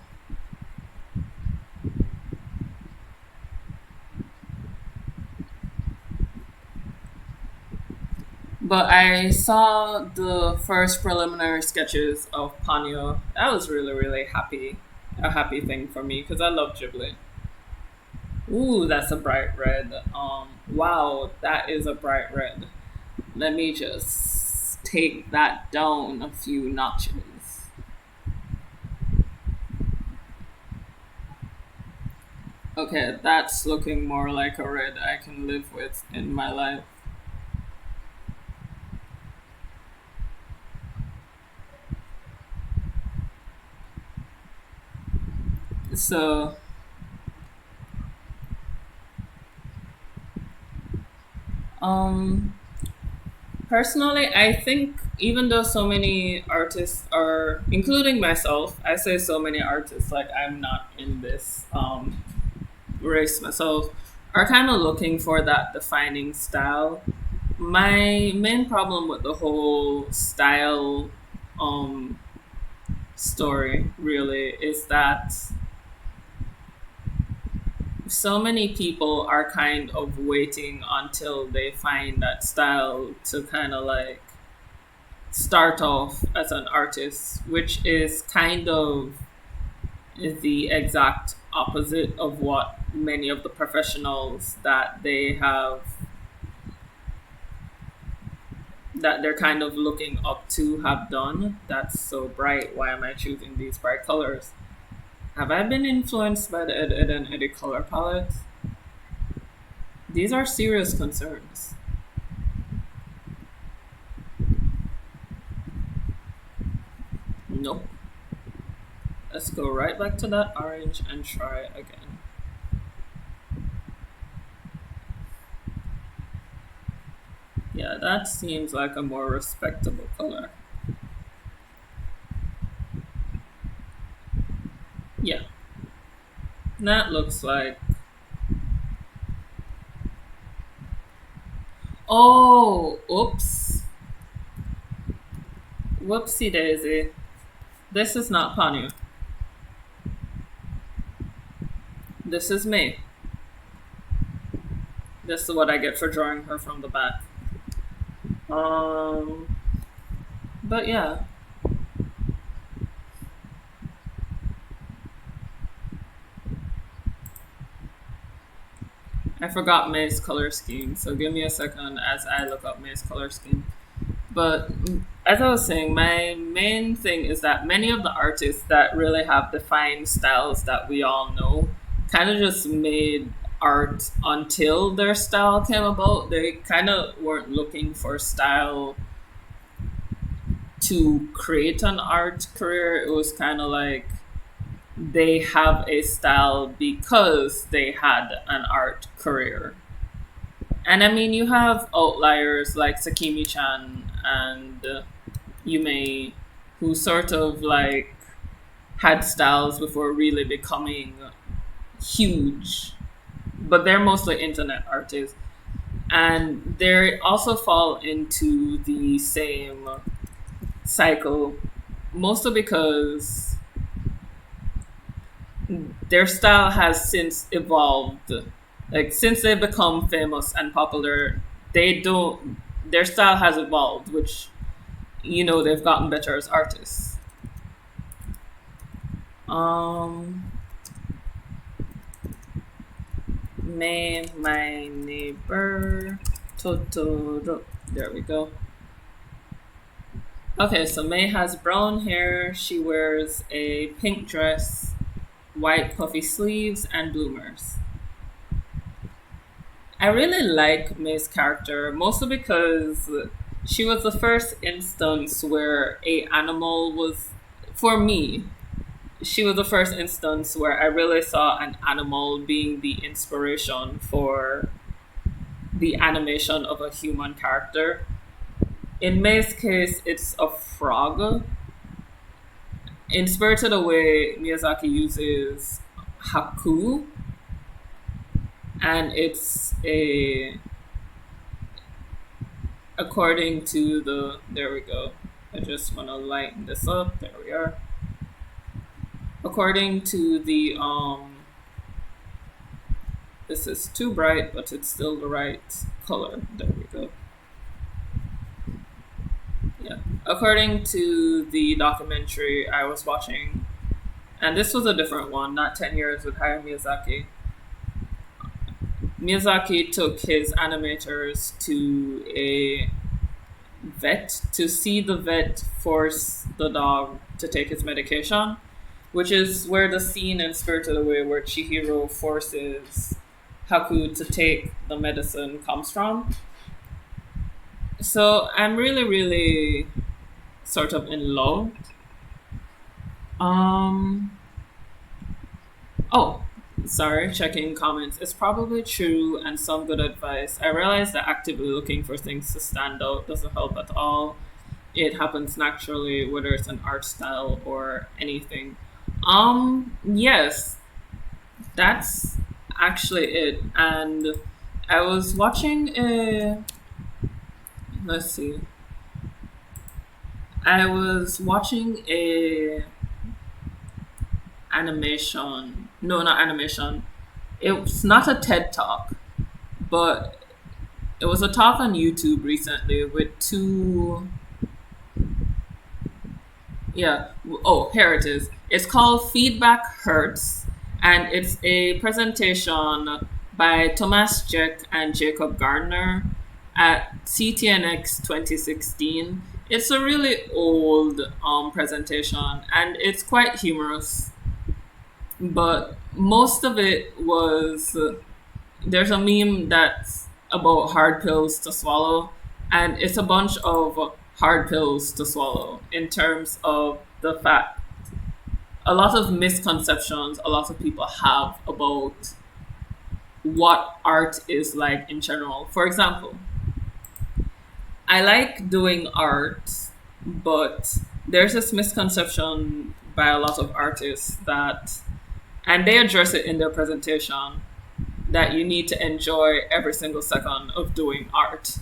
but I saw the first preliminary sketches of Ponyo. That was really, really a happy thing for me because I love Ghibli. Ooh, that's a bright red. Wow, that is a bright red. Let me just take that down a few notches. Okay, that's looking more like a red I can live with in my life. So, um, personally, I think even though so many artists are, including myself, I say so many artists like I'm not in this race myself, are kind of looking for that defining style. My main problem with the whole style um, story really is that so many people are kind of waiting until they find that style to kind of like start off as an artist, which is kind of the exact opposite of what many of the professionals that they're kind of looking up to have done. That's so bright. Why am I choosing these bright colors? Have I been influenced by the Ed and Eddie color palettes? These are serious concerns. Nope. Let's go right back to that orange and try again. Yeah, that seems like a more respectable color. Yeah. That looks like... Oh, oops. Whoopsie daisy. This is not Panu. This is me. This is what I get for drawing her from the back. But yeah. I forgot May's color scheme, so give me a second as I look up May's color scheme. But as I was saying, my main thing is that many of the artists that really have defined styles that we all know kind of just made art until their style came about. They kind of weren't looking for style to create an art career. It was kind of like they have a style because they had an art career. And I mean, you have outliers like Sakimi Chan and Yume, who sort of like had styles before really becoming huge, but they're mostly internet artists. And they also fall into the same cycle, mostly because their style has since evolved. Like since they become famous and popular, their style has evolved, which they've gotten better as artists. May my neighbor Totoro. There we go. Okay, so May has brown hair. She wears a pink dress, white puffy sleeves, and bloomers. I really like May's character, mostly because she was the first instance where a animal was, for me, she was the first instance where I really saw an animal being the inspiration for the animation of a human character. In May's case, it's a frog. In Spirited Away, Miyazaki uses haku, and it's according to there we go. I just want to lighten this up. There we are. According to this is too bright, but it's still the right color. There we go. Yeah. According to the documentary I was watching, and this was a different one, not 10 Years with Hayao Miyazaki. Miyazaki took his animators to a vet to see the vet force the dog to take his medication, which is where the scene in Spirited Away where Chihiro forces Haku to take the medicine comes from. So I'm really, really sort of in love. Oh, sorry, checking comments. It's probably true and some good advice. I realize that actively looking for things to stand out doesn't help at all. It happens naturally, whether it's an art style or anything. Yes, that's actually it. And I was watching let's see. I was watching a animation. No, not animation. It's not a TED talk, but it was a talk on YouTube recently with two Yeah. Oh, here it is. It's called Feedback Hurts, and it's a presentation by Thomas Jeck and Jacob Gardner at CTNX 2016. It's a really old presentation, and it's quite humorous. But most of it was there's a meme that's about hard pills to swallow, and it's a bunch of hard pills to swallow in terms of the fact a lot of misconceptions a lot of people have about what art is like in general. For example, I like doing art, but there's this misconception by a lot of artists that, and they address it in their presentation, that you need to enjoy every single second of doing art.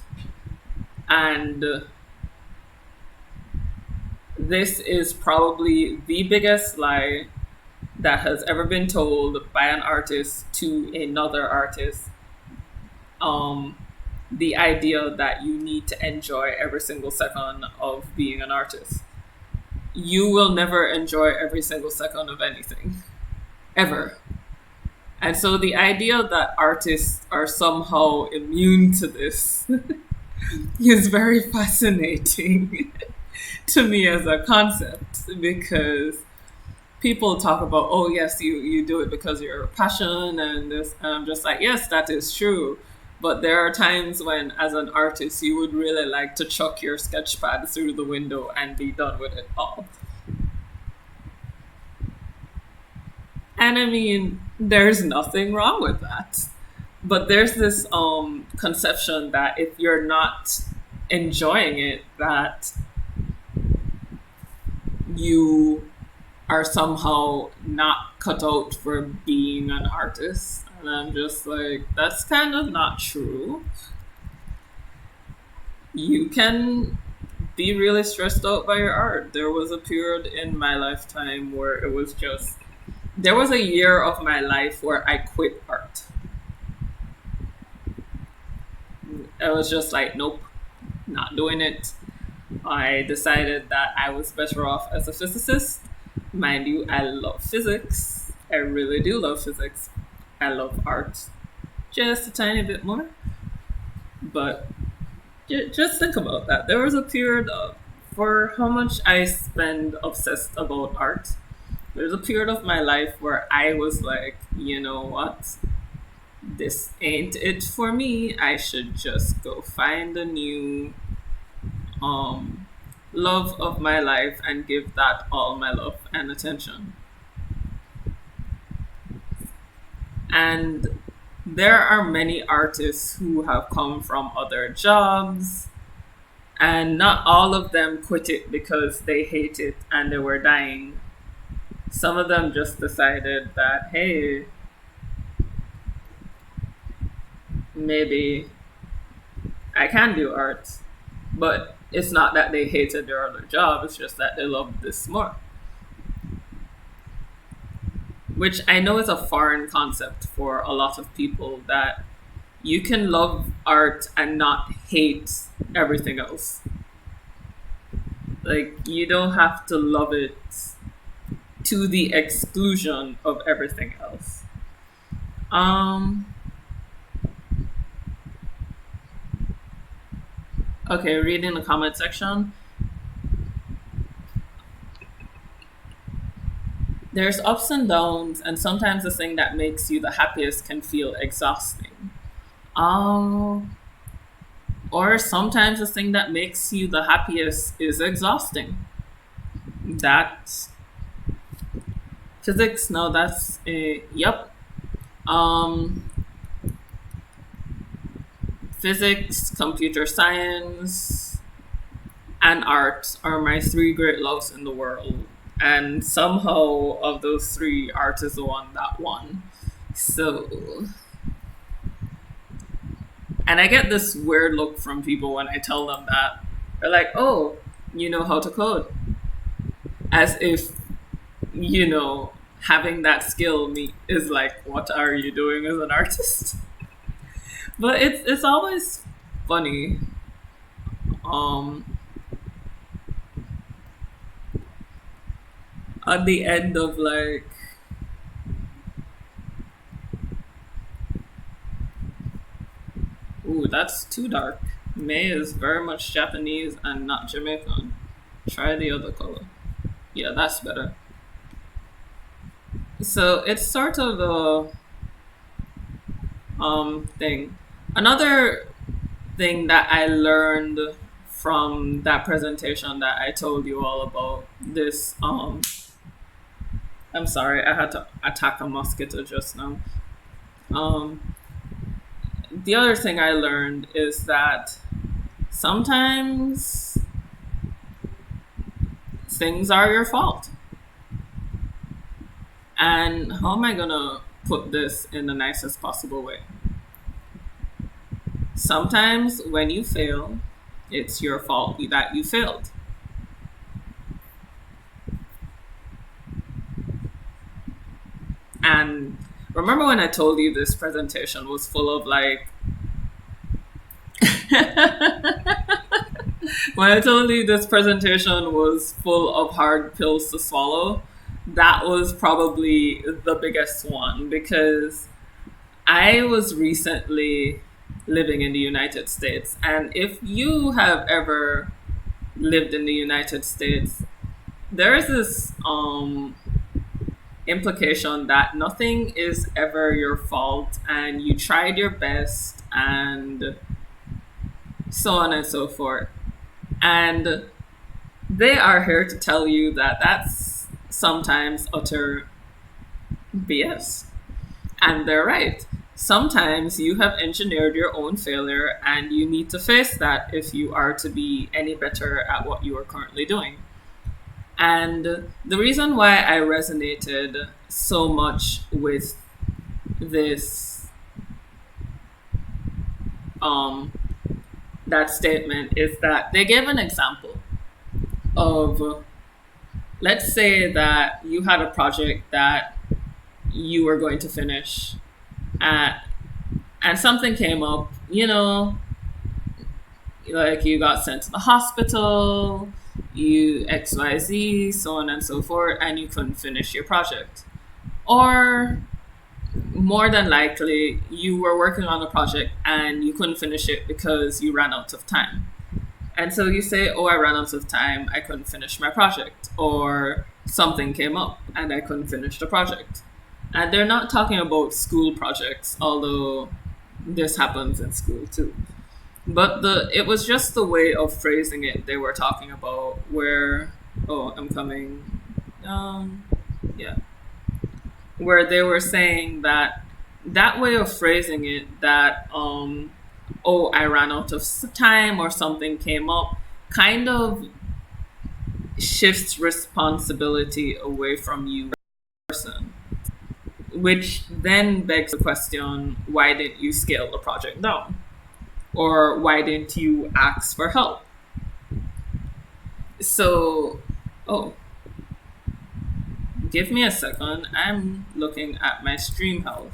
And this is probably the biggest lie that has ever been told by an artist to another artist. Um, the idea that you need to enjoy every single second of being an artist. You will never enjoy every single second of anything, ever. And so the idea that artists are somehow immune to this is very fascinating to me as a concept, because people talk about, oh yes, you do it because you're passion and this, and I'm just like, yes, that is true. But there are times when, as an artist, you would really like to chuck your sketch pad through the window and be done with it all. And I mean, there's nothing wrong with that. But there's this conception that if you're not enjoying it, that you are somehow not cut out for being an artist. And I'm just like, that's kind of not true. You can be really stressed out by your art. There was a period in my lifetime where it was just, there was a year of my life where I quit art. I was just like, nope, not doing it. I decided that I was better off as a physicist. Mind you, I love physics. I really do love physics. I love art just a tiny bit more. But just think about that. There was a period of, for how much I spend obsessed about art, there's a period of my life where I was like, you know what? This ain't it for me. I should just go find a new love of my life and give that all my love and attention. And there are many artists who have come from other jobs, and not all of them quit it because they hate it and they were dying. Some of them just decided that, hey, maybe I can do art. But it's not that they hated their other job, it's just that they loved this more. Which I know is a foreign concept for a lot of people, that you can love art and not hate everything else. Like, you don't have to love it to the exclusion of everything else. Okay, reading the comment section. There's ups and downs, and sometimes the thing that makes you the happiest can feel exhausting. Or sometimes the thing that makes you the happiest is exhausting. That's physics. No, that's a yep. Physics, computer science, and art are my three great loves in the world. And somehow, of those three, art is the one that won. So, and I get this weird look from people when I tell them that. They're like, oh, you know how to code. As if, having that skill is like, what are you doing as an artist? But it's always funny. at the end of like, ooh, that's too dark. May is very much Japanese and not Jamaican. Try the other color. Yeah, that's better. So it's sort of a thing. Another thing that I learned from that presentation that I told you all about, this I'm sorry, I had to attack a mosquito just now. Um the other thing I learned is that sometimes things are your fault. And how am I gonna put this in the nicest possible way? Sometimes when you fail, it's your fault that you failed. And remember when I told you this presentation was full of like, when I told you this presentation was full of hard pills to swallow, that was probably the biggest one because I was recently living in the United States. And if you have ever lived in the United States, there is this implication that nothing is ever your fault and you tried your best and so on and so forth. And they are here to tell you that that's sometimes utter BS. And they're right. Sometimes you have engineered your own failure and you need to face that if you are to be any better at what you are currently doing. And the reason why I resonated so much with this um that statement is that they gave an example of, let's say that you had a project that you were going to finish at, and something came up, like you got sent to the hospital, you XYZ, so on and so forth, and you couldn't finish your project. Or more than likely, you were working on a project and you couldn't finish it because you ran out of time. And so you say, oh, I ran out of time, I couldn't finish my project. Or something came up and I couldn't finish the project. And they're not talking about school projects, although this happens in school too. But it was just the way of phrasing it they were talking about where, oh, I'm coming. Yeah. Where they were saying that way of phrasing it, that oh, I ran out of time or something came up, kind of shifts responsibility away from you person, which then begs the question, why didn't you scale the project down, or why didn't you ask for help? So, oh, give me a second, I'm looking at my stream health.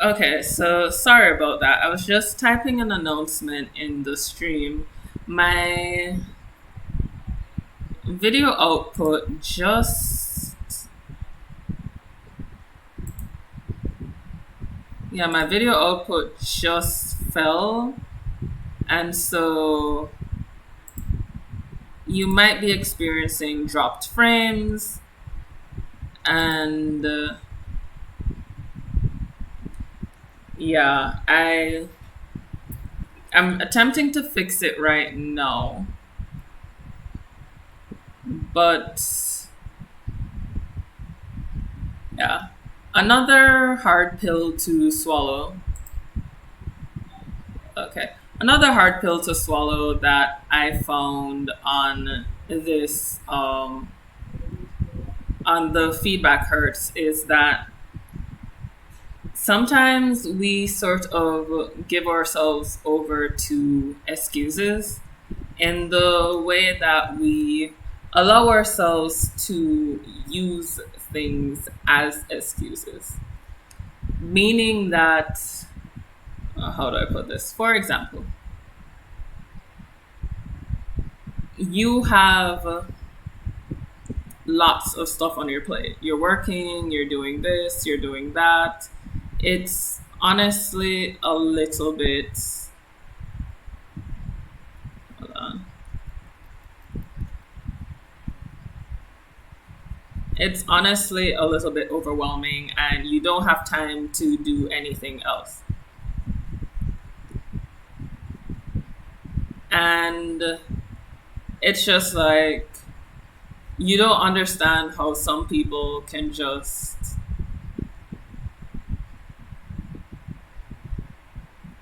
Okay, so sorry about that. I was just typing an announcement in the stream. My video output just, yeah, my video output just fell. And so you might be experiencing dropped frames and yeah, I'm attempting to fix it right now, But yeah, another hard pill to swallow. Okay. Another hard pill to swallow that I found on the feedback hurts is that sometimes we sort of give ourselves over to excuses in the way that we allow ourselves to use things as excuses. Meaning that, how do I put this? For example, you have lots of stuff on your plate. You're working, you're doing this, you're doing that. It's honestly a little bit. Hold on. It's honestly a little bit overwhelming, and you don't have time to do anything else. And it's just like you don't understand how some people can just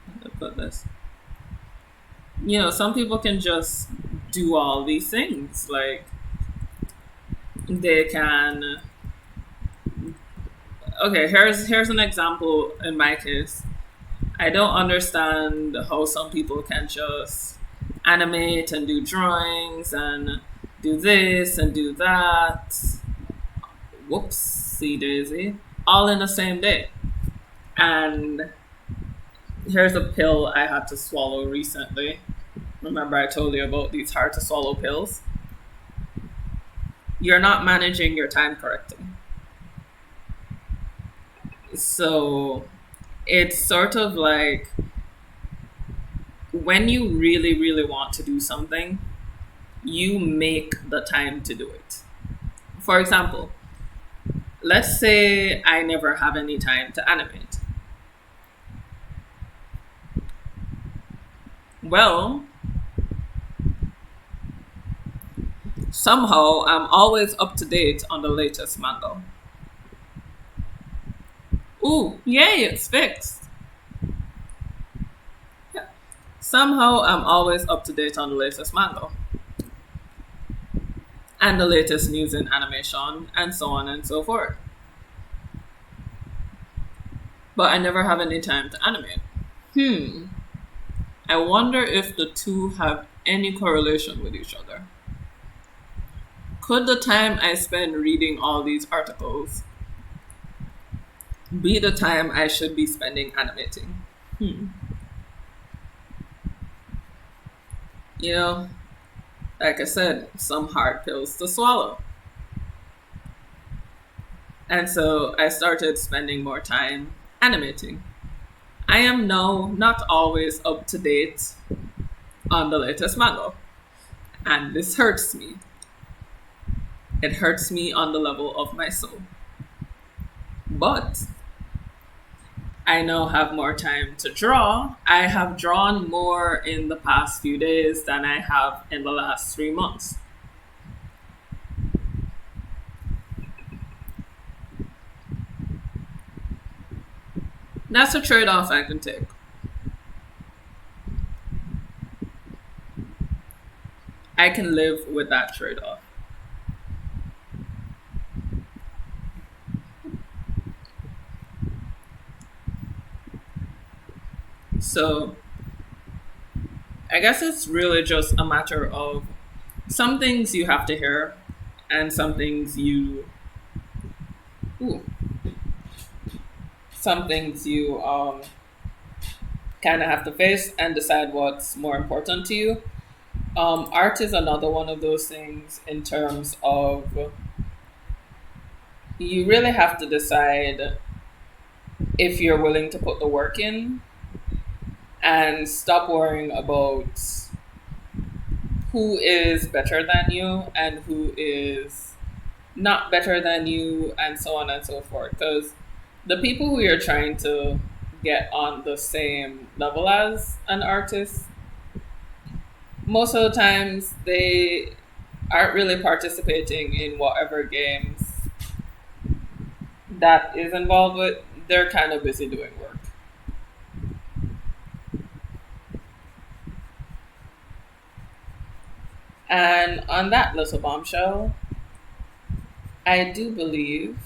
how to put this. Some people can just do all these things. Like they can. Okay, here's an example in my case. I don't understand how some people can just animate and do drawings and do this and do that. Whoopsie daisy. All in the same day. And here's a pill I had to swallow recently. Remember, I told you about these hard to swallow pills? You're not managing your time correctly. So it's sort of like when you really, really want to do something, you make the time to do it. For example, let's say I never have any time to animate. Well, somehow I'm always up to date on the latest manga. Ooh, yay, it's fixed. Yeah. Somehow I'm always up to date on the latest manga. And the latest news in animation, and so on and so forth. But I never have any time to animate. I wonder if the two have any correlation with each other. Could the time I spend reading all these articles be the time I should be spending animating? Like I said, some hard pills to swallow. And so I started spending more time animating. I am now not always up to date on the latest manga. And this hurts me. It hurts me on the level of my soul. But I now have more time to draw. I have drawn more in the past few days than I have in the last 3 months. That's a trade-off I can take. I can live with that trade-off. So I guess it's really just a matter of some things you have to hear and some things you kind of have to face and decide what's more important to you. Art is another one of those things in terms of you really have to decide if you're willing to put the work in and stop worrying about who is better than you and who is not better than you and so on and so forth. Because the people who you're trying to get on the same level as an artist, most of the times they aren't really participating in whatever games that is involved with, they're kind of busy doing work. And on that little bombshell, I do believe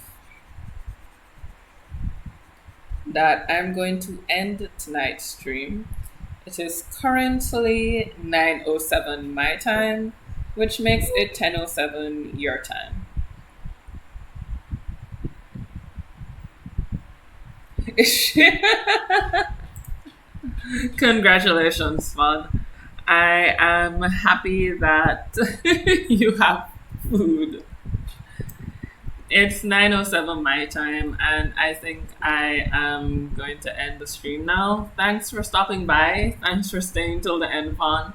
that I'm going to end tonight's stream. It is currently 9:07 my time, which makes it 10:07 your time. Congratulations, Fun. I am happy that you have food. It's 9:07 my time, and I think I am going to end the stream now. Thanks for stopping by. Thanks for staying till the end, Fun.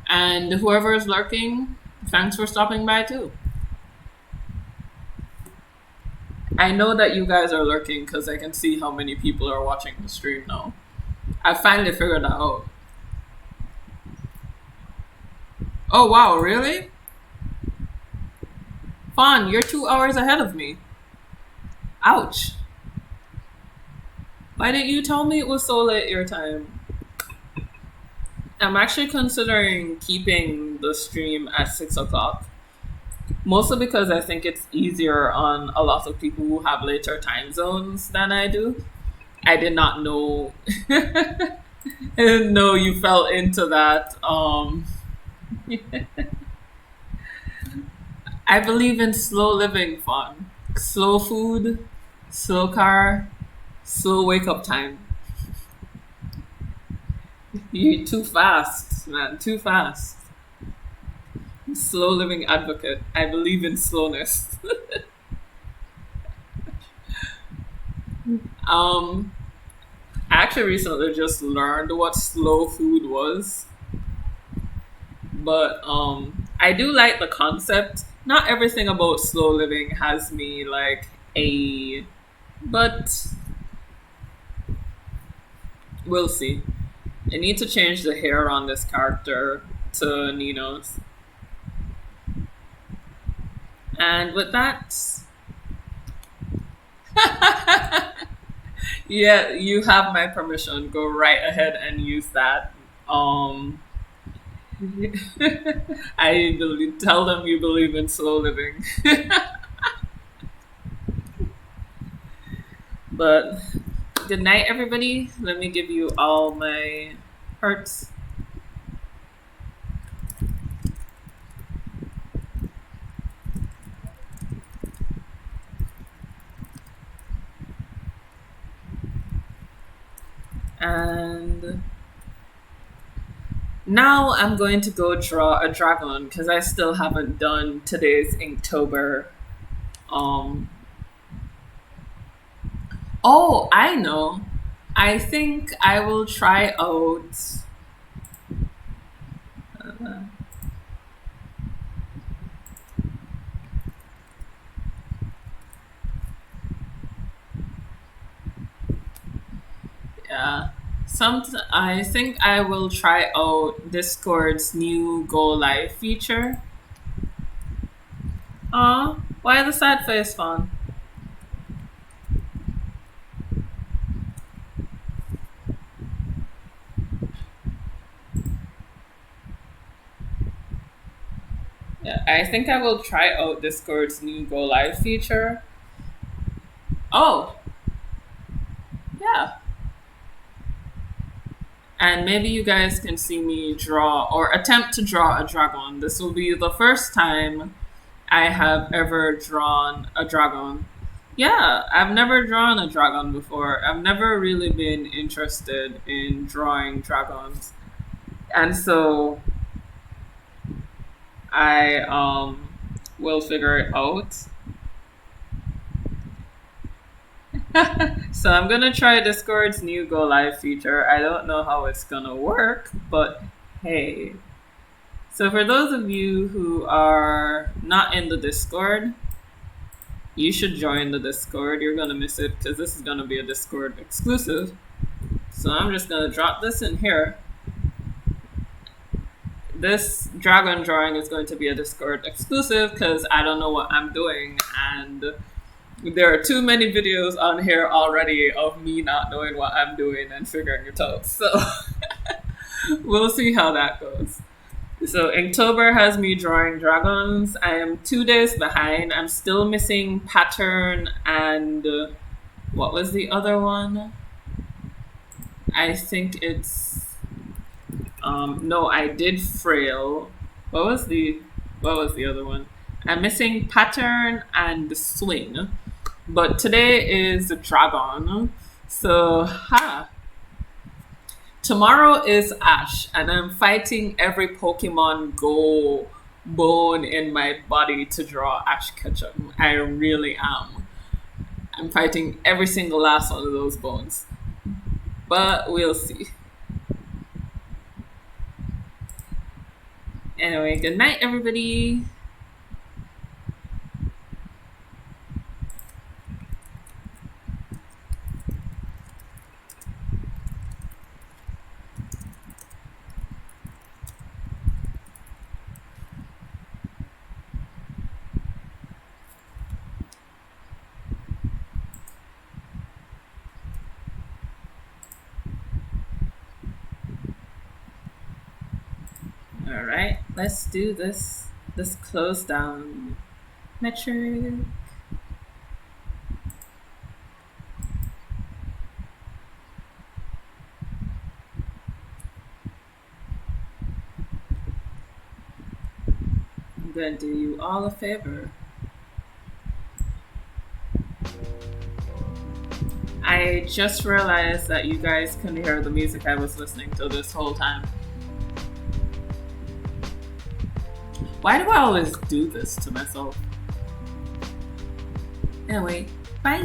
And whoever is lurking, thanks for stopping by too. I know that you guys are lurking because I can see how many people are watching the stream now. I finally figured that out. Oh wow, really? Fawn, you're 2 hours ahead of me. Ouch. Why didn't you tell me it was so late your time? I'm actually considering keeping the stream at 6 o'clock. Mostly because I think it's easier on a lot of people who have later time zones than I do. I did not know. I didn't know you fell into that. I believe in slow living fun. Slow food, slow car, slow wake up time. You're too fast, man. Too fast. Slow living advocate. I believe in slowness. um, I actually recently just learned what slow food was, but I do like the concept. Not everything about slow living has me like a, but we'll see. I need to change the hair on this character to Nino's. And with that, yeah, you have my permission. Go right ahead and use that. I believe, tell them you believe in slow living. But good night, everybody. Let me give you all my hearts. And now I'm going to go draw a dragon because I still haven't done today's Inktober. Oh, I know. I think I will try out. Uh, yeah. I think I will try out Discord's new Go Live feature. Why the sad face font? Yeah, I think I will try out Discord's new Go Live feature. Oh, yeah. And maybe you guys can see me draw or attempt to draw a dragon. This will be the first time I have ever drawn a dragon. Yeah, I've never drawn a dragon before. I've never really been interested in drawing dragons. And so I will figure it out. So I'm gonna try Discord's new Go Live feature. I don't know how it's gonna work, but hey. So for those of you who are not in the Discord, you should join the Discord. You're gonna miss it because this is gonna be a Discord exclusive. So I'm just gonna drop this in here. this dragon drawing is going to be a Discord exclusive because I don't know what I'm doing, and there are too many videos on here already of me not knowing what I'm doing and figuring it out. So we'll see how that goes. So Inktober has me drawing dragons. I am 2 days behind. I'm still missing pattern and what was the other one? I think it's no, I did frail. What was the other one? I'm missing pattern and swing. But today is dragon. So tomorrow is Ash, and I'm fighting every Pokemon Go bone in my body to draw Ash Ketchum. I really am. I'm fighting every single last one of those bones. But we'll see. Anyway, good night, everybody. All right, let's do this close down metric. I'm going to do you all a favor. I just realized that you guys couldn't hear the music I was listening to this whole time. Why do I always do this to myself? Anyway, bye!